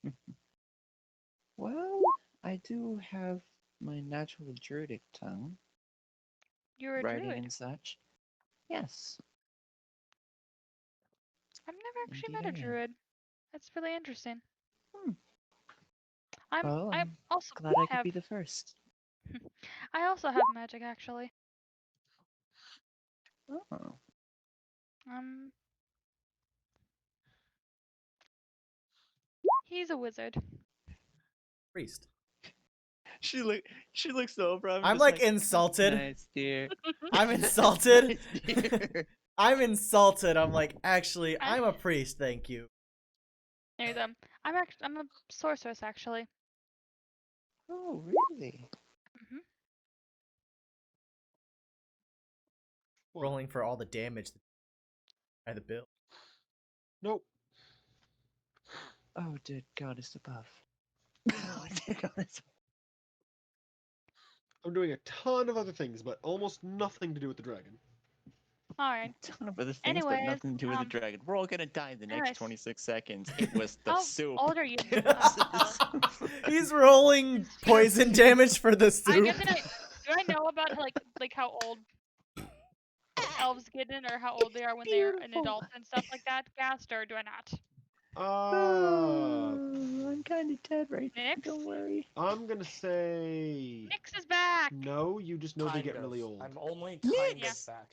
Well, I do have my natural druidic tongue, You're a writing druid. and such. Yes. I've never actually Indeed met a I am. druid. That's really interesting. Hmm. I Well, I'm also glad I could have. be the first. I also have magic actually. Oh. He's a wizard. Priest. She looks over. I'm like insulted. Nice, dear. I'm insulted. Nice, dear. I'm insulted. I'm like, actually, I'm a priest, thank you. There's I'm a sorceress actually. Oh, really? Mhm. Rolling for all the damage by the bill. Nope. Oh, dear goddess above. Oh, dear goddess. I'm doing a ton of other things, but almost nothing to do with the dragon. All right. Ton of other things, Anyways, but nothing to do with the dragon. We're all gonna die in the next anyways. 26 seconds. It was the How soup. old are you? He's rolling poison damage for the I soup. guess do I know about how old elves get in, or how old they are when they're an Beautiful. adult and stuff like that, Gast, or do I not? I'm kind of dead right now. Nix? Don't worry. I'm gonna say Nix is back. no. You just know they Kind get of. really old. I'm only Nick! kind Yeah. of back.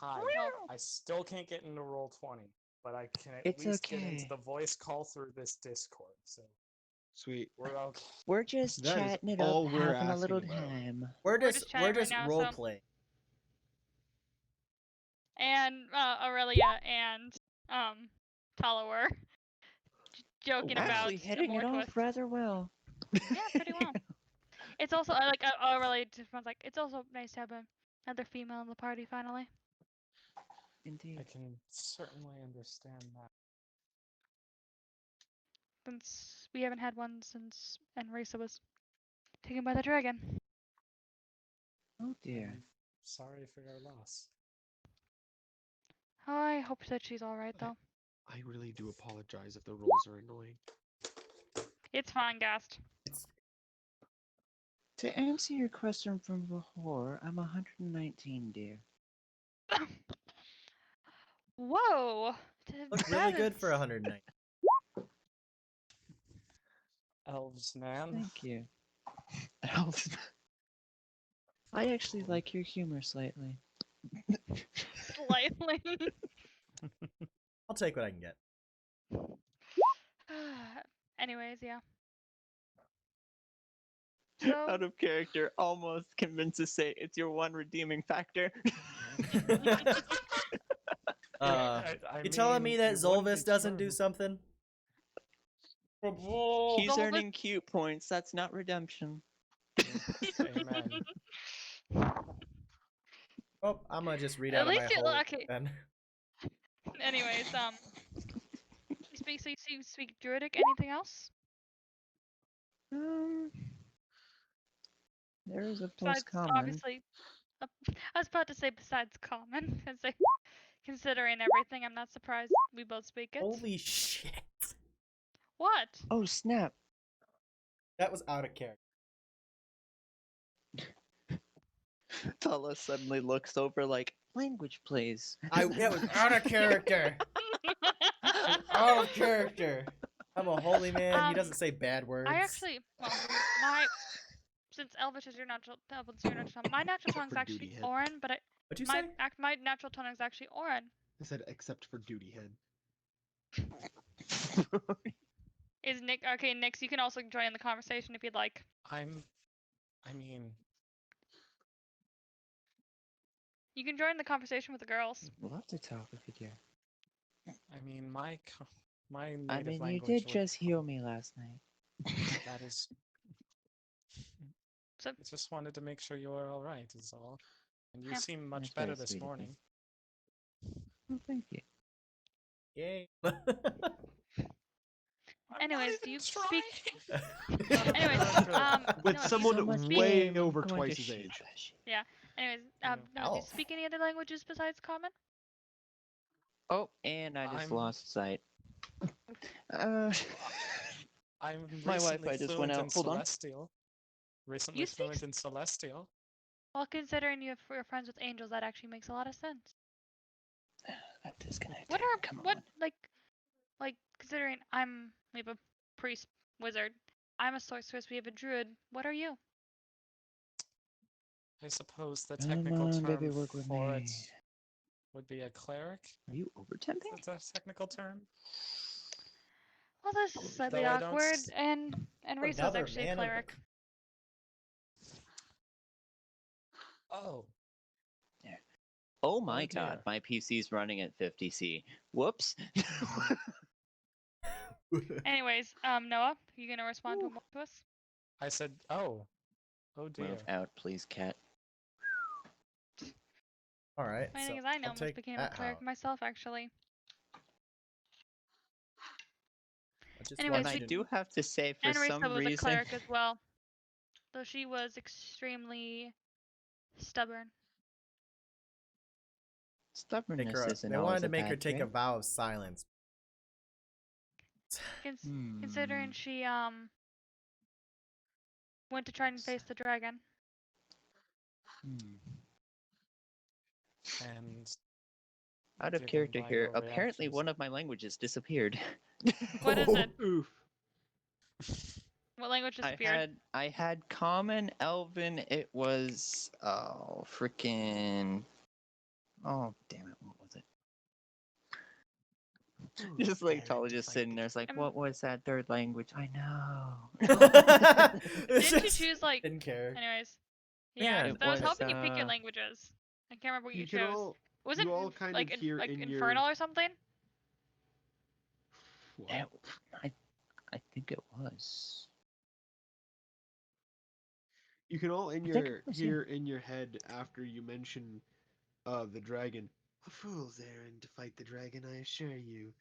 Hi. Well, I still can't get into roll 20, but I can at It's least get into okay. the voice call through this Discord. So Sweet. we're okay. We're just That is chatting it all up, we're having a little asking about. time. We're just just chatting right now, role so- playing. And Aurelia and Tala were joking We're about actually hitting more it off twists. rather well. Yeah, pretty well. It's also like Aurelia just was like it's also nice to have another female in the party finally. Indeed. I can certainly understand that. Since we haven't had one since Enrisa was taken by the dragon. Oh dear. I'm sorry for your loss. Oh, I hope that she's alright though. I really do apologize if the rolls are annoying. It's fine, Gast. To answer your question from before, I'm 119, dear. Whoa! Look really good for 190. Elves, man. Thank you. I actually like your humor slightly. Slightly. I'll take what I can get. Anyways, yeah. So, Out of character, almost convinced to say it's your one redeeming factor. You telling me that Zolvis doesn't do something? He's Zolvis- earning cute points. That's not redemption. Amen. Oh, I'm gonna just read At out of my least you- hole okay. then. anyways, you speak Druidic. Anything else? There is a Besides, plus common. obviously, I was about to say besides common, because considering everything, I'm not surprised we both speak it. Holy shit. What? Oh snap! That was out of character. Tala suddenly looks over like language, please. It was out of character. Out of character. I'm a holy man. He doesn't say bad words. I actually, well, since Elvish is your natural tongue, my natural tongue is For actually duty head. Orin, but What'd you my say? my natural tongue is actually Orin. I said except for duty head. Is Nick okay? Nix, you can also join the conversation if you'd like. I mean, You can join the conversation with the girls. Love to talk with you, dear. my native I mean, you language did would- just heal me last night. That is. So- I just wanted to make sure you were all right. Is all. And you Yeah. seem much That's better very this sweet of you. morning. Oh, thank you. Yay. Anyways, do you speak? Anyways, With no, do you someone so much way beer, I'm over going to twice his shoot age. that shit. Anyways, Yeah. no, do you Elf. speak any other languages besides Common? Oh, and I just I'm- lost sight. Uh, I'm My recently Wi-Fi just fluent went out. in Hold on. Celestial. Recently speak fluent in Celestial. Well, considering you're friends with angels, that actually makes a lot of sense. Got disconnected. What are Come what on. like considering we have a priest wizard, I'm a sorceress, we have a druid. What are you? I suppose the Come technical on, term baby, work with for me. it would be a cleric. Are you overtemping? Is that a technical term? Well, this is slightly Though I don't awkward, s- and Risa's Another actually a man of the- cleric. Oh, Oh my Oh, god, dear. my PC's running at 50C. Whoops. Anyways, Noah, you gonna respond to us? I said, oh. Oh dear. Move out, please, cat. All right. My so thing is, I I'll almost take became a that cleric out. myself, actually. Just Anyways, And I we- do have to say, for And Risa some was a reason, cleric as well, though she was extremely stubborn. stubbornness Make her, isn't they always wanted to a make her bad take a trait. vow of silence. Considering she went to try and face the dragon. Hmm. And Out of Given character by here, your apparently reactions. one of my languages disappeared. What is it? Oof. What language disappeared? I had common, elven, it was freaking oh damn it, what was it? Just like daring Tala to just fight sitting the there, it's like, Um, what was that third language? I know. Didn't you choose like? Didn't care. Anyways, yeah. Man, I was was, hoping you pick your languages. I can't remember what you can chose. all Was you it all kind like of hear like in infernal your or something? what? I think it was. You can all in I think your it was, hear in your head after you mention the dragon. A fool's errand to fight the dragon, I assure you.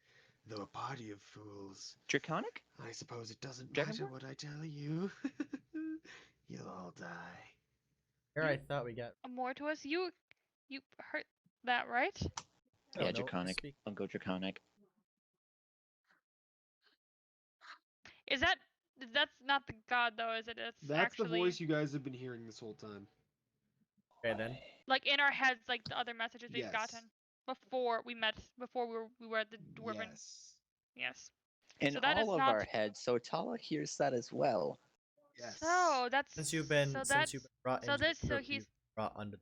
Though a party of fools. Draconic? I suppose it doesn't Dragonborn? matter what I tell you. You'll all die. Here I thought we got. More to us. You heard that right? I Yeah, don't know, draconic. speak- I'll go draconic. Is that's not the god though, is it? It's That's actually the voice you guys have been hearing this whole time. Okay then. like in our heads, like the other messages we've Yes. gotten before we met, before we were at the dwarven. Yes. Yes. In So that is all of not- our heads, so Tala hears that as well. Yes. So that's Since you've been so since that's you've been brought so into the this so group, he's you've brought under.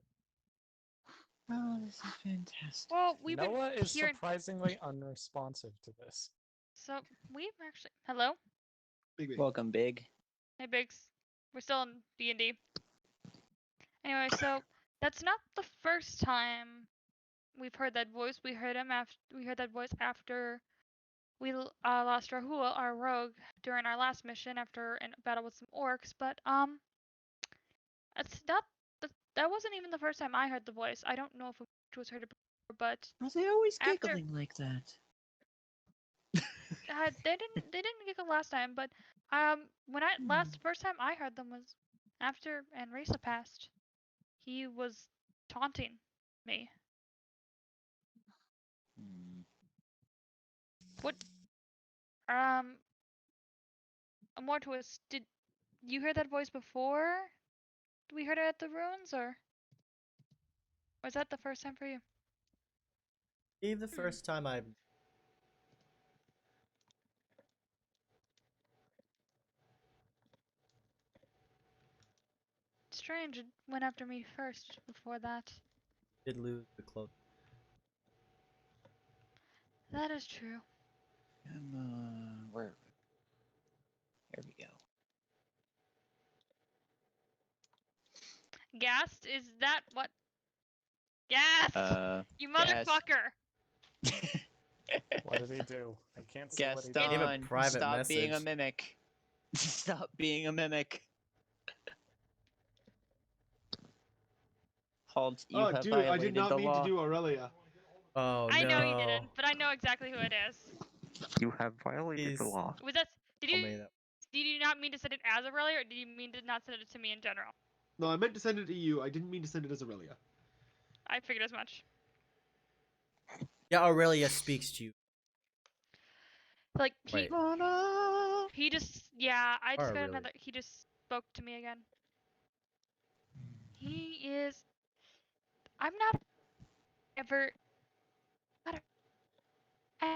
Oh, this is fantastic. well we've Noah been is hearing surprisingly unresponsive to this. so we've actually hello. Big. Welcome, Big. Hey Biggs, we're still in D&D. Anyway, so that's not the first time we've heard that voice. We heard that voice after we lost Rahul, our rogue, during our last mission after a battle with some orcs. But it's not that wasn't even the first time I heard the voice. I don't know if it was heard before, but Was they always After- giggling like that? they didn't giggle last time. But when first time I heard them was after Enrisa passed. He was taunting me. Hmm. More to us. Did you hear that voice before we heard it at the ruins, or? Was that the first time for you? Eve, the first time I Strange, it went after me first before that. did lose the close. That is true. Come on, where? Here we go. Gast, is that what? Gast! You Gast. motherfucker! What did he do? I can't see what he did. Gave a Gaston, private stop being a message. mimic. Stop being a mimic. Halt, you Oh, have dude, I violated did not the mean law. to do Aurelia. Oh I no. know you didn't, but I know exactly who it is. You have violated the He's- law. Was that? Did Told you? me that. Did you not mean to send it as Aurelia, or did you mean to not send it to me in general? No, I meant to send it to you. I didn't mean to send it as Aurelia. I figured as much. Yeah, Aurelia speaks to you. Like Wait. he just yeah. I just got Aurelia. another. He just spoke to me again. He is. I'm not ever. Not a,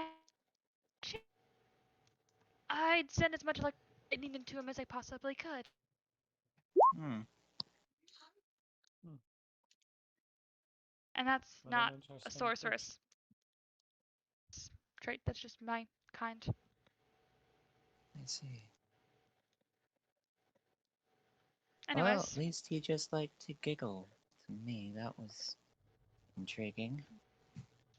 I'd send as much like lightning to him as I possibly could. Hmm. And that's What an not a interesting sorceress trait. That's just my kind. I see. Anyways, Well, at least he just liked to giggle. To me, that was intriguing.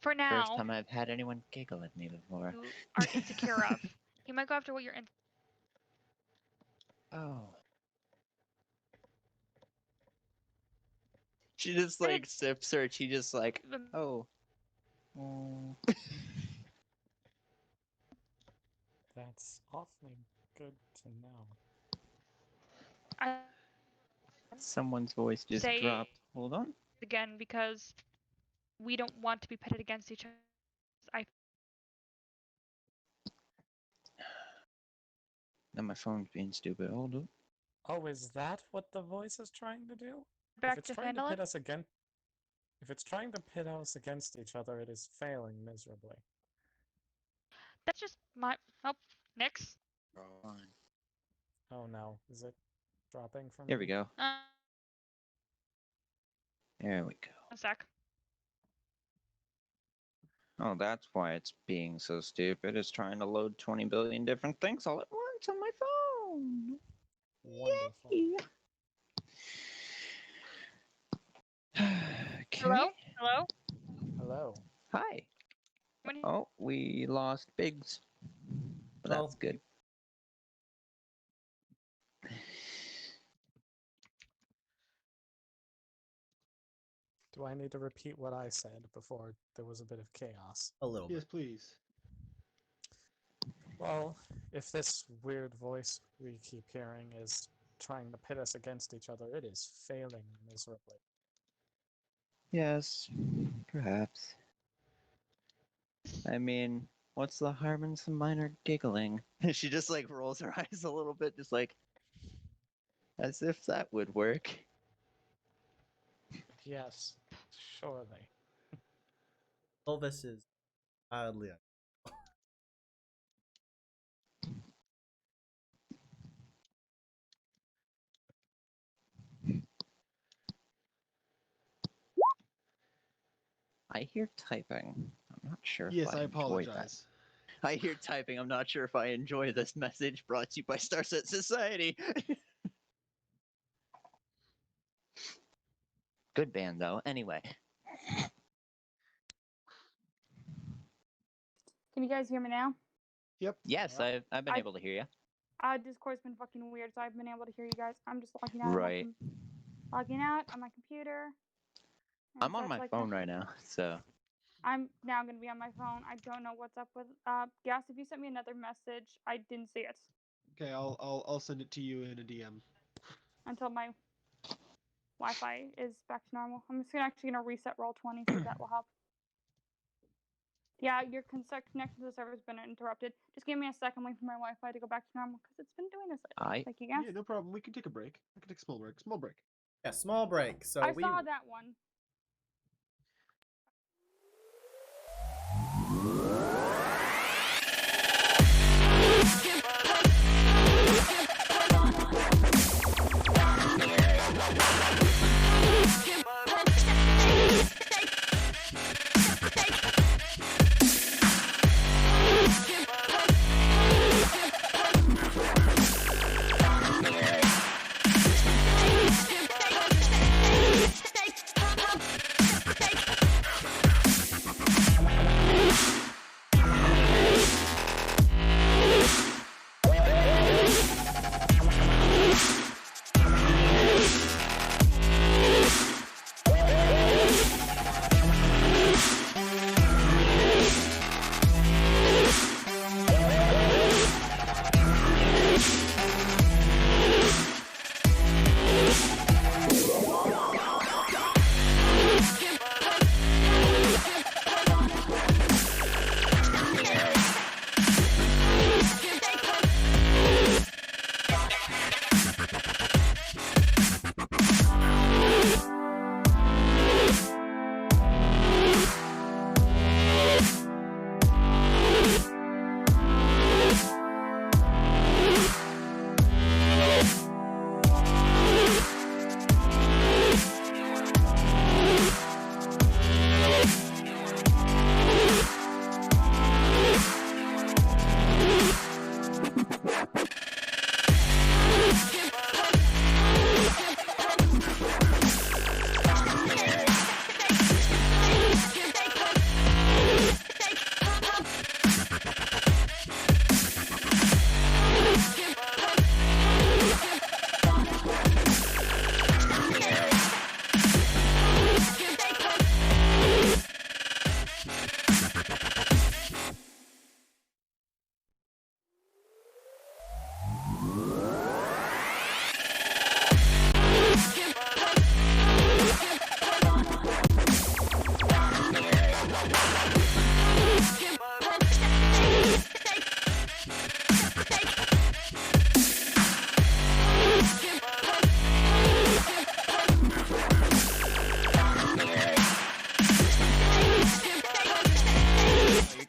for First now, time I've had anyone giggle at me before. you are insecure of. He might go after what you're in. Oh. She just I like did- sips her. She just like, Um, oh. Oh. That's awfully good to know. I Someone's voice just Say- dropped. Hold on. again because we don't want to be pitted against each other. I Now my phone's being stupid. Hold up. Oh, is that what the voice is trying to do? If back it's to trying handle to it. pit us against, if it's trying to pit us against each other, it is failing miserably. That's just my. Oh, Nix. On. Oh no, is it dropping from? Here we go. There we go. A sec. Oh, that's why it's being so stupid. It's trying to load 20 billion different things all at once on my phone. Wonderful. Yay. Okay. Hello. Hello. Hello. Hi. When he- Oh, we lost Biggs. But Oh. that's good. Do I need to repeat what I said before there was a bit of chaos? A little Yes, bit. please. Well, if this weird voice we keep hearing is trying to pit us against each other, it is failing miserably. Yes, perhaps. I mean, what's the harm in some minor giggling? She just like rolls her eyes a little bit, just like as if that would work. Yes, surely. Elvis is mildly. I hear typing. I'm not sure if Yes, I I enjoy apologize. that. I hear typing. I'm not sure if I enjoy this message brought to you by Starset Society. Good band though. Anyway. Can you guys hear me now? Yep. Yes, Yeah. I've been I- able to hear you. Discord's been fucking weird, so I've been able to hear you guys. I'm just logging out. Right. Logging out on my computer. and I'm on such my like phone that. right now, so I'm now gonna be on my phone. I don't know what's up with Gas. If you sent me another message, I didn't see it Okay, I'll send it to you in a DM. until my Wi-Fi is back to normal. I'm just actually gonna reset Roll20, so that will help. Yeah, your connection to the server has been interrupted. Just give me a second, wait for my Wi-Fi to go back to normal because it's been doing this lately. Thank you, Gas. Yeah, no problem. We can take a break. I can take a small break. Small break. Yeah, small break. So I we saw that one.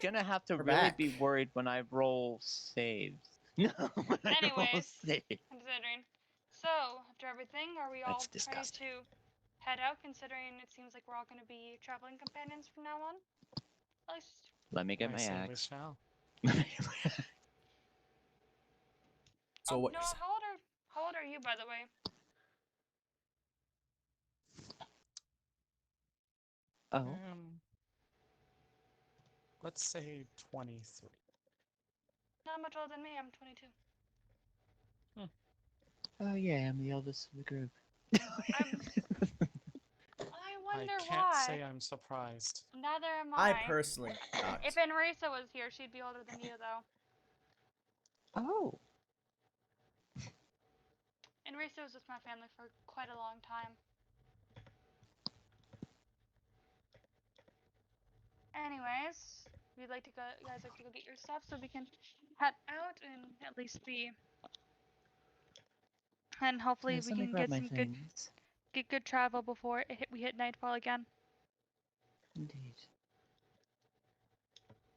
Gonna have to We're really back. be worried when I roll saves. No, when I roll Anyways, saves. considering. So, after everything, are we all That's ready disgusting. to head out, considering it seems like we're all going to be traveling companions from now on? At least, Let me get I my say we axe. shall. So oh, what? no, how old are you, by the way? Oh. Let's say 23. Not much older than me, I'm 22. Oh yeah, I'm the eldest of the group. I wonder I can't why. say I'm surprised. Neither am I I. personally am not. If Enrisa was here, she'd be older than you, though. Oh. Enrisa was with my family for quite a long time. Anyways, we'd like to go. You guys like to go get your stuff so we can head out and at least be. And hopefully Yes, we let me can grab get my some things. good travel before we hit nightfall again. Indeed.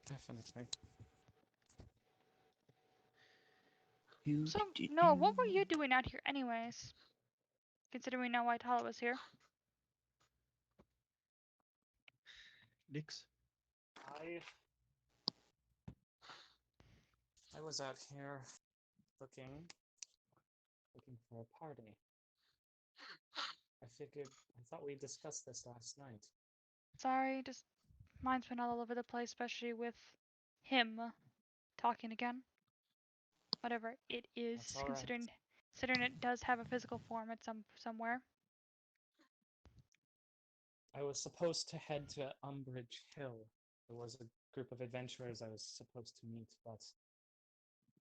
Definitely. So, Noah, what were you doing out here, anyways? Considering now White was here. Nix. I was out here looking for a party. I thought we discussed this last night. Sorry, just mine's been all over the place, especially with him talking again. Whatever it is, That's all right. considering it does have a physical form at somewhere. I was supposed to head to Umbridge Hill. There was a group of adventurers I was supposed to meet, but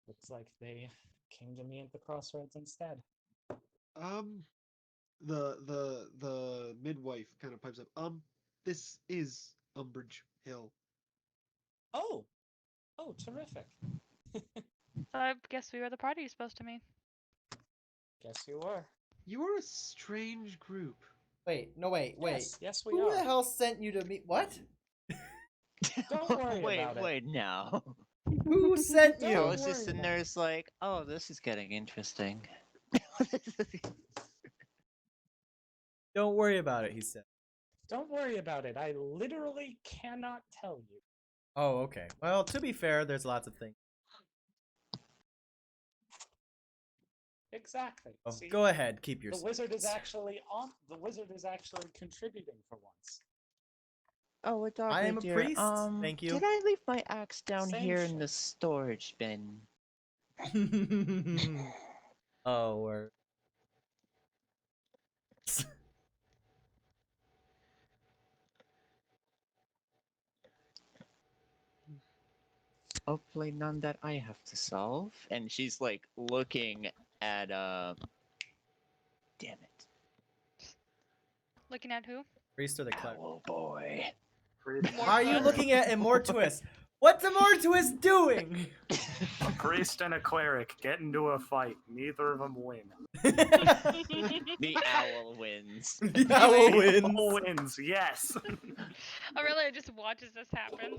looks like they came to me at the crossroads instead. The midwife kind of pipes up. This is Umbridge Hill. Oh, terrific. So I guess we were the party you're supposed to meet. Guess you were. You are a strange group. Wait, no, wait. Yes, we Who are. the hell sent you to meet? What? Don't worry about it. Wait, now. Who sent Don't you? I was worry just sitting about there, it. it's like, oh, this is getting interesting. Don't worry about it, he said. Don't worry about it. I literally cannot tell you. Oh, okay. Well, to be fair, there's lots of things. Exactly. Oh, See, go ahead, keep your the wizard is secrets. actually on. The wizard is actually contributing for once. Oh, Adopted I am a dear, priest. Thank you. Did I leave my axe down Same here in shit. the storage bin? Oh, word. Hopefully none that I have to solve. And she's like looking at damn it. Looking at who? Priest or the cleric? Owl boy. Why are you looking at Immortuous? What's Immortuous doing? A priest and a cleric get into a fight. Neither of them win. The owl wins. The owl wins. Owl wins, yes. Aurelia just watches this happen.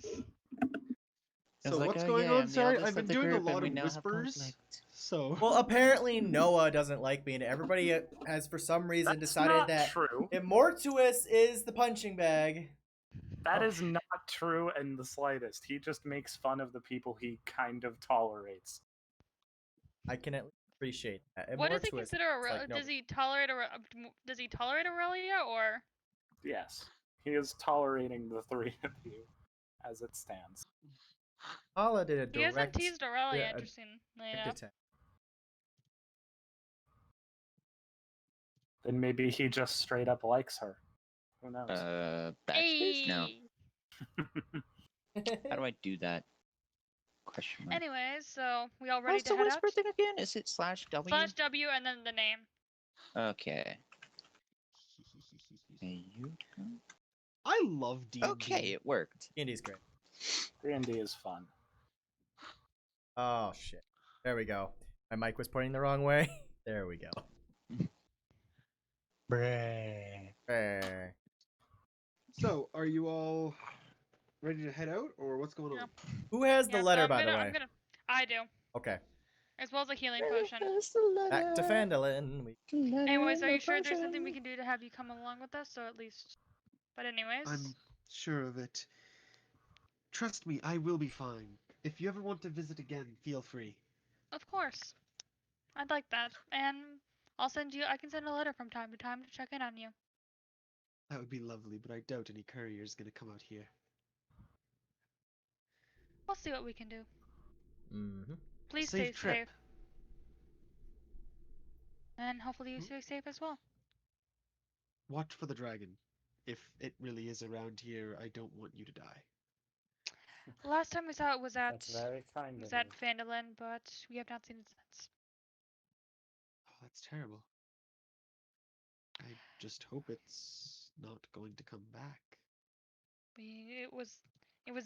So like, what's "Oh, going yeah, on? I'm the Sorry, eldest I've been of the doing a group, and lot we of now have whispers. conflict." So Well, apparently Noah doesn't like me, and everybody has, for some reason, That's decided not that true. Immortuous is the punching bag. That is not true in the slightest. He just makes fun of the people he kind of tolerates. I can at least appreciate that. What does he Immortuous consider is Aurelia? like, Does nobody. he tolerate Does he tolerate Aurelia or? Yes. He is tolerating the three of you as it stands. Paula did a He hasn't direct teased Aurelia, yeah, a interestingly enough. attack. Then maybe he just straight up likes her. Who knows? Backspace? No. Hey! How do I do that? Question mark. Anyways, so we all ready What's to the head whisper out? thing again? Is it /W? /W and then the name. Okay. There you go. I love D&D. Okay, it worked. D&D's great. D&D is fun. Oh, shit. There we go. My mic was pointing the wrong way. There we go. So, are you all ready to head out, or what's going on? Who has the Yeah, so letter, I'm by the gonna- way? I'm gonna. I do, Okay. as well as a healing potion. Back to Phandalin. Anyways, are you sure there's something we can do to have you come along with us, or at least? But anyways, I'm sure of it. Trust me, I will be fine. If you ever want to visit again, feel free. of course, I'd like that, and I'll send you. I can send a letter from time to time to check in on you. That would be lovely, but I doubt any courier is going to come out here. We'll see what we can do. Mm-hmm. Please Safe stay trip. safe, and hopefully you stay safe as well. Watch for the dragon. If it really is around here, I don't want you to die. The last time we saw it was at That's very kind of at you. Phandalin, but we have not seen it since. Oh, that's terrible. I just hope it's not going to come back. It was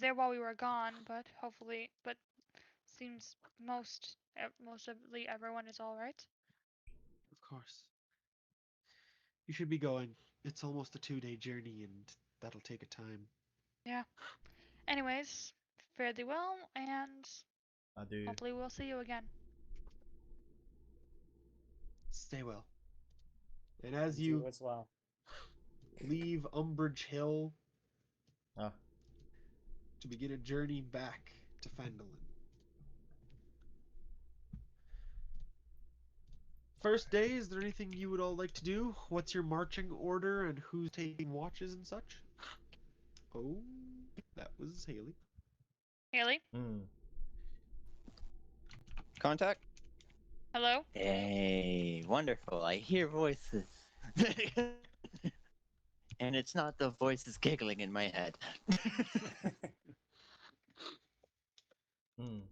there while we were gone, but hopefully, but seems mostly everyone is all right. Of course. You should be going. It's almost a 2-day journey, and that'll take a time. Yeah. Anyways, fare thee well, and Adieu. hopefully we'll see you again. Stay well. And as And you as well. leave Umbridge Hill Oh. to begin a journey back to Phandalin. First day, is there anything you would all like to do? What's your marching order and who's taking watches and such? Oh, that was Haley. Haley, Mm. Contact? hello. Hey, wonderful. I hear voices. And it's not the voices giggling in my head. Mm.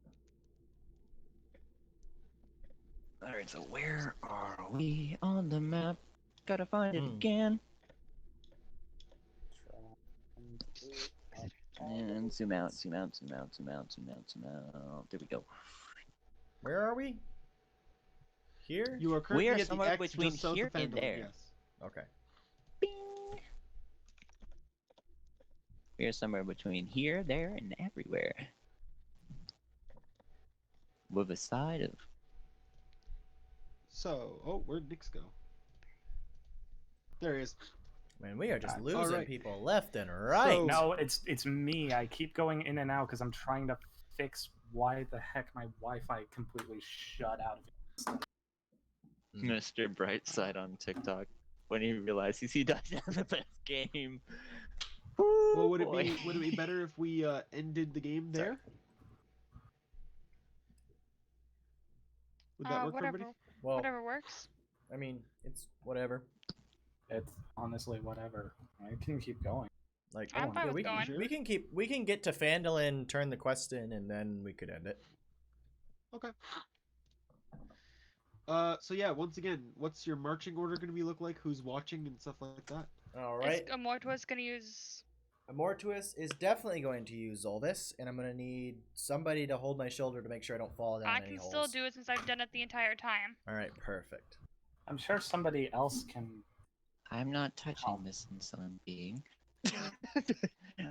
Alright, so where are we on the map? Gotta find it Hmm. again. Try And zoom out, zoom out, zoom out, zoom out, zoom out, zoom out. There we go. Where are we? Here? You are currently are at the somewhere X between just south here of and Phandalin, there. yes. Okay. Bing. We are somewhere between here, there, and everywhere. With a side of So, oh, where'd Nix go? There he is. Man, we are just All losing right. people left and right. So- No, it's me. I keep going in and out because I'm trying to fix why the heck my Wi-Fi completely shut out of it. Mr. Brightside on TikTok when he realizes he doesn't have the best game. Well, would it boy. be better if we ended the game Sorry. there? Would that work for everybody? Well, Whatever works. I mean, it's whatever. It's honestly whatever. I can keep going. Like, I'm fine with we going. can, we can get to Phandalin, turn the quest in, and then we could end it. Okay. So yeah, once again, what's your marching order going to be look like? Who's watching and stuff like that? All right. Is Amortua's gonna use? Amortuus is definitely going to use Zolvis, and I'm going to need somebody to hold my shoulder to make sure I don't fall down I any can holes. still do it since I've done it the entire time. All right, perfect. I'm sure somebody else can. I'm not touching this insolent being.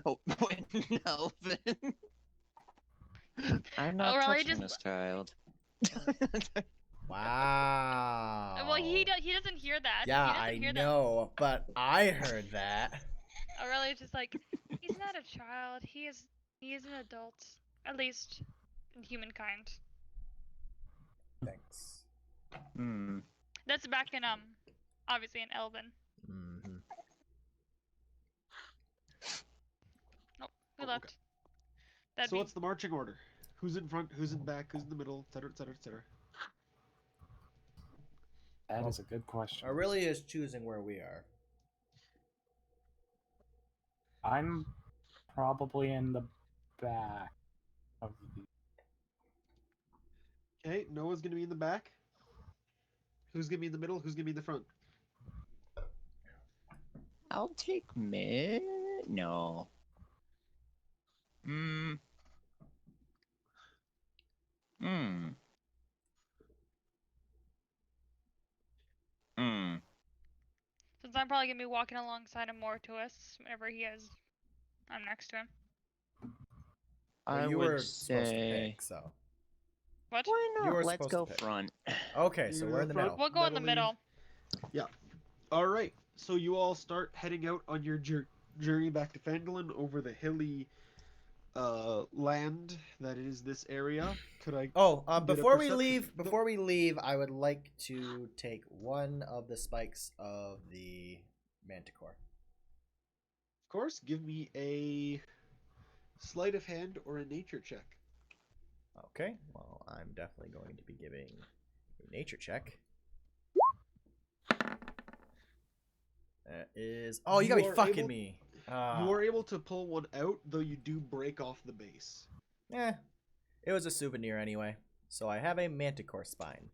Oh, wait, no. I'm not really touching just- this child. Wow. Well, he doesn't hear that. Yeah, he doesn't I hear know, but I heard that. That. Aurelia's just like, he's not a child. He is an adult, at least in humankind. Thanks. Hmm. That's back in obviously in Elven. Mm-hmm. Oh, who Oh, left? okay. That'd So be what's the marching order? Who's in front? Who's in back? Who's in the middle? Etc. Etc. Etc. That is a good question. Aurelia is choosing where we are. I'm probably in the back of the. Okay, Noah's going to be in the back. Who's going to be in the middle? Who's going to be in the front? I'll take mid. No. Hmm. Hmm. Hmm. since I'm probably gonna be walking alongside Amortuus whenever I'm next to him. Well, I you would were supposed to say. pick, so. What? Why You not? were Let's supposed to go pick. front. Okay, You're so gonna we're go in the front? middle. We'll go in the That'll leave- middle. All right. So you all start heading out on your journey back to Phandalin over the hilly land that is this area. Could I? Oh, Did a before we perception- leave, I would like to take one of the spikes of the manticore. Of course, give me a sleight of hand or a nature check. Okay, well, I'm definitely going to be giving a nature check. That is. Oh, you gotta You be are fucking able- me. You are able to pull one out, though you do break off the base. It was a souvenir anyway. So I have a manticore spine.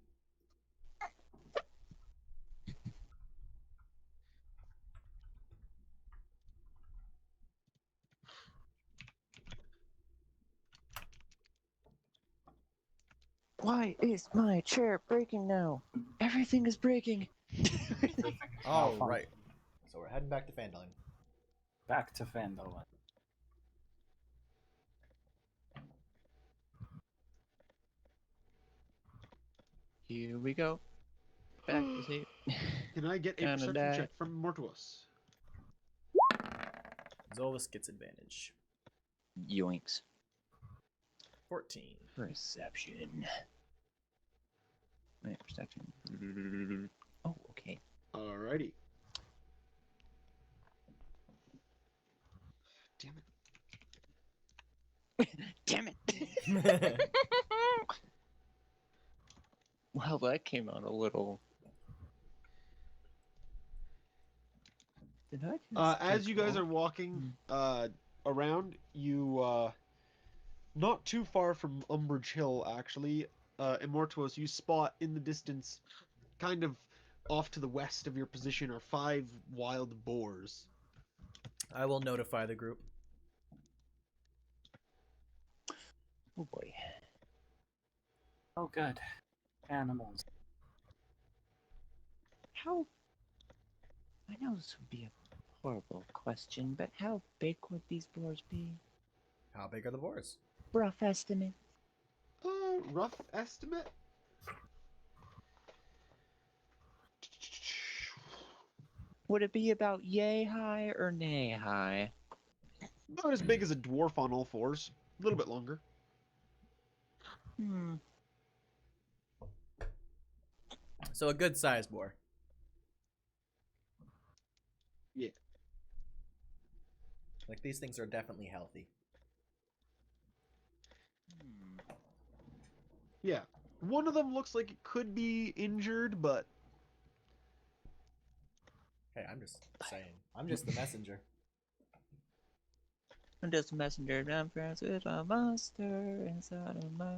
Why is my chair breaking now? Everything is breaking. All Malfunction. right. So we're heading back to Phandalin. Back to Phandalin. Here we go. Back to sleep. Can I get a Gonna perception die. check from Mortuus? Zolvis gets advantage. Yoinks. 14. Perception. Wait, perception. Oh, okay. Alrighty. Damn it. Damn it. Well, that came out a little. Did I just As you guys roll? are walking around, you not too far from Umbridge Hill, actually, Immortuos, you spot in the distance, kind of off to the west of your position, are 5 wild boars. I will notify the group. Oh boy. Oh, good. Animals. How? I know this would be a horrible question, but how big would these boars be? How big are the boars? Rough estimate. Rough estimate. Would it be about yay high or nay high? Not as big as a dwarf on all fours. A little bit longer. Hmm. So a good sized boar. Yeah. Like these things are definitely healthy. Hmm. Yeah. One of them looks like it could be injured, but Hey, I'm just saying. I'm just the messenger. I'm just a messenger. I'm friends with a monster inside of my.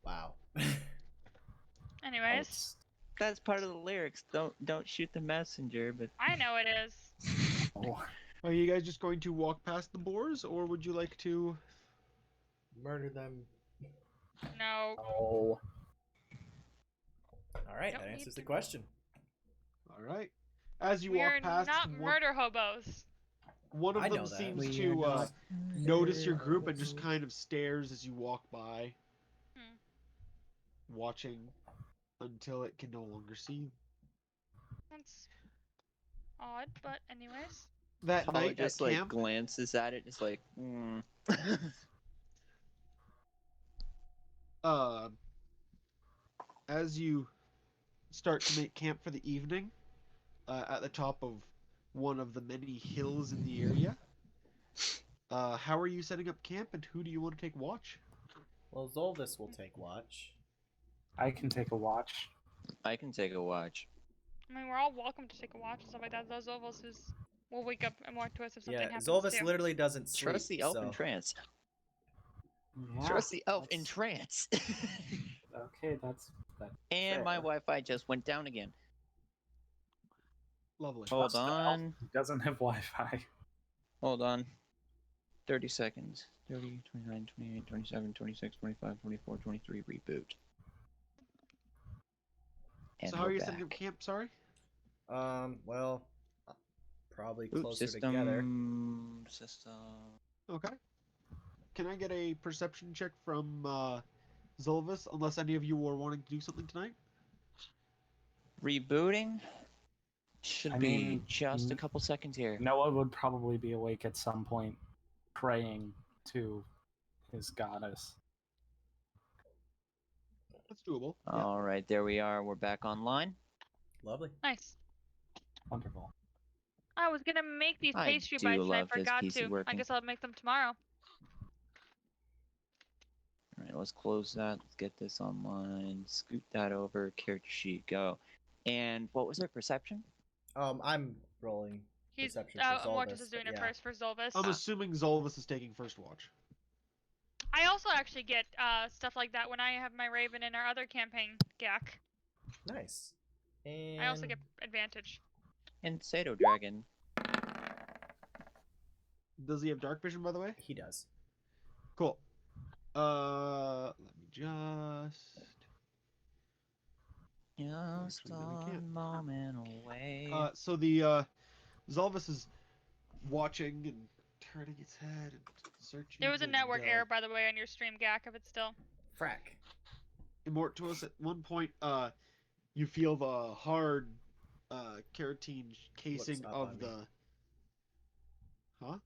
Wow. Anyways, That's part of the lyrics. Don't shoot the messenger, but I know it is. Oh, are you guys just going to walk past the boars, or would you like to? Murder them. No. oh. All right, Don't that need answers the to. question. All right. As you We walk are past, not one, murder hobos. one of I them know that. seems We to are not notice your group and just kind of stares as you walk by, Hmm. watching until it can no longer see you. That's odd, but anyways. That Paula night just at like camp, glances at it, just like. uh, as you start to make camp for the evening, at the top of one of the many hills in the area. How are you setting up camp, and who do you want to take watch? Well, Zolvis will take watch. I can take a watch. I can take a watch. I mean, we're all welcome to take a watch and stuff like that. Those Ovals will wake up and walk to us if something Yeah, happens Zolvis too. literally doesn't sleep. Trust the elf in so. trance. Yeah, Trust the elf in that's- trance. Okay, that's that. And my fair. Wi-Fi just went down again. Lovely. Hold Trust the elf on. who doesn't have Wi-Fi. Hold on. 30 seconds. 30, 29, 28, 27, 26, 25, 24, 23. Reboot. And So how are we're you setting up back. camp? Sorry. Well, probably Oops, closer together. System. Okay. Can I get a perception check from Zolvis, unless any of you are wanting to do something tonight? Rebooting? Should I be mean, just a couple seconds here. Noah would probably be awake at some point, praying to his goddess. That's doable. All right, there we are. We're back online. Lovely. Nice. Wonderful. I was gonna make these I pastry do bites and I love this forgot PC to. I working. guess I'll make them tomorrow. All right, let's close that. Let's get this online. Scoot that over. Character sheet, go. And what was their perception? I'm rolling He's perception for Zolvis. Mortis is doing but it yeah. first for Zolvis. I'm assuming Zolvis is taking first watch. I also actually get stuff like that when I have my Raven in our other campaign, Gak. Nice. And I also get advantage. And Sato Dragon. Does he have dark vision, by the way? he does. Cool. Let me just. Just Actually, no, we a can't. moment away. So the Zolvis is watching and turning its head and searching. There was a and, network error, by the way, on your stream, Gak, if it's still. Frack. Immortus, at one point, you feel the hard carotene casing up of on me. the. Huh?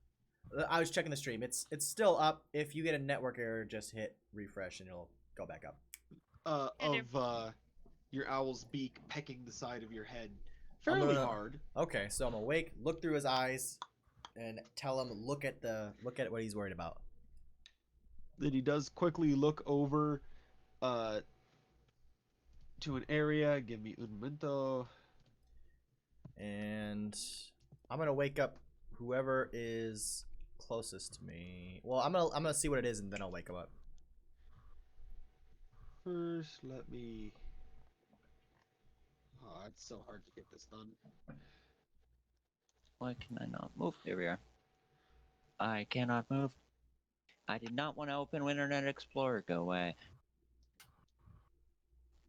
I was checking the stream. It's still up. If you get a network error, just hit refresh and it'll go back up. Of your owl's beak pecking the side of your head I'm fairly gonna- hard. Okay, so I'm awake. Look through his eyes, and tell him look at what he's worried about. Then he does quickly look over to an area. Give me un momento. And I'm gonna wake up whoever is closest to me. Well, I'm gonna see what it is, and then I'll wake him up. First, let me. Oh, it's so hard to get this done. Why can I not move? There we are. I cannot move. I did not want to open Internet Explorer. Go away.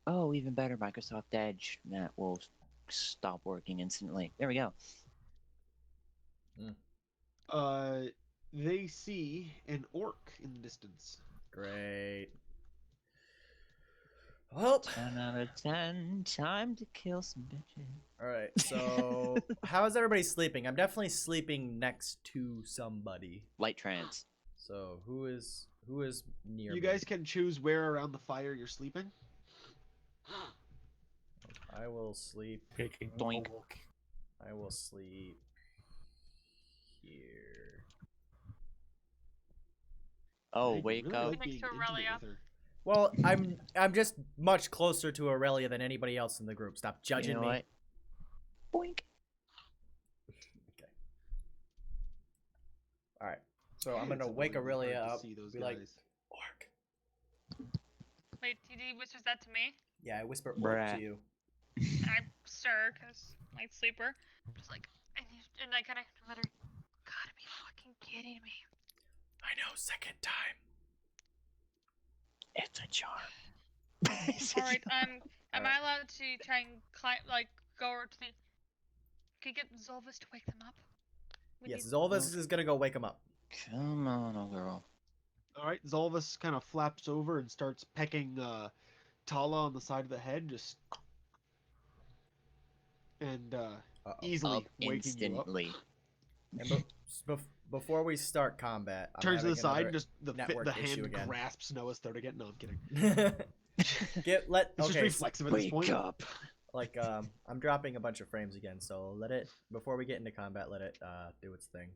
Oh, even better, Microsoft Edge. That will stop working instantly. There we go. They see an orc in the distance. Great. Well, 10 out of 10. Time to kill some bitches. all right. So, how is everybody sleeping? I'm definitely sleeping next to somebody. Light trance. So, who is near You me? guys can choose where around the fire you're sleeping. I will sleep. Taking a Doink. look. I will sleep here. Oh, You wake really up. like Next being to intimate Aurelia. with her. Well, I'm just much closer to Aurelia than anybody else in the group. Stop judging You know me. what? Boink. Okay. All right. So I'm It's gonna wake annoyingly Aurelia hard to up. see those Be like, guys. orc. Wait, TD whispers that to me. Yeah, I whisper orc Brat. to you. I stir because light sleeper. Just like, and I kind of let her. Gotta be fucking kidding me. I know. Second time. It's a charm. All right, am Alright. I allowed to try and climb, like, go over to the? Can you get Zolvis to wake them up? We Yes, need- Zolvis is gonna go wake him up. Come on, old girl. All right, Zolvis kind of flaps over and starts pecking Tala on the side of the head, just and Uh-oh. easily Up waking you up. instantly. And before we start combat, I'm Turns to the having side, another just the network issue hand again. grasps Noah's throat again. No, I'm kidding. It's It's just okay. reflexive at this point. Wake up. Like I'm dropping a bunch of frames again, so let it before we get into combat, let it do its thing.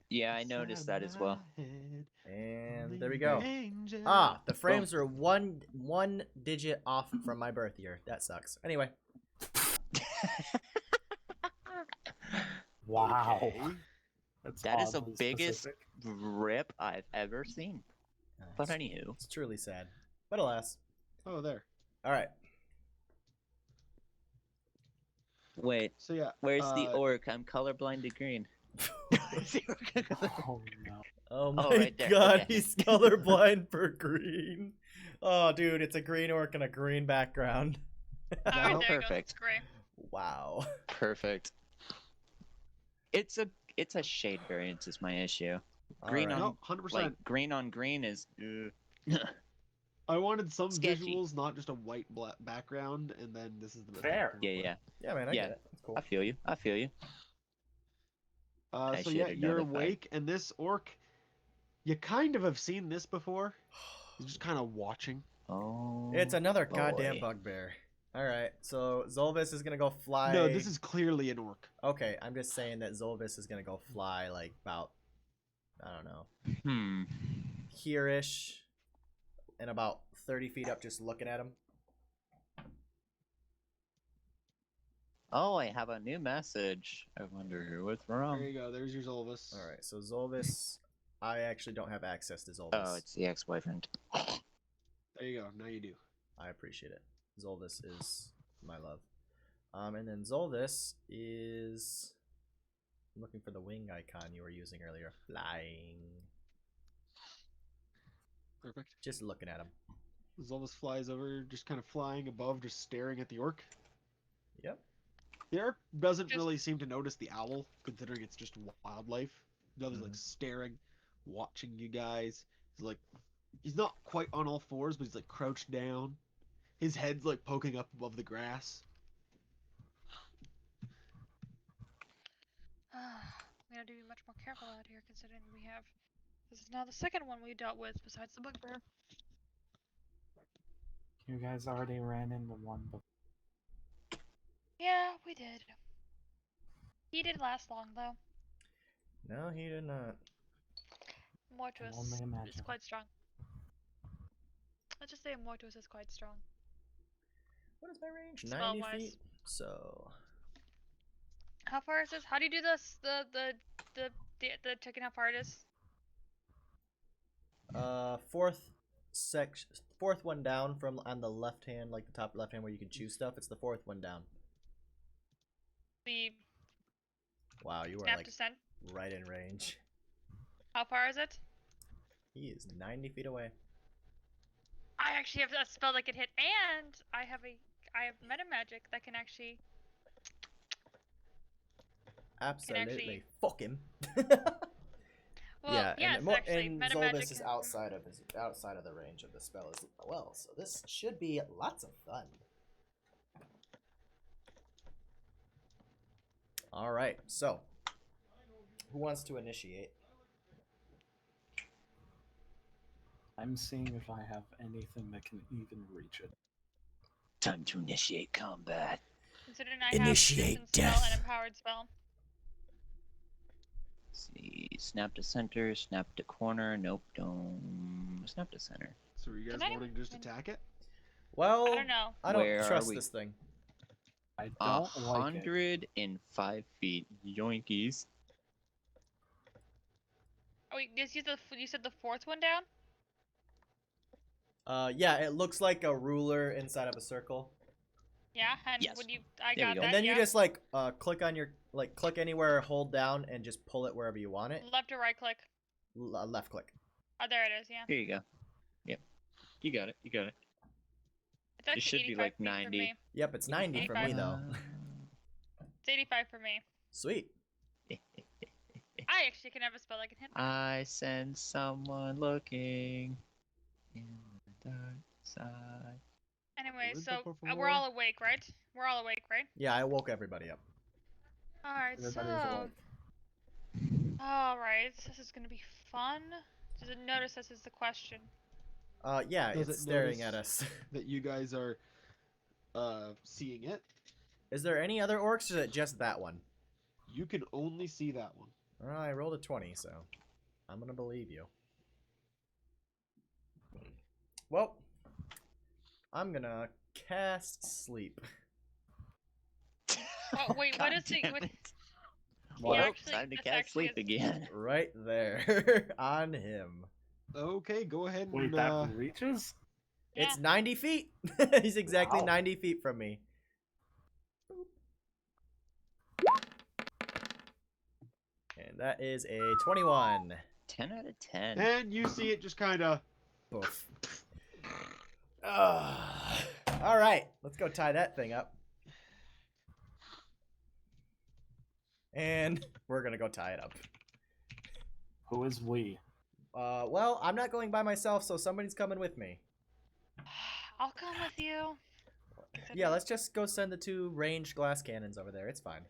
Yeah, I noticed that as well. And there we go. Ah, the frames are one digit off from my birth year. That sucks. Anyway, Wow. Okay. That's That is the oddly biggest specific. rip I've ever seen. But it's, anywho. it's truly sad, but alas. Oh, there. All right. Wait, So yeah. where's the orc? I'm colorblind to green. Oh no. Oh my right there, god, okay. he's colorblind for green. Oh, dude, it's a green orc and a green background. All right, Oh, there it goes. perfect. It's gray. Wow. Perfect. It's a shade variance is my issue. Green Alright. on No, 100%. like green on green is. I wanted some Sketchy. visuals, not just a white black background, and then this is the best. Fair. Yeah. Yeah, man, I Yeah. get it. That's cool. I feel you. I feel you. I So yeah, should've you're notified. awake, and this orc, you kind of have seen this before. He's just kind of watching. Oh. It's another goddamn boy. bugbear. Alright, so Zolvis is gonna go fly. No, this is clearly an orc. Okay, I'm just saying that Zolvis is gonna go fly like about, I don't know, Hmm. here-ish, and about 30 feet up just looking at him. Oh, I have a new message. I wonder who it's There from. you go. There's your Zolvis. Alright, so Zolvis, I actually don't have access to Zolvis. Oh, it's the ex-boyfriend. There you go. Now you do. I appreciate it. Zolvis is my love. And then Zolvis is... I'm looking for the wing icon you were using earlier. Flying. Perfect. Just looking at him. Zolvis flies over, just kind of flying above, just staring at the orc. Yep. The orc doesn't Just- really seem to notice the owl, considering it's just wildlife. The other's like Mhm. staring, watching you guys. He's not quite on all fours, but he's like crouched down. His head's like poking up above the grass. We gotta be much more careful out here, considering we have. This is now the second one we dealt with besides the bugbear. You guys already ran into one before. Yeah, we did. He didn't last long though. No, he did not. Mortuus only is imagine. quite strong. Let's just say Mortuus is quite strong. What is my range? Spell 90 wise. feet? So... How far is this? How do you do this? The checking how far it is? Fourth one down from on the left hand, like the top left hand where you can choose stuff. It's the fourth one down. The Wow, you are snap like descent. right in range. How far is it? He is 90 feet away. I actually have a spell that can hit, and I have meta magic that can actually. absolutely fuck him. Well, yeah, yes, and, actually, and meta Zolvis magic is outside of the range of the spell as well, so this should be lots of fun. All right, so who wants to initiate? I'm seeing if I have anything that can even reach it. Time to initiate combat. Considering I Initiate have distance spell death. and empowered spell. Let's see, snap to center, snap to corner. Nope, don't snap to center. So are you guys Can I- wanting to just attack it? Well, I don't know. I don't Where are trust we? this thing. I don't like it. 105 feet. Yoinkies. Oh, wait, you said the fourth one down? Yeah, it looks like a ruler inside of a circle. Yeah, and Yes. would you? I There we got go. that. And then yeah. you just like click on your click anywhere, hold down, and just pull it wherever you want it. Left or right click. Left click. Oh, there it is. Yeah. Here you go. Yep. You got it. You got it. It's actually should be 85 like feet 90. For me. Yep, it's 90 for me though. It's 85 for me. Sweet. I actually can have a spell that can hit. I sense someone looking in the dark side. Anyway, Momento, so por we're favor. all awake, right? We're all awake, right? Yeah, I woke everybody up. All right. Everybody's So. awake. All right. This is gonna be fun. Does it notice us is the question? Yeah, Does it's it staring notice- at us. That you guys are seeing it. Is there any other orcs, or is it just that one? You can only see that one. Well, I rolled a 20, so I'm gonna believe you. Well, I'm gonna cast sleep. Oh wait, what is it? God What, damn it. Well, Well, actually, time to this cast actually sleep is- again. Right there on him. Okay, go ahead Wait, and that reaches? Yeah. It's 90 feet. He's exactly Wow. 90 feet from me. And that is a 21. 10 out of 10. and you see it just kind of. Boof. All right, let's go tie that thing up. And we're gonna go tie it up. Who is we? Well, I'm not going by myself, so somebody's coming with me. I'll come with you. Yeah, let's just go send the 2 ranged glass cannons over there. It's fine.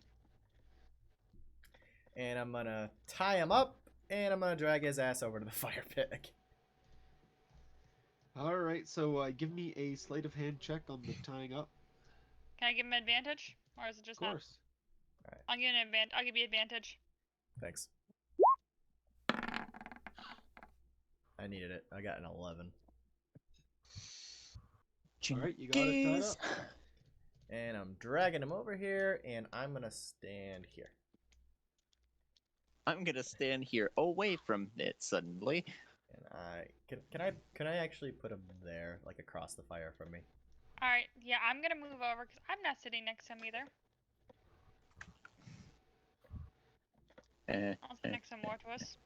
And I'm gonna tie him up, and I'm gonna drag his ass over to the fire pit again. All right, so give me a sleight of hand check on the tying up. Can I give him advantage, or is it Of just not? course. I'll give you an advantage. I'll give you advantage. Thanks. I needed it. I got an 11. All right, you got it tied up. And I'm dragging him over here, and I'm gonna stand here. I'm gonna stand here away from it suddenly. And can I actually put him there, like across the fire from me? All right. Yeah, I'm gonna move over because I'm not sitting next to him either. I'll sit next to him more to us.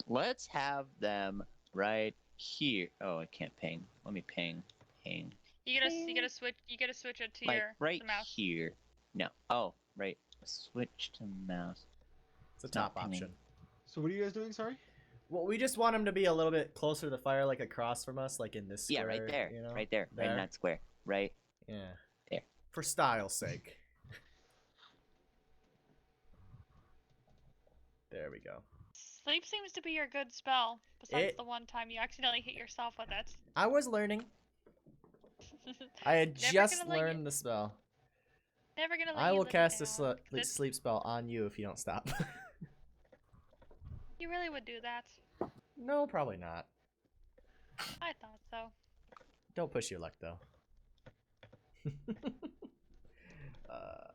Let's have them right here. Oh, I can't ping. Let me ping. Ping. You gotta switch it to Like your right the mouse. here. No. Oh, right. Switch to mouse. It's a It's not top pinging. option. So what are you guys doing? Sorry. Well, we just want him to be a little bit closer to the fire, like across from us, like in this Yeah, square. right there. You know? Right there. Right in There? that square. Right. Yeah. There. For style's sake. There we go. Sleep seems to be your good spell. Besides It- the one time you accidentally hit yourself with it. I was learning. I had Never just gonna let you- learned the spell. Never gonna let I you will live it cast a down, 'cause it- sleep spell on you if you don't stop. You really would do that. No, probably not. I thought so. Don't push your luck, though.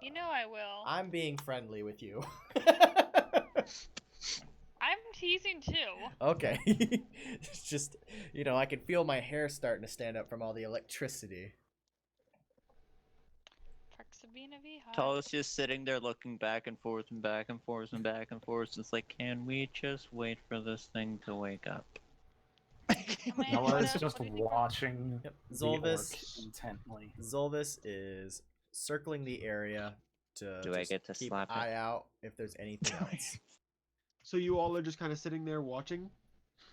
You know I will. I'm being friendly with you. I'm teasing too. Okay. It's just, I can feel my hair starting to stand up from all the electricity. Perks of being a V-Hog. Tall's just sitting there looking back and forth and back and forth and back and forth. It's like, can we just wait for this thing to wake up? Man, Noah is what just do you think we're- watching Yep. the orc Zolvis intently. is circling the area to Do I just get to keep slap an it? eye out if there's anything else. So you all are just kind of sitting there watching.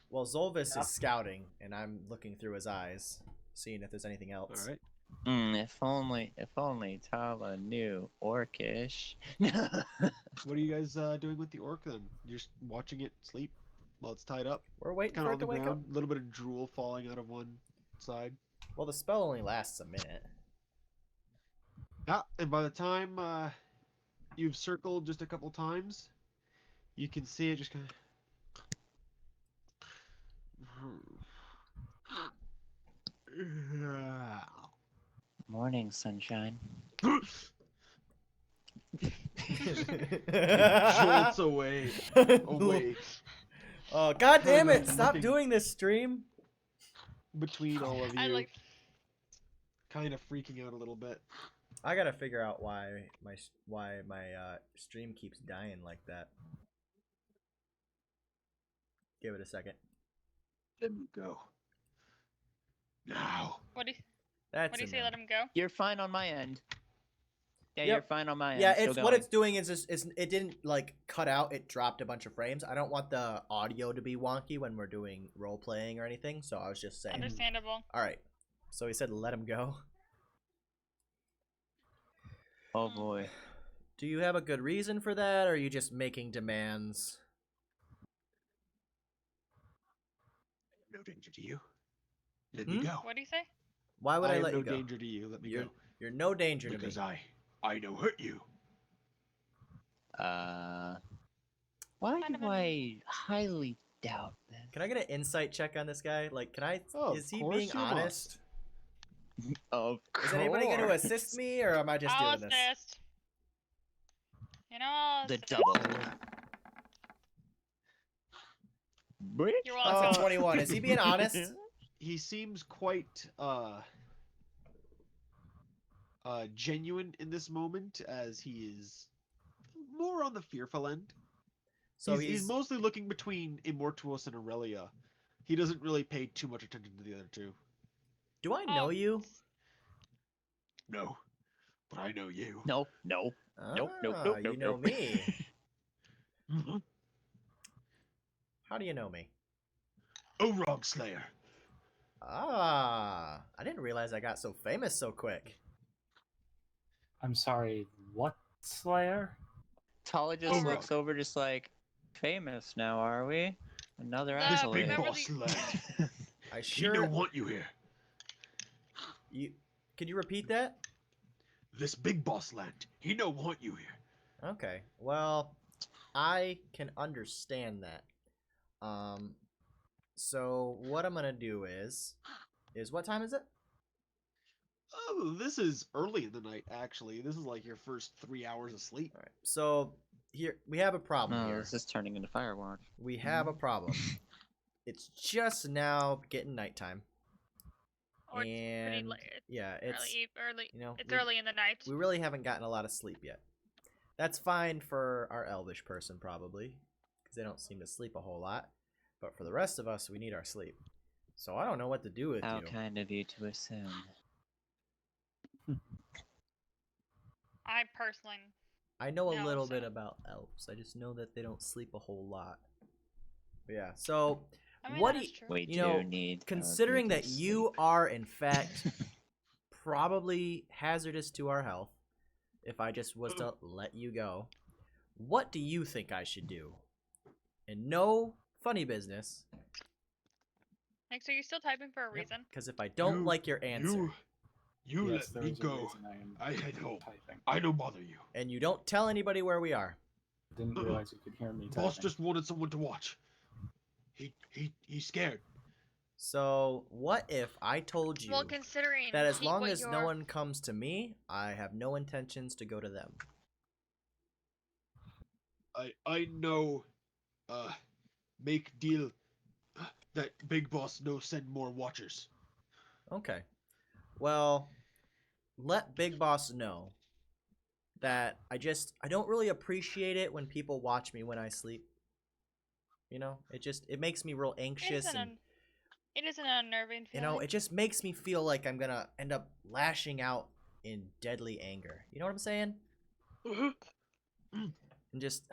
Well, Zolvis Yeah. is scouting, and I'm looking through his eyes, seeing if there's anything All else. right. If only Tala knew Orcish. What are you guys doing with the orc then? You're just watching it sleep while it's tied up, We're waiting kind for of it on to the wake up. ground. A little bit of drool falling out of one side. Well, the spell only lasts a minute. Yeah, and by the time you've circled just a couple times, you can see it just kind of. Morning, sunshine. Jolts away. Awake. Oh, god damn it! Looking- Stop doing this, stream. Between all of I you, like. kind of freaking out a little bit. I gotta figure out why my stream keeps dying like that. Give it a second. Let me go. Now. What do you That's say? enough. Let him go. You're fine on my end. Yeah, Yep. you're fine on my end. Yeah, Still it's what going. it's doing is it didn't like cut out. It dropped a bunch of frames. I don't want the audio to be wonky when we're doing role playing or anything. So I was just saying. Understandable. All right. So he said, "Let him go." Oh boy. Do you have a good reason for that, or are you just making demands? No danger to you. Let me Hmm? go. What do you say? Why would I, am let no you go? danger to you. Let me You're go. you're no danger to me. Because I know hurt you. Why Kind of do a- I highly doubt this? Can I get an insight check on this guy? Like, can I? Oh, is he of course being you honest? Of Is anybody going to course. assist me, or am I just I'll doing this? assist. You know, I'll The assist. double. You're That's welcome. a 21. Is he being honest? He seems quite genuine in this moment, as he is more on the fearful end. So he's mostly looking between Immortuos and Aurelia. He doesn't really pay too much attention to the other two. Do I know Oh, you? No, but I know you. Nope. Nope. Nope. Nope. Ah, Nope. you Nope. know nope. me. Mhm. How do you know me? Oh, Rogue Slayer. Ah, I didn't realize I got so famous so quick. I'm sorry, what Slayer? Tala just Oh, looks over, just like, famous now, are we? Another The- This accolade. big remember boss the- land. I He sure. don't want you here. You could you repeat that? This big boss land. He don't want you here. Okay. Well, I can understand that. So what I'm gonna do is what time is it? Oh, this is early in the night, actually. This is like your first 3 hours of sleep. All right. So here we have a problem Oh, here. this is turning into Firewatch. We have a problem. It's just now getting nighttime. Or it's pretty And late. yeah, it's Early. you know It's we- early in the night. We really haven't gotten a lot of sleep yet. That's fine for our elvish person probably, because they don't seem to sleep a whole lot. But for the rest of us, we need our sleep. So I don't know what to do with How you. kind of you to assume. I personally. I know a No, little so- bit about elves. I just know that they don't sleep a whole lot. But yeah. So I mean, what that do is you, true. We you know, do need. our considering that beauty you sleep. are in fact probably hazardous to our health, if I just was to let you go, what do you think I should do? And no funny business, Like, so you're still typing for a reason? because if I don't You- like your answer You Yes, let me there's a go. reason I am I head home. typing. I don't bother you. and you don't tell anybody where we are, Didn't realize you could hear me typing. Boss just wanted someone to watch. He's scared. so what if I told you Well, considering that as long what as no you're- one comes to me, I have no intentions to go to them? I know. Make deal. That big boss no send more watchers. Okay. Well, let Big Boss know that I don't really appreciate it when people watch me when I sleep. You know, it makes me real It anxious, isn't, and it is an unnerving you feeling. know, it just makes me feel like I'm gonna end up lashing out in deadly anger. You know what I'm saying? and just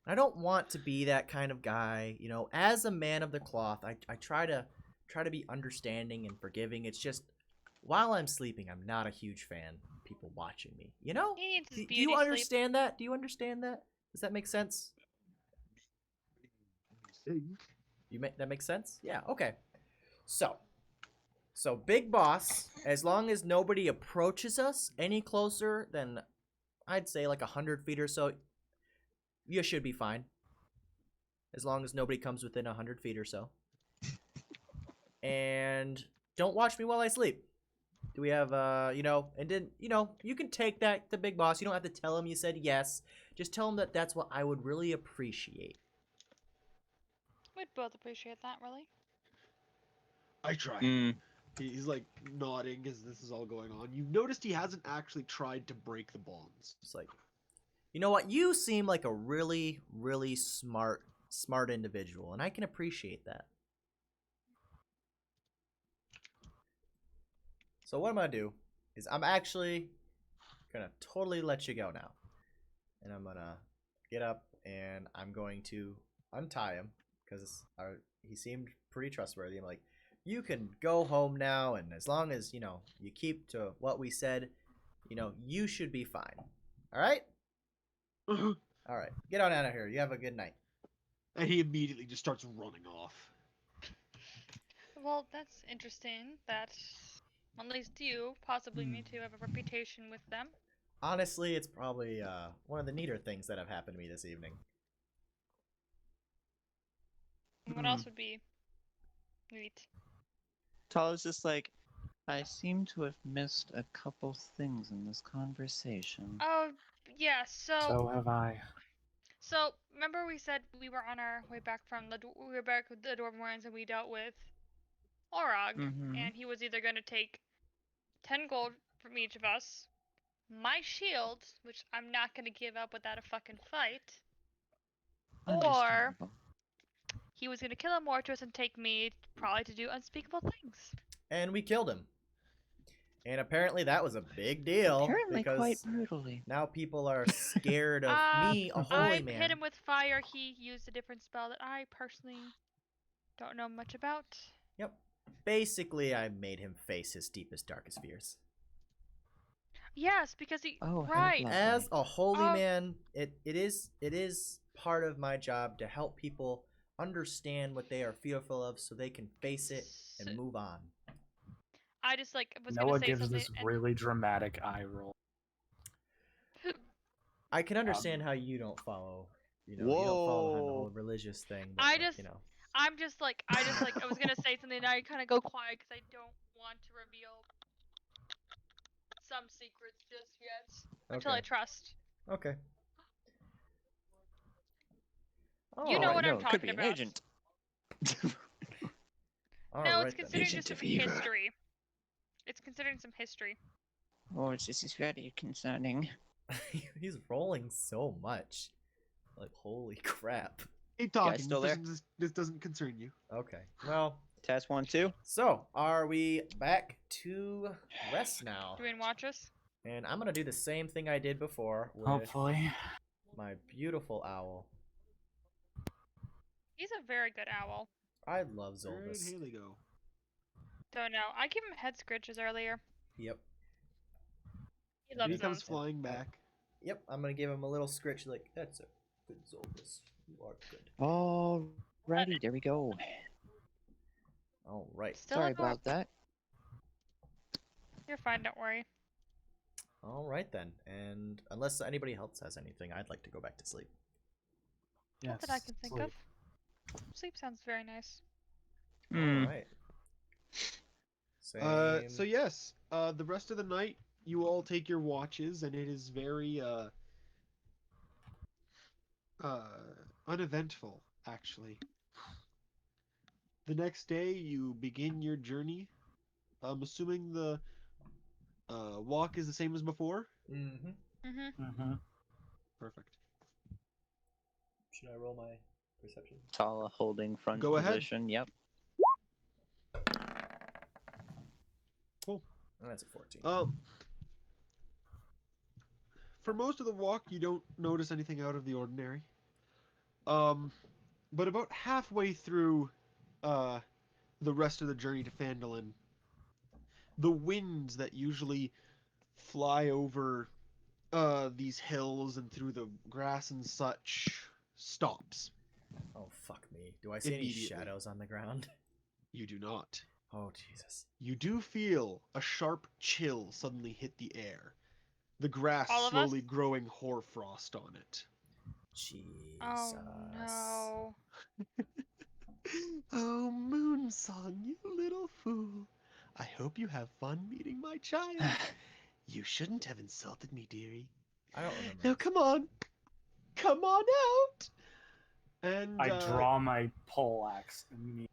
I don't want to be that kind of guy, you know. As a man of the cloth, I try to be understanding and forgiving. It's just while I'm sleeping, I'm not a huge fan of people watching me. You know? He needs his Do beauty you sleep. understand that? Do you understand that? Does that make sense? That makes sense? Yeah. Okay. So Big Boss, as long as nobody approaches us any closer than I'd say like 100 feet or so, you should be fine. As long as nobody comes within 100 feet or so. And don't watch me while I sleep. Do we have, you know, and then, you know, you can take that to Big Boss. You don't have to tell him you said yes. Just tell him that that's what I would really appreciate. We'd both appreciate that, really. I try. Mm. He's like nodding as this is all going on. You've noticed he hasn't actually tried to break the bonds. It's like, you know what? You seem like a really, really smart individual, and I can appreciate that. So what I'm gonna do is I'm actually gonna totally let you go now, and I'm gonna get up and I'm going to untie him because he seemed pretty trustworthy. I'm like, you can go home now, and as long as you know you keep to what we said, you know you should be fine. All right. All right, get on out of here. You have a good night. And he immediately just starts running off. Well, that's interesting that at least you, possibly me too, have a reputation with them. Honestly, it's probably one of the neater things that have happened to me this evening. What else would be neat? Tala's just like, I seem to have missed a couple things in this conversation. Oh, yeah, So have I. So, remember we said we were on our way back from we were back with the Dwarven and we dealt with Orog, and he was either going to take 10 gold from each of us, my shield, which I'm not going to give up without a fucking fight, or he was going to kill a Mortress and take me probably to do unspeakable things. And we killed him. And apparently that was a big deal. Apparently because quite brutally. Now people are scared of me, a holy I man. hit him with fire. He used a different spell that I personally don't know much about. Yep. Basically, I made him face his deepest, darkest fears. Yes, because he right. As a holy man, it is part of my job to help people understand what they are fearful of so they can face it and move on. I just was Noah gonna say gives something. this really dramatic eye roll. I can understand how you don't follow, you know, you don't follow the whole religious thing. But you know, I was gonna say something and I kind of go quiet because I don't want to reveal some secrets just yet until I trust. Okay. You know what I'm could be talking an about. agent. No, it's considering some history. It's considering some history. Oh, this is very concerning. He's rolling so much. Like, holy crap. Keep talking. still there? This doesn't concern you. Okay. Well, Test 1, 2. So, are we back to rest now? Do you watch us? And I'm gonna do the same thing I did before with Hopefully. my beautiful owl. He's a very good owl. I love Where did Zolbus. Haley go? Don't know. I gave him head scritches earlier. Yep. He loves He comes those. flying back. Yep, I'm gonna give him a little scritch like, that's a good Zolbus. You are good. Alrighty, there we go. Alright. Sorry about that. You're fine, don't worry. Alright then. And unless anybody else has anything, I'd like to go back to sleep. Not that I can think of. Sleep sounds very nice. Alright. So yes, the rest of the night you all take your watches, and it is very uneventful, actually. The next day you begin your journey. I'm assuming the walk is the same as before. Perfect. Should I roll my perception? Tala holding front Go ahead. position. Yep. Cool. Oh, that's a 14. for most of the walk, you don't notice anything out of the ordinary. But about halfway through the rest of the journey to Phandalin, the winds that usually fly over these hills and through the grass and such stops. Oh, fuck me. Do I see any Immediately. shadows on the ground? You do not. Oh, Jesus. You do feel a sharp chill suddenly hit the air. The grass All of slowly us? growing hoarfrost on it. Jesus. Oh no. Oh, Moonsong, you little fool. I hope you have fun meeting my child. You shouldn't have insulted me, dearie. I don't remember. Now come on. Come on out. And I draw my poleaxe and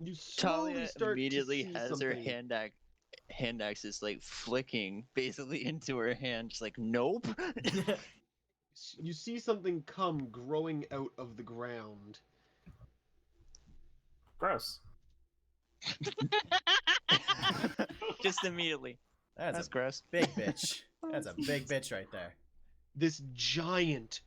you slowly Talia start immediately to see has something. her hand axes like flicking basically into her hand, just like nope. You see something come growing out of the ground. gross. Just immediately. That's That's a gross. big bitch. That's a big bitch right there. This giant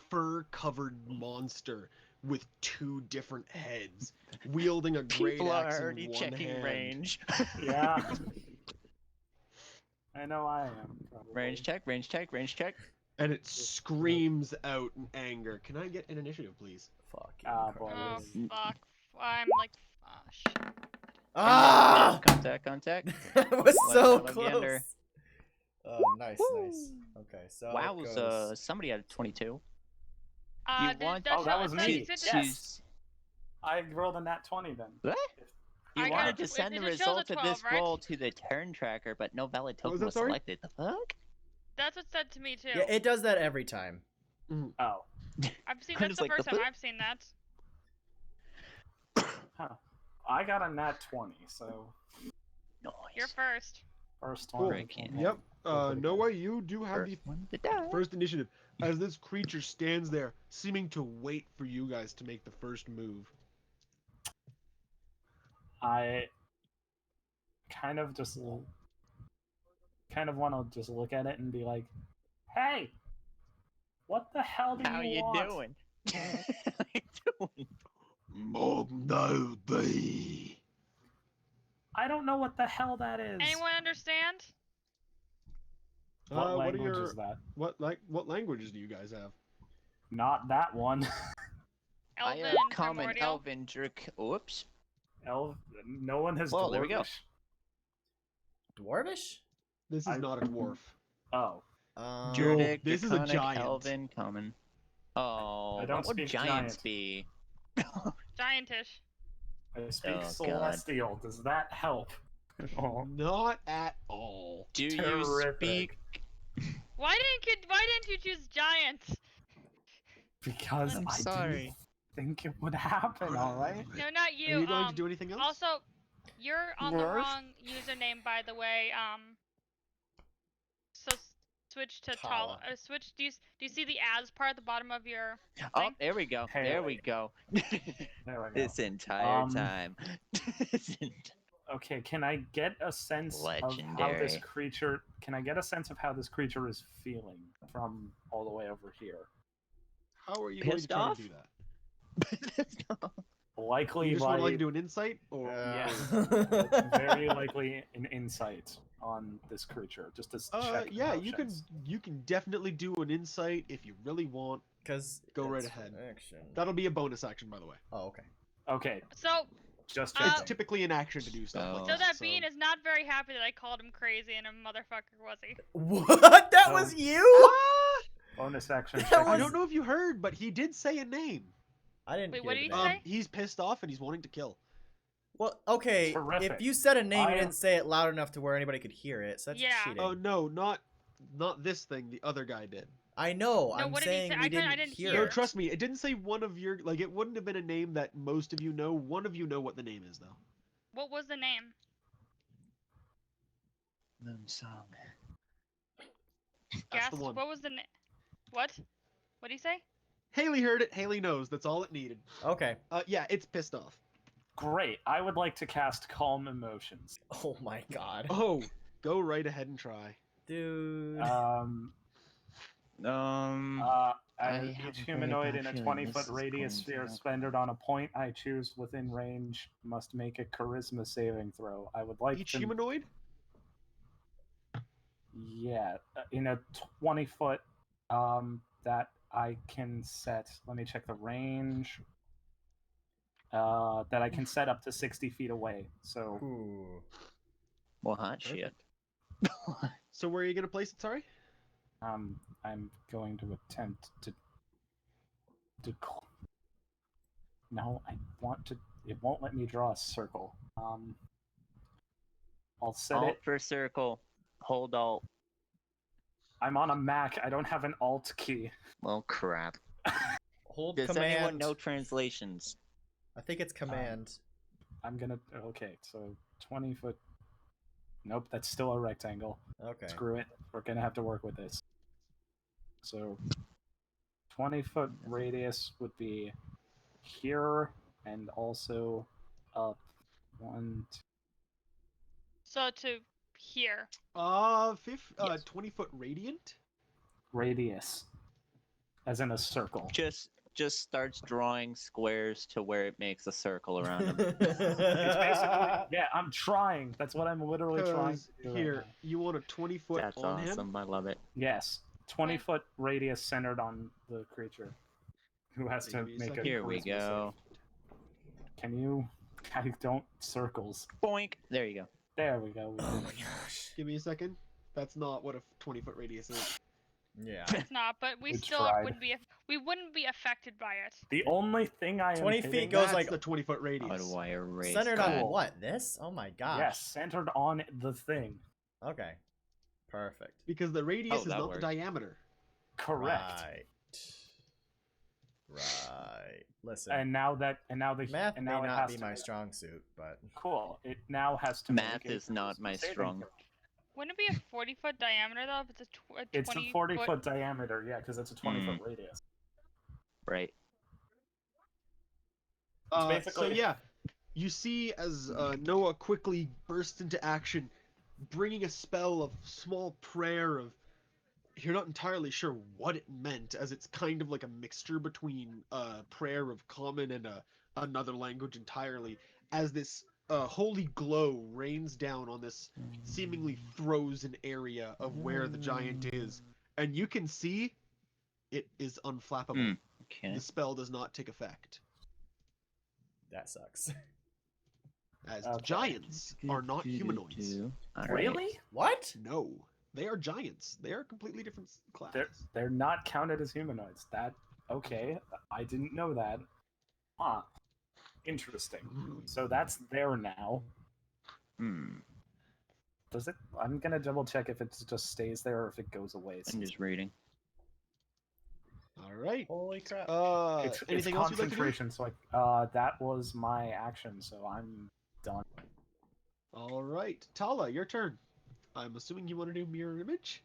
fur-covered monster with 2 different heads, wielding a great People are axe in already one checking hand. range. Yeah. I know I am. Probably. Range check, range check, range check. And it screams out in anger. Can I get an initiative, please? Fuck. Ah, Christ. Oh fuck. I'm like, oh shit. Ah! Contact. That was Watch so out, close. Alexander. Nice. Okay, so Wow, it goes... somebody had a 22. You want- Oh, that was me. It Yes. I rolled a nat 20 then. What? You I got wanted a- to send it the just shows a result of 12, this right? roll to the turn tracker, but no valid What was token that, was sorry? selected. The fuck? That's what said to me too. Yeah, it does that every time. Oh. I've seen I'm that's just the like, first the time fuck? I've seen that. Huh. I got a nat 20, so Nice. You're first. first Cool. one. Right, can't- Yep. Go for the Noah, you do have the First one to die. first initiative. As this creature stands there, seeming to wait for you guys to make the first move. I kind of want to just look at it and be like, "Hey, what the hell do How you want?" doing? How you doing? No, thee. I don't know what the hell that is. Anyone understand? What What are language your is that? what languages do you guys have? Not that one. I Elven have and common, primordial. elven, oops. No one has. Well, there we go. Dwarvish? Dwarvish? This is I- not a dwarf. Oh, Druidic, this is a draconic, giant. elven, common. Oh, I don't what would speak giants giant. be? Giantish. I speak Oh, God. celestial. Does that help? Oh, Not at all. Do you terrific. speak? Why didn't you choose giant? Because I'm I sorry. didn't think it would happen. All right. No, not Are you. you going to do anything else? Also, you're on the Nerf? wrong username, by the way. So switch to tall. Tala. Switch. Do you see the as part at the bottom of your Oh, thing? there we go. Hey. There we go. There we go. This entire Um, time. Okay, can I get a sense of how this Legendary. creature? Can I get a sense of how this creature is feeling from all the way over here? How are you going to Pissed try off? to do that? Likely You just by want to like do an insight, or very likely an insight on this creature, just to check. the yeah, you motions. can definitely do an insight if you really want. Because Go right it's ahead. an action. That'll be a bonus action, by the way. Oh, okay. Okay, So just It's checking. typically an action to do stuff like Oh. so that. that bean is not very happy that I called him crazy and a motherfucker, was he? What? That Oh. was you? Bonus action. That check. I was- don't know if you heard, but he did say a name. I didn't. Wait, hear what the did he name. say? He's pissed off and he's wanting to kill. Well, okay. Terrific. If you said a name, I you am- didn't say it loud enough to where anybody could hear it. So that's Yeah. cheating. Oh no, not this thing. The other guy did. I know. No, I'm what did he saying say? we I didn't, didn't hear. hear. No, trust me, it didn't say one of your like. It wouldn't have been a name that most of you know. One of you know what the name is though. What was the name? Moonsong. That's Gast. the one. What was the name? What? What did he say? Haley heard it. Haley knows. That's all it needed. Okay. Yeah, it's pissed off. Great. I would like to cast Calm Emotions. Oh my god. Oh, go right ahead and try. Dude. have Each a very humanoid bad in a feeling this 20-foot is radius going to sphere not centered on a point I choose within range must make a charisma saving throw. I would like Each to. humanoid? Yeah, in a 20-foot that I can set. Let me check the range. That I can set up to 60 feet away. So Ooh. Well, hot shit. So where are you gonna place it? Sorry. I'm going to attempt to. No, I want to. It won't let me draw a circle. I'll set Alt it. for circle. Hold alt. I'm on a Mac. I don't have an Alt key. Well, crap. Hold Does command. anyone know translations? I think it's command. I'm gonna. Okay, so 20-foot. Nope, that's still a rectangle. Okay. Screw it. We're gonna have to work with this. So 20-foot radius would be here and also up 1. So to here. 20-foot radiant. Radius, as in a circle. Just starts drawing squares to where it makes a circle around him. It's basically, yeah, I'm trying. That's what I'm literally trying to do. Here, right now. you want a 20-foot That's on him? awesome. I love it. Yes, 20-foot radius centered on the creature, who has to Give me a make a. second. Here we charisma go. save. Can you? I don't circles. Boink. There you go. There we go. Oh my gosh. Give me a second. That's not what a 20-foot radius is. Yeah. It's not, but we We still tried. we wouldn't be affected by it. The only thing I am 20 feet hitting- goes That's like the 20-foot radius. How do I erase centered that? on Cool. what? This? Oh my gosh. Yes, centered on the thing. Okay. Perfect. Because the radius Oh, is that not works. the diameter. Correct. Right. Listen. And now the Math and may now it not has be to my strong suit, but cool. It now has to. Math make a is not my saving strong. throw. Wouldn't it be a 40-foot diameter though? If it's a It's a 20 40-foot diameter, yeah, because it's a 20-foot radius. Right. So basically- yeah, you see as Noah quickly bursts into action, bringing a spell of small prayer of. You're not entirely sure what it meant, as it's kind of like a mixture between prayer of common and another language entirely. As this holy glow rains down on this seemingly frozen area of where the giant is, and you can see it is unflappable. Okay. The spell does not take effect. that sucks. As Okay. giants are not humanoids. All right. Really? What? No, they are giants. They are a completely different class. They're not counted as humanoids. That okay? I didn't know that. Huh. Interesting. So that's there now. Hmm. Does it? I'm gonna double check if it just stays there or if it goes away. I'm since- just reading. All right. Holy crap. It's Anything else you'd like to do? concentration. So that was my action. So I'm done. All right, Tala, your turn. I'm assuming you want to do mirror image.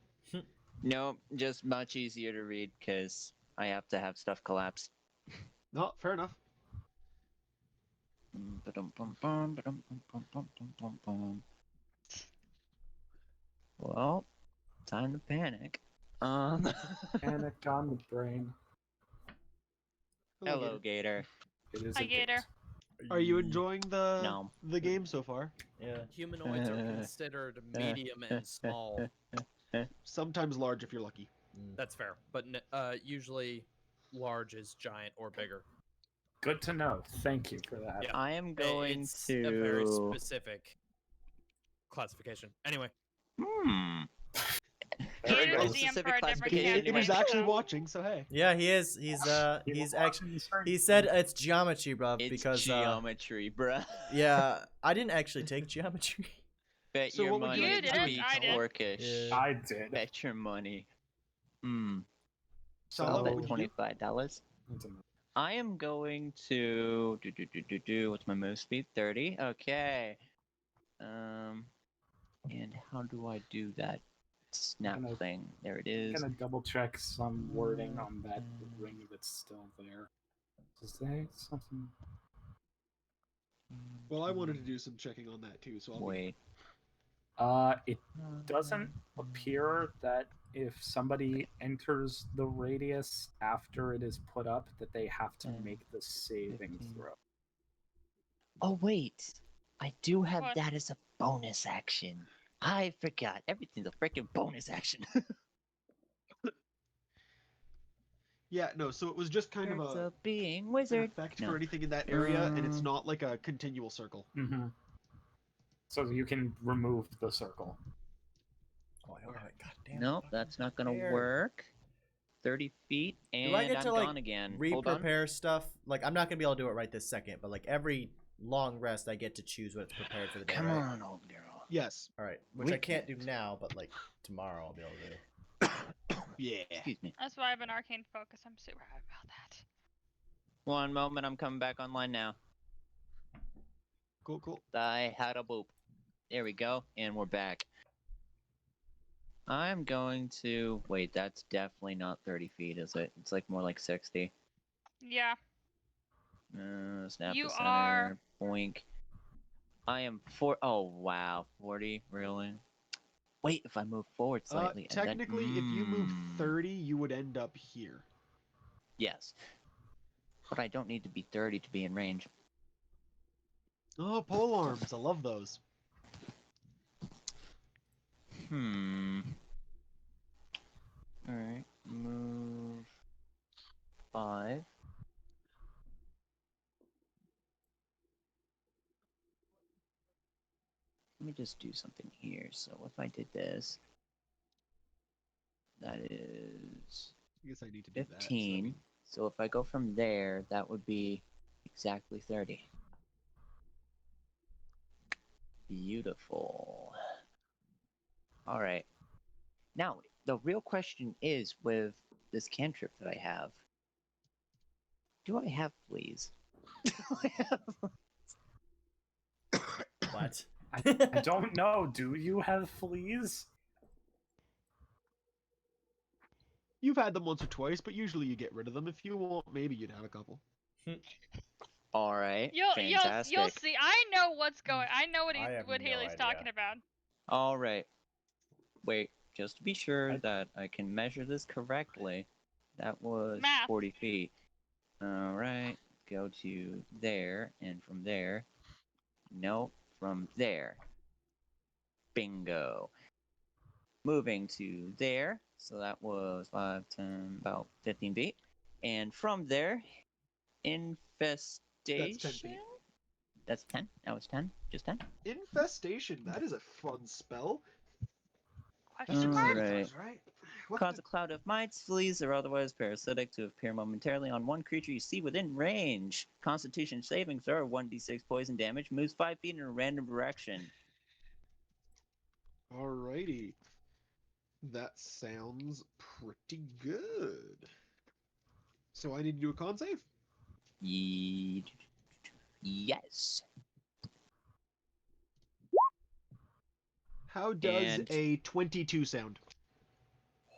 No, just much easier to read because I have to have stuff collapse. No, fair enough. Well, time to panic. Panic on the brain. Hello, Gator. It is Hi, a Gator. Are you enjoying No. the game so far? Yeah. Humanoids are considered medium and small. Sometimes large if you're lucky. That's fair, but usually large is giant or bigger. Good to know. Thank you for that. Yeah. I am going It's to. a very specific classification. Anyway, Very Gator's good. DM Specific for a different classification category. He was anyway. actually watching, so hey. Yeah, he is. He's actually. He said it's geometry, bruv, It's because geometry, bruh. yeah, I didn't actually take geometry. Bet So your what would money. you like to do? Speaks I did. Orcish. Yeah. I did. Bet your money. Tala, I'll what bet would you do? $25. I am going to do. What's my move speed? 30. Okay. And how do I do that snap Gonna- thing? There it I'm is. gonna double check some wording on that ring that's still there. Is there something? Well, I wanted to do some checking on that too, so I'll Wait. It doesn't appear that if somebody enters the radius after it is put up, that they have to 10, make the saving 15. throw. Oh wait, I do have What? that as a bonus action. I forgot. Everything's a freaking bonus action. Yeah, no, so it was just kind of Perks a of being an wizard. effect No. for anything in that area, and it's Um, not like a continual circle. Mm-hmm. So you can remove the circle. Oh, I don't have it. God damn. Nope, that's not gonna prepared. work. 30 feet, and Do I get I'm to like gone again. Hold on. re-prepare stuff? Like I'm not gonna be able to do it right this second, but like every long rest, I get to choose what's prepared for the day. Come right? on, old girl. Yes. All right, which I We can't do can't. now, but like tomorrow I'll be able to do. Yeah. Excuse me. That's why I have an arcane focus. I'm super happy about that. One moment, I'm coming back online now. Cool, cool. I had a boop. There we go, and we're back. I'm going to wait. That's definitely not 30 feet, is it? It's like more like 60. Yeah. Snap You the center. are- Boink. I am Oh wow, 40. Really? Wait, if I move forward slightly. and then- Technically, if you move 30, you would end up here. Yes. But I don't need to be 30 to be in range. Oh, pole arms. I love those. Alright, move 5. Let me just do something here. So if I did this, that is I guess I need to do 15. So if I go from there, that would be exactly 30. Beautiful. Alright. Now, the real question is with this cantrip that I have, do I have fleas? Do I have... What? I don't know. Do you have fleas? You've had them once or twice, but usually you get rid of them. If you want, maybe you'd have a couple. Alright, You'll fantastic. see. I know what's going. I know I have what no Haley's idea. talking about. Alright. Wait, just to be sure I- that I can measure this correctly, that was Math. 40 feet. Alright, go to there, and from there. No, from there. Bingo. Moving to there, so that was 5, 10, about 15 feet. And from there, infestation. That's 10 feet. That's 10? That was 10? Just 10? Infestation. That is a fun spell. Question mark? Alright. Right? What Cause the- a cloud of mites, fleas, or otherwise parasitic to appear momentarily on one creature you see within range. Constitution saving throw, 1d6 poison damage, moves 5 feet in a random direction. Alrighty. That sounds pretty good. So I need to do a con save? Yes. How does And- a 22 sound?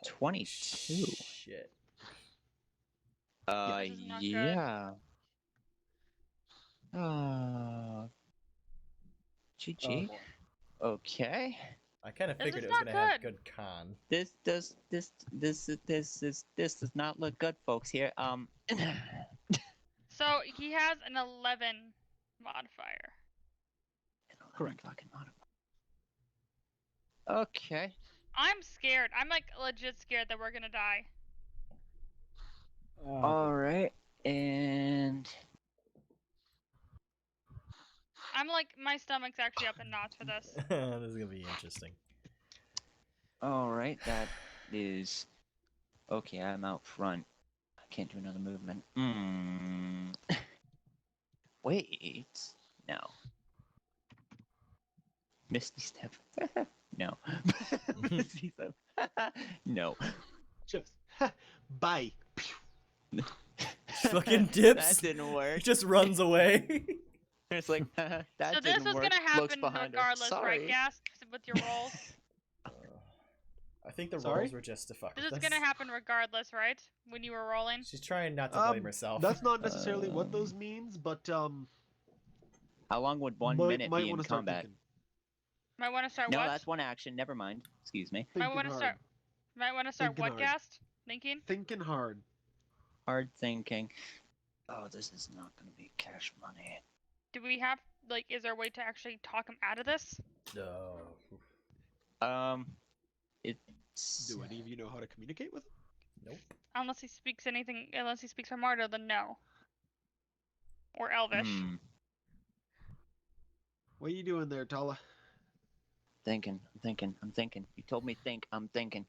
22. Shit. This is not good. Yeah. GG. Okay. I kind of This figured is it was not gonna have good. good con. This does not look good, folks. Here, So he has an 11 modifier. Correct. Fucking modifier. Okay. I'm scared. I'm like legit scared that we're gonna die. All right, and I'm like my stomach's actually up in knots for this. This is gonna be interesting. all right, that is okay. I'm out front. I can't do another movement. Wait, no. Misty step. No. Misty step. No. Just bye. Fucking That dips. didn't He work. just runs away. It's like that So this didn't was work. gonna Looks happen behind her. regardless, Sorry. right, Gas? With your rolls. I think the Sorry? rolls were just to fuck This with is us. gonna happen regardless, right? When you were rolling. She's trying not to blame herself. That's not necessarily what those means, but How long would 1 might minute be in wanna start combat? thinking. Might want to start No, what? that's one action. Never mind. Excuse me. Might Thinking want to hard. start. Might want to start Thinking what, hard. Gast? Thinking? Thinking hard. Hard thinking. Oh, this is not gonna be cash money. Do we have, like, is there a way to actually talk him out of this? No. It's Do any of you know how to communicate with him? Nope. Unless he speaks Armada, then no. Or Elvish. What are you doing there, Tala? Thinking. I'm thinking. You told me think. I'm thinking.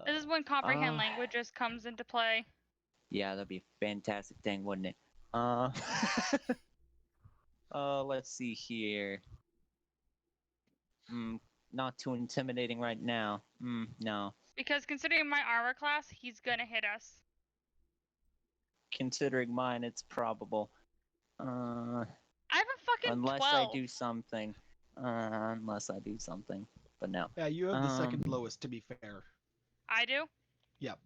This is when comprehend languages comes into play. Yeah, that'd be a fantastic thing, wouldn't it? Let's see here. Not too intimidating right now. No. Because considering my armor class, he's gonna hit us. Considering mine, it's probable. I have a fucking Unless 12. I do something. But no. Yeah, you have the second lowest, to be fair. I do? Yep.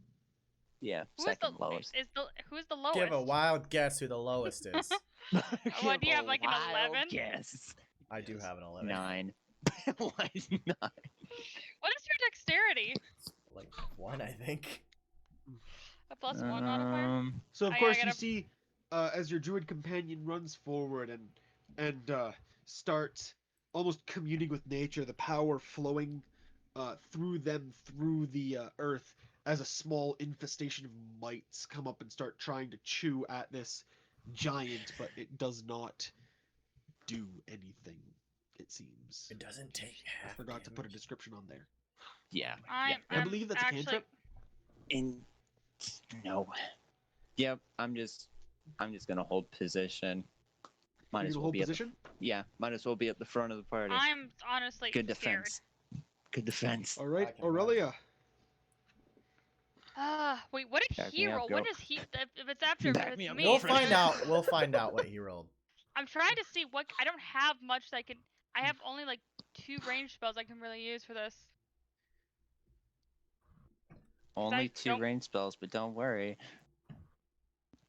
Yeah, Who's second the, lowest. Who's the lowest? Give a wild guess who the lowest is. What, do you have, like, an 11? Yes. I do have an 11. 9. Why 9? What is your dexterity? Like 1, I think. A +1 modifier? So of I course gotta- you see, as your druid companion runs forward and starts almost communing with nature, the power flowing through them through the earth as a small infestation of mites come up and start trying to chew at this giant, but it does not do anything. It seems. It doesn't take I half forgot to put a damage. description on there. Yeah. I I believe that's a actually, cantrip. No. Yep. I'm just gonna hold position. Might You're as gonna well hold be position? might as well be at the front of the party. I'm honestly Good scared. defense. Good defense. All right, I can Aurelia. Wait, what did Back he me up, roll? girl. What is he? If it's after Back it's me up, me. We'll girlfriend. find out. We'll find out what he rolled. I'm trying to see what. I don't have much that I can. I have only like 2 range spells I can really use for this. Only 2 don't- range spells, but don't worry.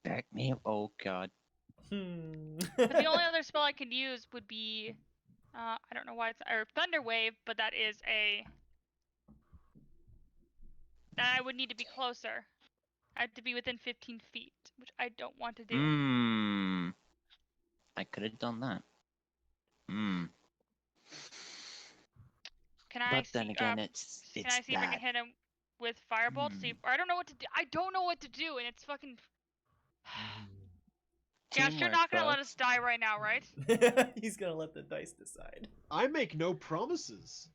Back me up. Oh god. But the only other spell I can use would be, I don't know why it's or Thunder Wave, but that is a. That I would need to be closer. I have to be within 15 feet, which I don't want to do. I could have done that. Can I But see? then again, it's Can I see if I can hit him with Firebolt? See, or I don't know what to do. I don't know what to do, and it's fucking. Gosh, you're not gonna let us die right now, right? He's gonna let the dice decide. I make no promises.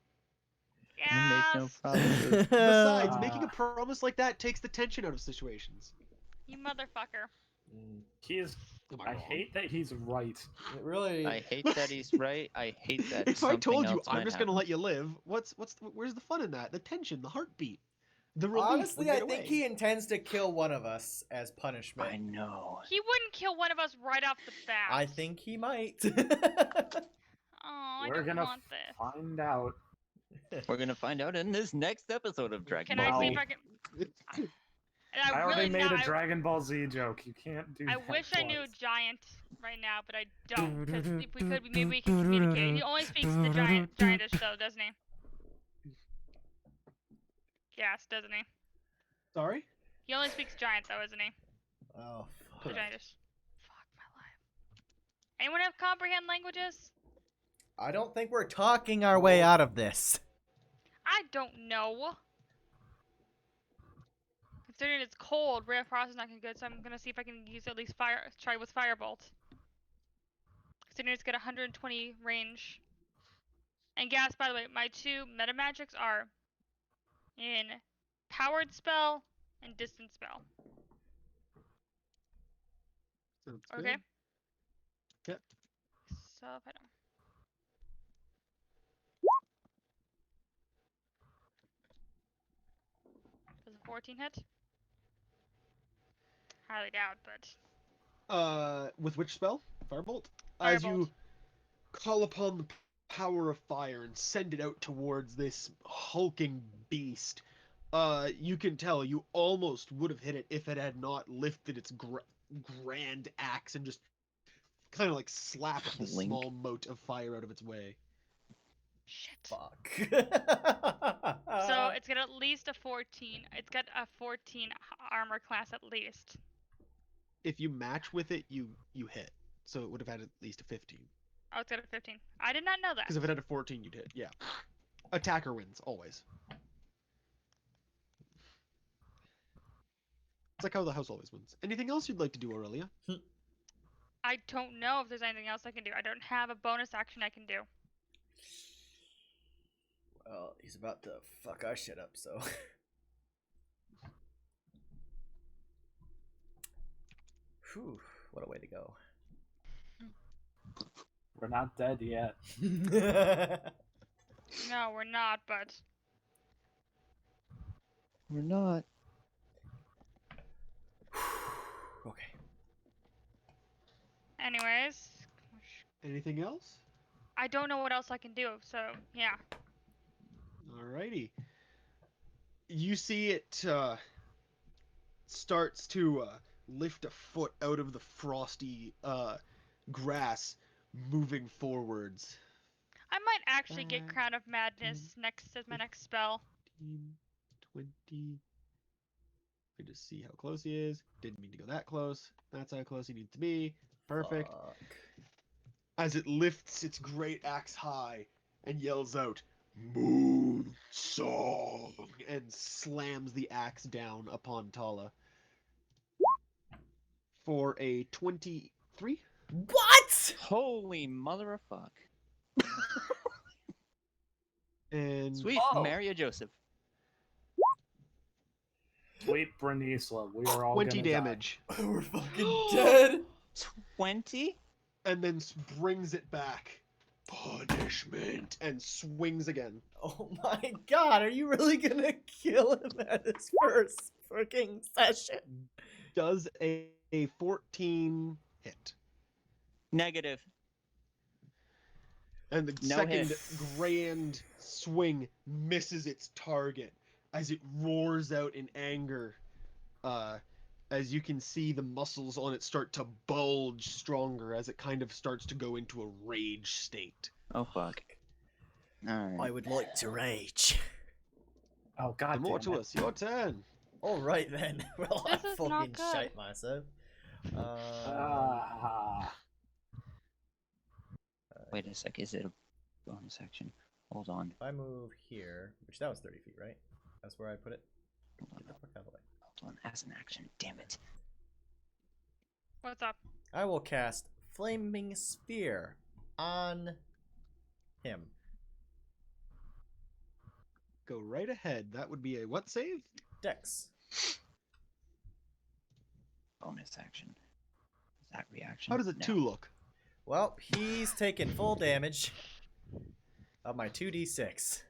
I make no Yes, promises. Besides, making a promise like that takes the tension out of situations. you motherfucker. He is. Am I wrong? hate that he's right. It really. I hate that he's right. I hate that. If I something told you else I'm might just gonna happen. let you live, where's the fun in that? The tension, the heartbeat, the relief. Honestly, when I you get think away. he intends to kill one of us as punishment. I know. He wouldn't kill one of us right off the bat. I think he might. Oh, I We're don't gonna want this. find out. We're gonna find out in this next episode of Dragon Can Ball I see Z. if I can? And I I already really made not, a Dragon Ball Z joke. You can't do I that wish I knew twice. Giant right now, but I don't. Because if we could, maybe we can communicate. He only speaks the Giantish though, doesn't he? Yes, doesn't he? Sorry. He only speaks Giant though, isn't he? Oh, The fuck. Giantish. Fuck my life. Anyone have comprehend languages? I don't think we're talking our way out of this. I don't know. Considering it's cold, Ray of Frost is not gonna be good, so I'm gonna see if I can use at least try with Firebolt. Considering it's got 120 range. And Gas, by the way, my 2 meta magics are in Powered Spell and Distance Spell. Sounds Okay? good. Yep. So if I don't. Does a 14 hit? Highly doubt, but. With which spell? Firebolt? As you Firebolt. call upon the power of fire and send it out towards this hulking beast, you can tell you almost would have hit it if it had not lifted its grand axe and just kind of like slapped the Clink. small mote of fire out of its way. Shit. Fuck. So it's got at least a 14. It's got a 14 armor class at least. If you match with it, you hit. So it would have had at least a 15. Oh, it's got a 15. I did not know that. Because if it had a 14, you'd hit. Yeah. Attacker wins always. It's like how the house always wins. Anything else you'd like to do, Aurelia? I don't know if there's anything else I can do. I don't have a bonus action I can do. Well, he's about to fuck our shit up, so. Whew, what a way to go. We're not dead yet. No, we're not, but We're not. Okay. anyways, Anything else? I don't know what else I can do. So yeah. Alrighty. You see it starts to lift a foot out of the frosty grass, moving forwards. I might actually get 5, Crown of Madness next as my next spell. 15, 20. I just see how close he is. Didn't mean to go that close. That's how close he needs to be. Perfect. Fuck. As it lifts its great axe high and yells out, "Moon Song!" and slams the axe down upon Tala. For a 23? What? Holy mother of fuck. And Sweet, marry a Joseph. Sweet Branisla, we are all 20 gonna damage. We're fucking dead. 20? And then brings it back. Punishment. And swings again. Oh my god, are you really gonna kill him at his first freaking session? Does a 14 hit. Negative. And the No second hit. grand swing misses its target as it roars out in anger. As you can see the muscles on it start to bulge stronger as it kind of starts to go into a rage state. Oh fuck. Alright. I would like to rage. Oh god. Immortalus, your turn. Alright then. Well, This I is not fucking good. shite myself. Wait a sec, is it a bonus action? Hold on. If I move here, which that was 30 feet, right? That's where I put it. Get the fuck out of the way. Hold on, as an action. Damn it. What's up? I will cast Flaming Sphere on him. Go right ahead. That would be a what save? Dex. Bonus action. Is that reaction? How does it No. 2 look? Well, he's taken full damage of my 2d6.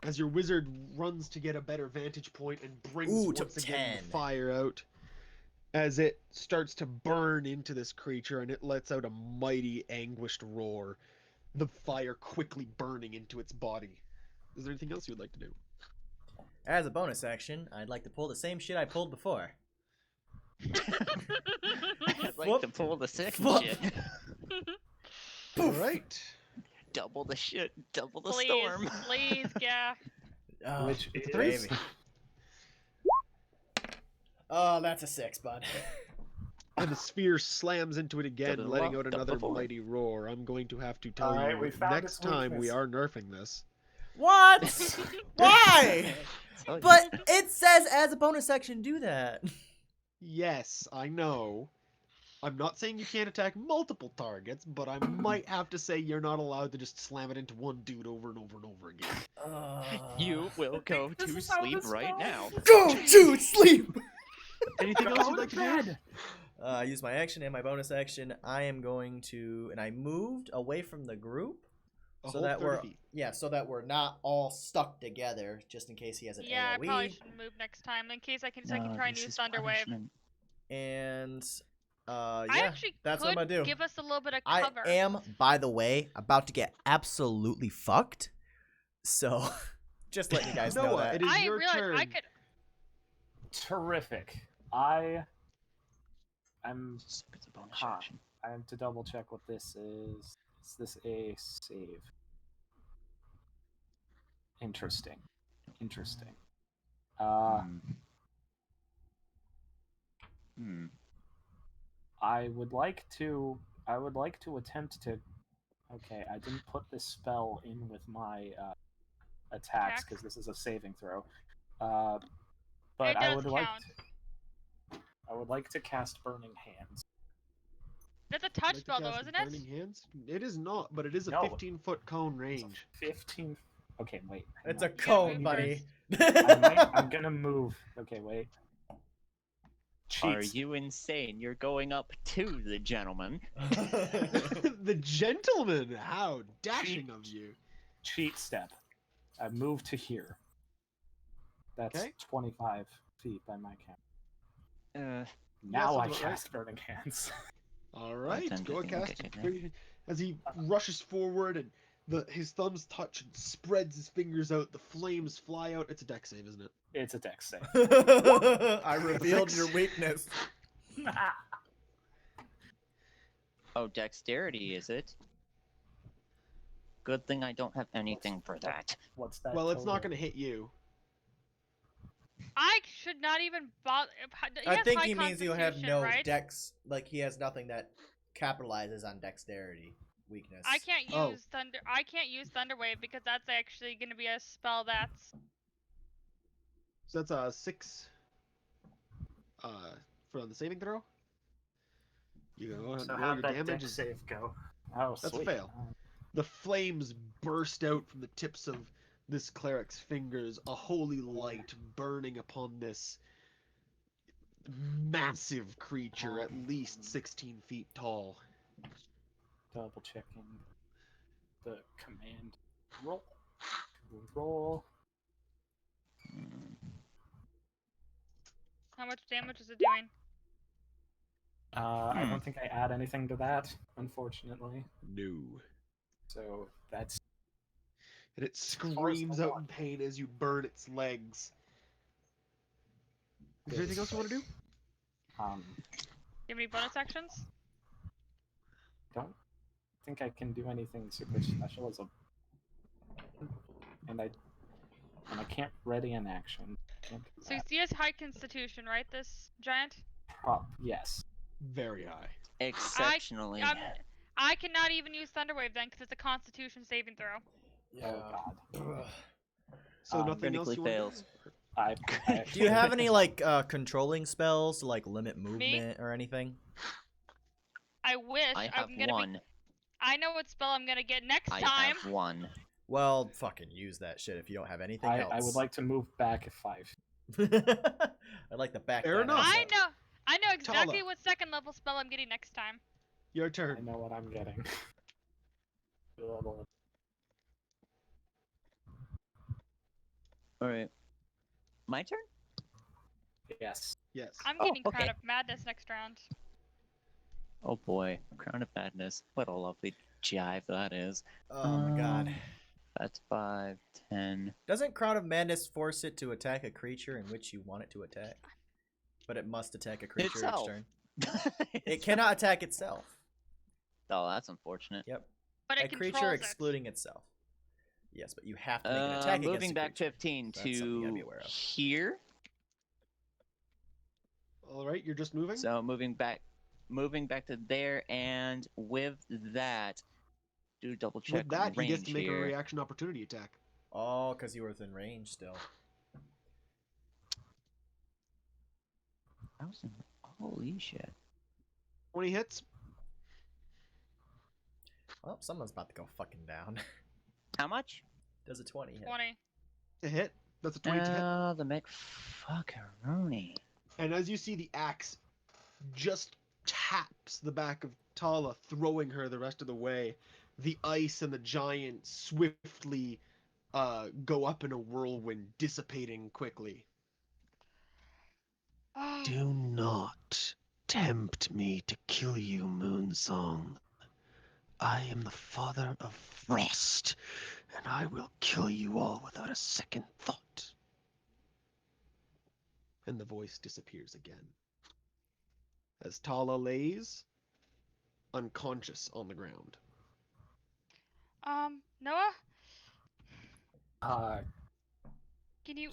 As your wizard runs to get a better vantage point and brings once again 10. the fire out, as it starts to burn into this creature and it lets out a mighty anguished roar, the fire quickly burning into its body. Is there anything else you would like to do? As a bonus action, I'd like to pull the same shit I pulled before. I'd like Whoop. to pull the second Whoop. shit. Alright. Double the shit, double the Please, storm. please, yeah. Oh, Which Threes? baby. Oh, that's a 6, bud. And the sphere slams into it again, Double letting up, out double another forward. mighty roar. I'm going to have to tell Alright, we you found next its time we weakness. are nerfing this. What? Why? Oh, But it says as a bonus action, do that. Yes, I know. I'm not saying you can't attack multiple targets, but I might have to say you're not allowed to just slam it into one dude over and over and over again. You will go this to is how sleep this right goes. now. Go to sleep! Anything else you'd like to do? I use my action and my bonus action. I am going to, and I moved away from the group, A so whole that 30 we're feet. so that we're not all stuck together, just in case he has an Yeah, I AOE. probably should move next time in case I can No, try and this use is Thunderwave. punishment. And I yeah, actually that's what could I'm gonna do. give us a little bit of I cover. am, by the way, about to get absolutely fucked. So, just letting you guys know Noah, that. it is I your realized turn. I could. Terrific. I'm It's a bonus Huh. action. I have to double check what this is. Is this a save? Interesting. Hmm. I would like to attempt to. Okay, I didn't put this spell in with my attacks because this is a saving throw. But It I does would count. like to cast Burning Hands. That's a touch Like to spell, though, cast isn't Burning it? Hands? It is not, but it is a No. 15-foot cone range. 15. Okay, wait. hang It's on. a cone, move buddy. I'm gonna move. Okay, wait. Are Cheats. you insane? You're going up to the gentleman. The gentleman! How dashing of you. Cheat step. I move to here. That's Okay. 25 feet by my count. Yeah, Now I sounds about right. cast Burning Hands. Alright, 10, go 15, cast okay, it. As he rushes forward and his thumbs touch and spreads his fingers out, the flames fly out. It's a dex save, isn't it? It's a dex save. I revealed your weakness. Oh, dexterity, is it? Good thing I don't have anything for that. What's that? Well, it's not total? going to hit you. I should not even bother. I think he means you have Constitution, no right? dex. Like he has nothing that capitalizes on dexterity weakness. I can't Oh. use thunder. I can't use Thunderwave because that's actually going to be a spell that's. So that's a 6 for the saving throw. You go ahead So and roll how'd your that damage. dex save go? Oh, That's sweet. a fail. The flames burst out from the tips of this cleric's fingers, a holy light burning upon this massive creature, at least 16 feet tall. Double checking the command roll. Roll. How much damage is it doing? I don't think I add anything to that, unfortunately. No. So that's. And it screams out in pain as you burn its legs. Is there anything else you want to do? Do you have any bonus actions? Don't think I can do anything super special as a. And I can't ready an action. Can't do So that. he has high constitution, right? This giant. Yes. Very high. Exceptionally. I cannot even use Thunderwave then because it's a Constitution saving throw. Yeah. Oh god. So nothing else critically you want fails. to do? I Do you have any like controlling spells to like limit movement or anything? I wish. I have I'm gonna one. Be... I know what spell I'm gonna get next I time. have one. Well, fucking use that shit if you don't have anything else. I would like to move back 5. I'd like to back Fair that enough. ass up. I know exactly Tala. what second level spell I'm getting next time. Your I turn. know what I'm getting. Alright. My turn? Yes. Yes. I'm Oh, getting okay. Crown of Madness next round. Oh boy. Crown of Madness. What a lovely jive that is. Oh my god. That's 5, 10. Doesn't Crown of Madness force it to attack a creature in which you want it to attack? But it must attack a creature Itself. each turn. It cannot attack itself. Oh, that's unfortunate. Yep. But A it creature controls excluding itself. Yes, but you have to make an attack against Moving a back creature. 15 So that's something you gotta be to aware of. here. Alright, you're just moving? So moving back to there, and with that, do double check With that, he range gets to make here. a reaction opportunity attack. Oh, because you were within range still. 1,000. Holy shit. 20 hits. Well, someone's about to go fucking down. How much? Does a 20 hit? 20. To hit. That's a 20 to hit. Oh, the McFuckeroni. And as you see, the axe just taps the back of Tala, throwing her the rest of the way. The ice and the giant swiftly go up in a whirlwind, dissipating quickly. Do not tempt me to kill you, Moonsong. I am the father of frost, and I will kill you all without a second thought. And the voice disappears again. As Tala lays unconscious on the ground. Noah? Can you?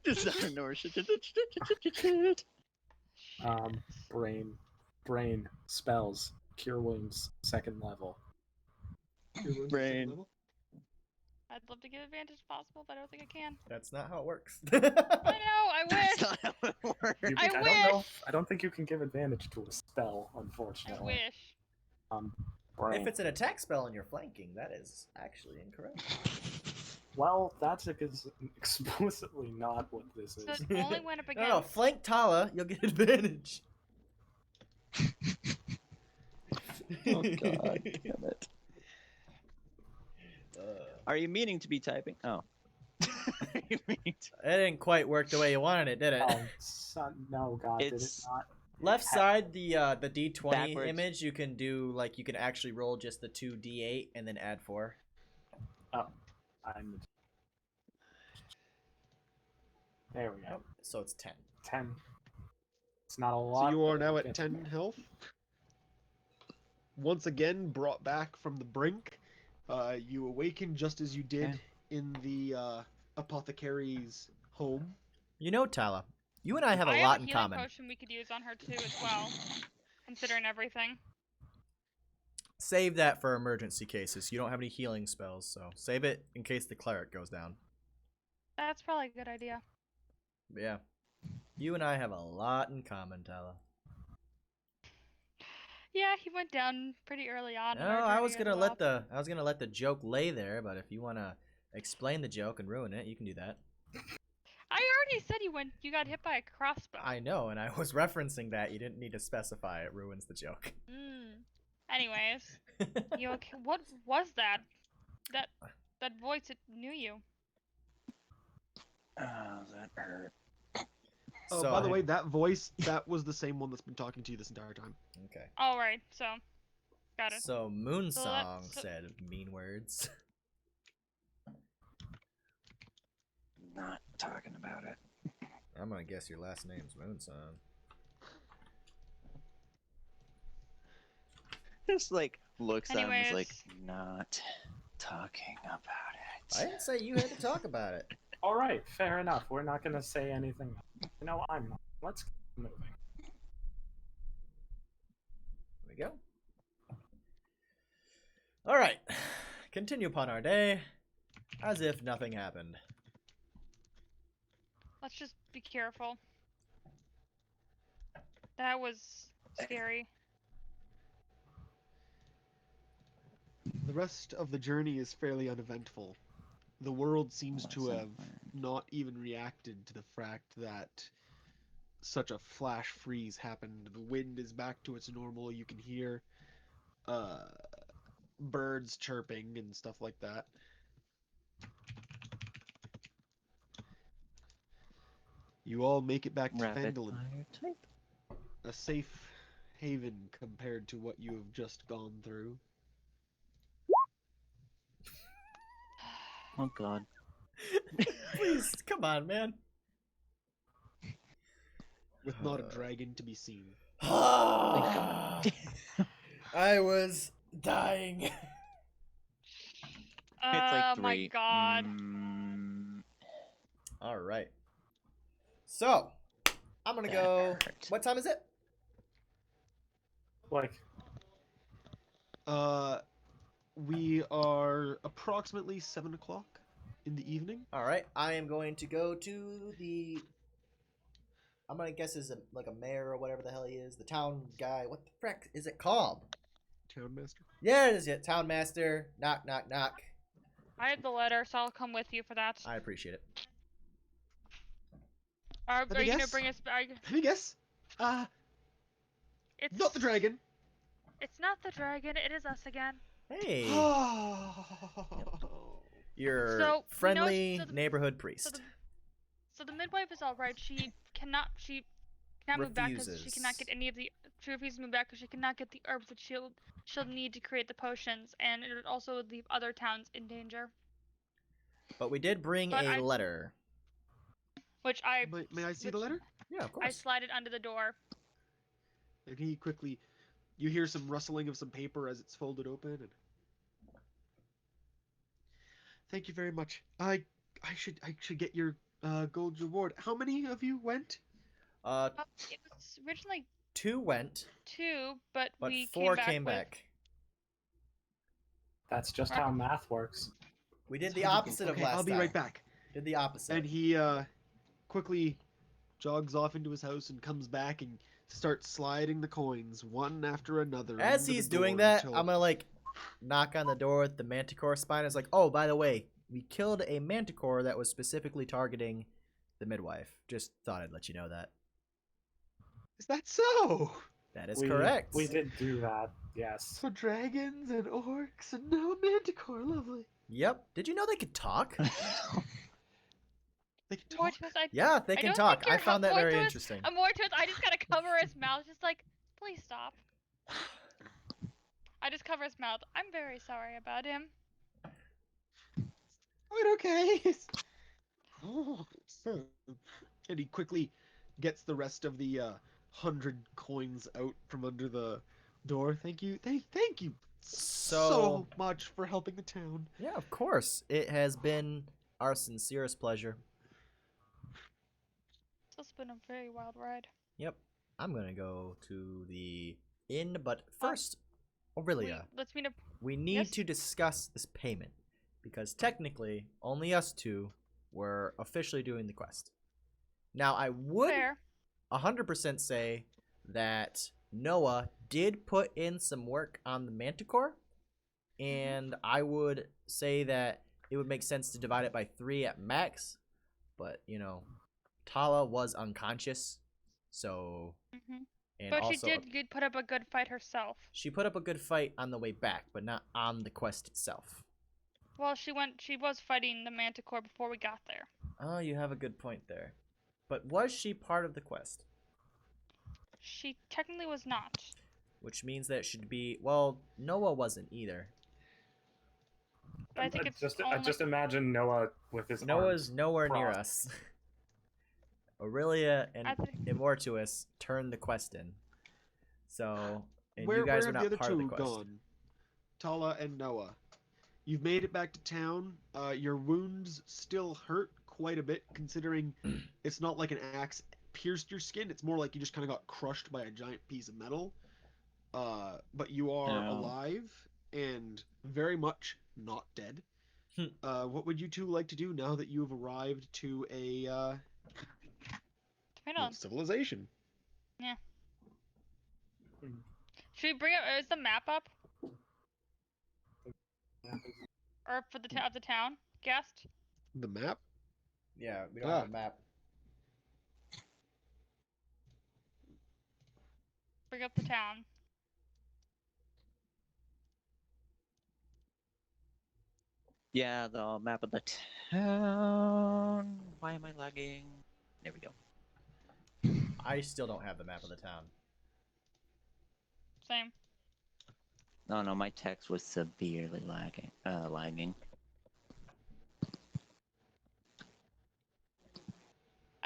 Designer. Brain spells cure wounds 2nd level. Brain. I'd love to give advantage if possible, but I don't think I can. That's not how it works. I know. I That's wish. not how it works. I don't wish. know. I don't think you can give advantage to a spell, I unfortunately. wish. Brain. If it's an attack spell and you're flanking, that is actually incorrect. Well, that's explicitly not what this So is. it only went up No, against. no, flank Tala, you'll get advantage. Oh god, damn it. Are you meaning to be typing? Oh. Are you meaning to... It didn't quite work the way you wanted it, did it? No, God, did it It's not? Left side, the D20 Backwards. image, you can do, like, you can actually roll just the 2D8 and then add 4. Oh, there we go. Oh, so it's 10. 10. It's not a lot. So you are but now we'll at get 10 there. health. Once again, brought back from the brink. You awaken just as you did in the apothecary's home. You know, Tala, you and I have a I lot have a in healing common. potion we could use on her too, as well, considering everything. Save that for emergency cases. You don't have any healing spells, so save it in case the cleric goes down. That's probably a good idea. But yeah, you and I have a lot in common, Tala. Yeah, he went down pretty early on. No, in our I was journey gonna as let the joke lay there, but if you wanna explain the joke and ruin it, you can do that. I already said you got hit by a crossbow. I know, and I was referencing that. You didn't need to specify. It ruins the joke. Anyways, you okay? What was that? That voice, it knew you. Oh, that hurt. Oh, So, by the way, that voice, that was the same one that's been talking to you this entire time. okay. All right, so got it. So Moonsong So- said mean words. Not talking about it. I'm gonna guess your last name's Moonsong. Just like looks at him and is like, Anyways. not talking about it. I didn't say you had to talk about it. All right, fair enough. We're not gonna say anything. No, I'm not. Let's keep moving. There we go. All right. Continue upon our day, as if nothing happened. Let's just be careful. That was scary. The rest of the journey is fairly uneventful. The world seems to have not even reacted to the fact that such a flash freeze happened. The wind is back to its normal. You can hear birds chirping and stuff like that. You all make it back to Rapid Phandalin, fire type. a safe haven compared to what you have just gone through. Oh god. Please, come on, man. With not a dragon to be seen. I was dying. It's like 3. My god. All right. So, I'm gonna That go. hurt. What time is it? Like, We are approximately 7 o'clock in the evening. All right. I am going to go to the. I'm gonna guess is like a mayor or whatever the hell he is, the town guy. What the frick is it called? Town master. Yeah, it is. Yeah, town master. Knock, knock, knock. I had the letter, so I'll come with you for that. I appreciate it. Are Let me you gonna guess. bring us back? Let me guess. It's Not the dragon. It's not the dragon. It is us again. Hey, Oh. your So, we know- friendly so the- neighborhood So priest. so the midwife is all right. She cannot move back because she cannot get any of the. She refuses to move back because she cannot get the herbs that she'll need to create the potions, and it would also leave other towns in danger. But we did bring But a I- letter. Which I May I see the letter? Yeah, of I course. slide it under the door. And he quickly You hear some rustling of some paper as it's folded open. And... Thank you very much. I should get your gold reward. How many of you went? It was originally 2 went, 2, but but we 4 came back. That's just how math works. We did the opposite of Okay, last time. I'll be right back. Did the opposite. And he quickly jogs off into his house and comes back and starts sliding the coins one after another. As under he's the door doing that, until... I'm gonna like knock on the door with the manticore spine. It's like, oh, by the way, we killed a manticore that was specifically targeting the midwife. Just thought I'd let you know that. Is that so? That is correct. We did do that, yes. So dragons and orcs and now manticore, lovely. Yep. Did you know they could talk? They can talk. Mortimus, Yeah, they can talk. I found that very Mortimus, interesting. Mortimus, I just gotta cover his mouth, just like, please stop. I just cover his mouth. I'm very sorry about him. Quite okay. And he quickly gets the rest of the 100 coins out from under the door. Thank you. Thank you so much for helping the town. Yeah, of course. It has been our sincerest pleasure. It's been a very wild ride. Yep. I'm gonna go to the inn, but first, Aurelia, Let's meet up. we need to discuss this payment, because technically, only us two were officially doing the quest. Now, I would 100% say that Noah did put in some work on the manticore, and I would say that it would make sense to divide it by 3 at max, but, you know, Tala was unconscious, so... And but also, she did put up a good fight herself. She put up a good fight on the way back, but not on the quest itself. Well, she was fighting the manticore before we got there. Oh, you have a good point there. But was she part of the quest? She technically was not. Which means that it should be... Well, Noah wasn't either. But I think it's just imagine Noah with his Noah's arms nowhere near crossed. us. Aurelia and Immortuous turned the quest in. So, and Where you guys were have not the other part of the two quest. gone? Tala and Noah. You've made it back to town. Your wounds still hurt quite a bit, considering it's not like an axe pierced your skin. It's more like you just kind of got crushed by a giant piece of metal. But you are alive and very much not dead. What would you two like to do now that you have arrived to a civilization? Yeah. Should we bring up? Is the map up? Or for the of the town, guest? The map? Yeah, we don't have a map. Bring up the town. Yeah, the map of the town. Why am I lagging? There we go. I still don't have the map of the town. Same. No, my text was severely lagging. I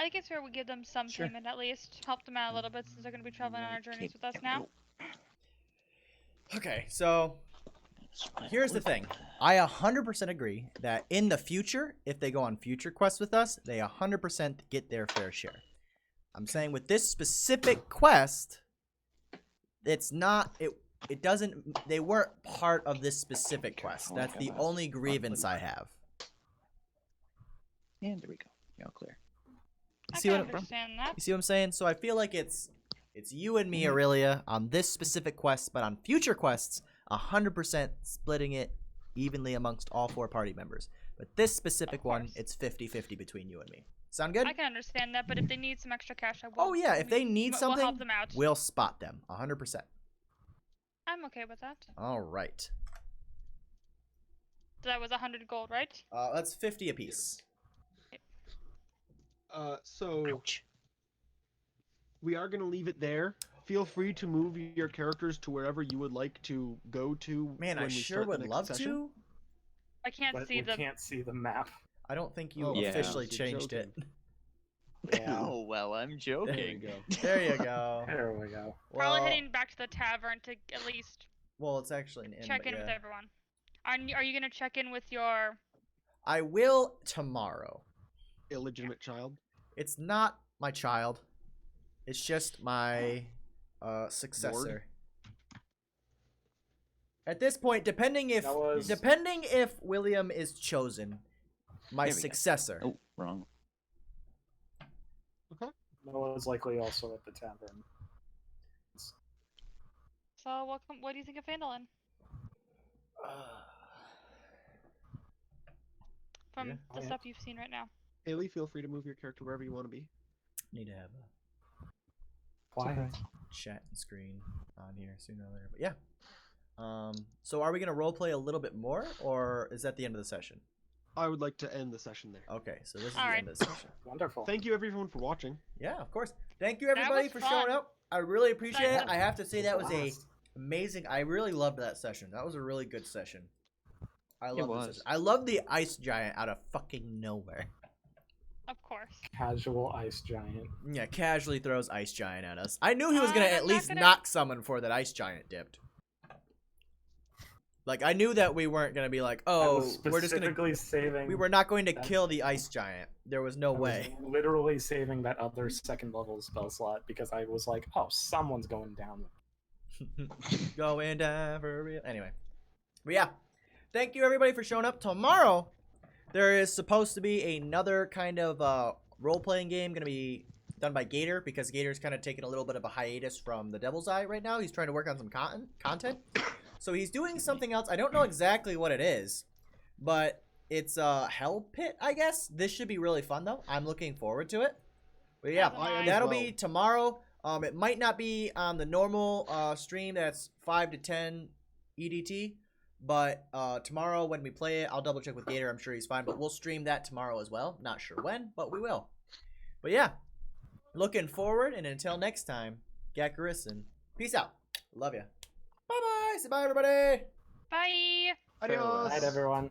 think it's fair we give them some payment at least. Help them out a little bit since they're going to be traveling on our journeys with us now. Okay, so here's the thing. I 100% agree that in the future, if they go on future quests with us, they 100% get their fair share. I'm saying with this specific quest, it's not... It doesn't... They weren't part of this specific quest. That's the only grievance I have. And there we go. You're all clear. I can understand that. You see what I'm saying? So I feel like it's you and me, Aurelia, on this specific quest, but on future quests, 100% splitting it evenly amongst all 4 party members. But this specific one, it's 50-50 between you and me. Sound good? I can understand that, but if they need some extra cash, I will. Oh yeah, if they need something, we'll help them out. We'll spot them, 100%. I'm okay with that. All right. So that was 100 gold, right? That's 50 apiece. So we are going to leave it there. Feel free to move your characters to wherever you would like to go to. Man, when I we sure start the would next love session. to. I can't see the. Can't see the map. I don't think you Oh, yeah. officially You're changed joking. it. Yeah. Oh well, I'm There you joking. go. There you go. There we go. Probably Well, heading back to the tavern to at least well, it's actually an inn, check but in with yeah. everyone. Are you gonna check in with your? I will tomorrow. Illegitimate child. It's not my child. It's just my successor. At this point, depending if William is chosen, my There we go. successor. Oh, wrong. Noah's likely also at the tavern. So what do you think of Phandalin? From Yeah. the stuff you've seen right now. Haley, feel free to move your character wherever you want to be. Need to have a Why? chat screen on here sooner or later. But yeah. So are we gonna roleplay a little bit more, or is that the end of the session? I would like to end the session there. Okay, so this is All the right. end of the session. Wonderful. Thank you everyone for watching. Yeah, of course. Thank you everybody was for fun. showing up. I really appreciate it. Thanks. I have to say that was a Blast. amazing. I really loved that session. That was a really good session. I love was. this. I love the ice giant out of fucking nowhere. Of course. Casual ice giant. Yeah, casually throws ice giant at us. I knew he was gonna I'm at not least gonna- knock summon for that ice giant dipped. Like I knew that we weren't gonna be like, I oh, was we're just gonna. specifically saving. We were not going to that- kill the ice giant. There was no I was way. literally saving that other second level spell slot because I was like, oh, someone's going down. Going down for real. Anyway, but yeah, thank you everybody for showing up. Tomorrow, there is supposed to be another kind of role-playing game gonna be done by Gator because Gator's kind of taking a little bit of a hiatus from the Devil's Eye right now. He's trying to work on some content. So he's doing something else. I don't know exactly what it is, but it's a Hell Pit, I guess. This should be really fun though. I'm looking forward to it. But yeah, As am I. that'll well. be tomorrow. It might not be on the normal stream that's 5 to 10 EDT, but tomorrow when we play it, I'll double check with Gator. I'm sure he's fine, but we'll stream that tomorrow as well. Not sure when, but we will. But yeah, looking forward, and until next time, Gakorisan. Peace out. Love ya. Bye bye. Say bye, everybody. Bye. Adios. Night, everyone.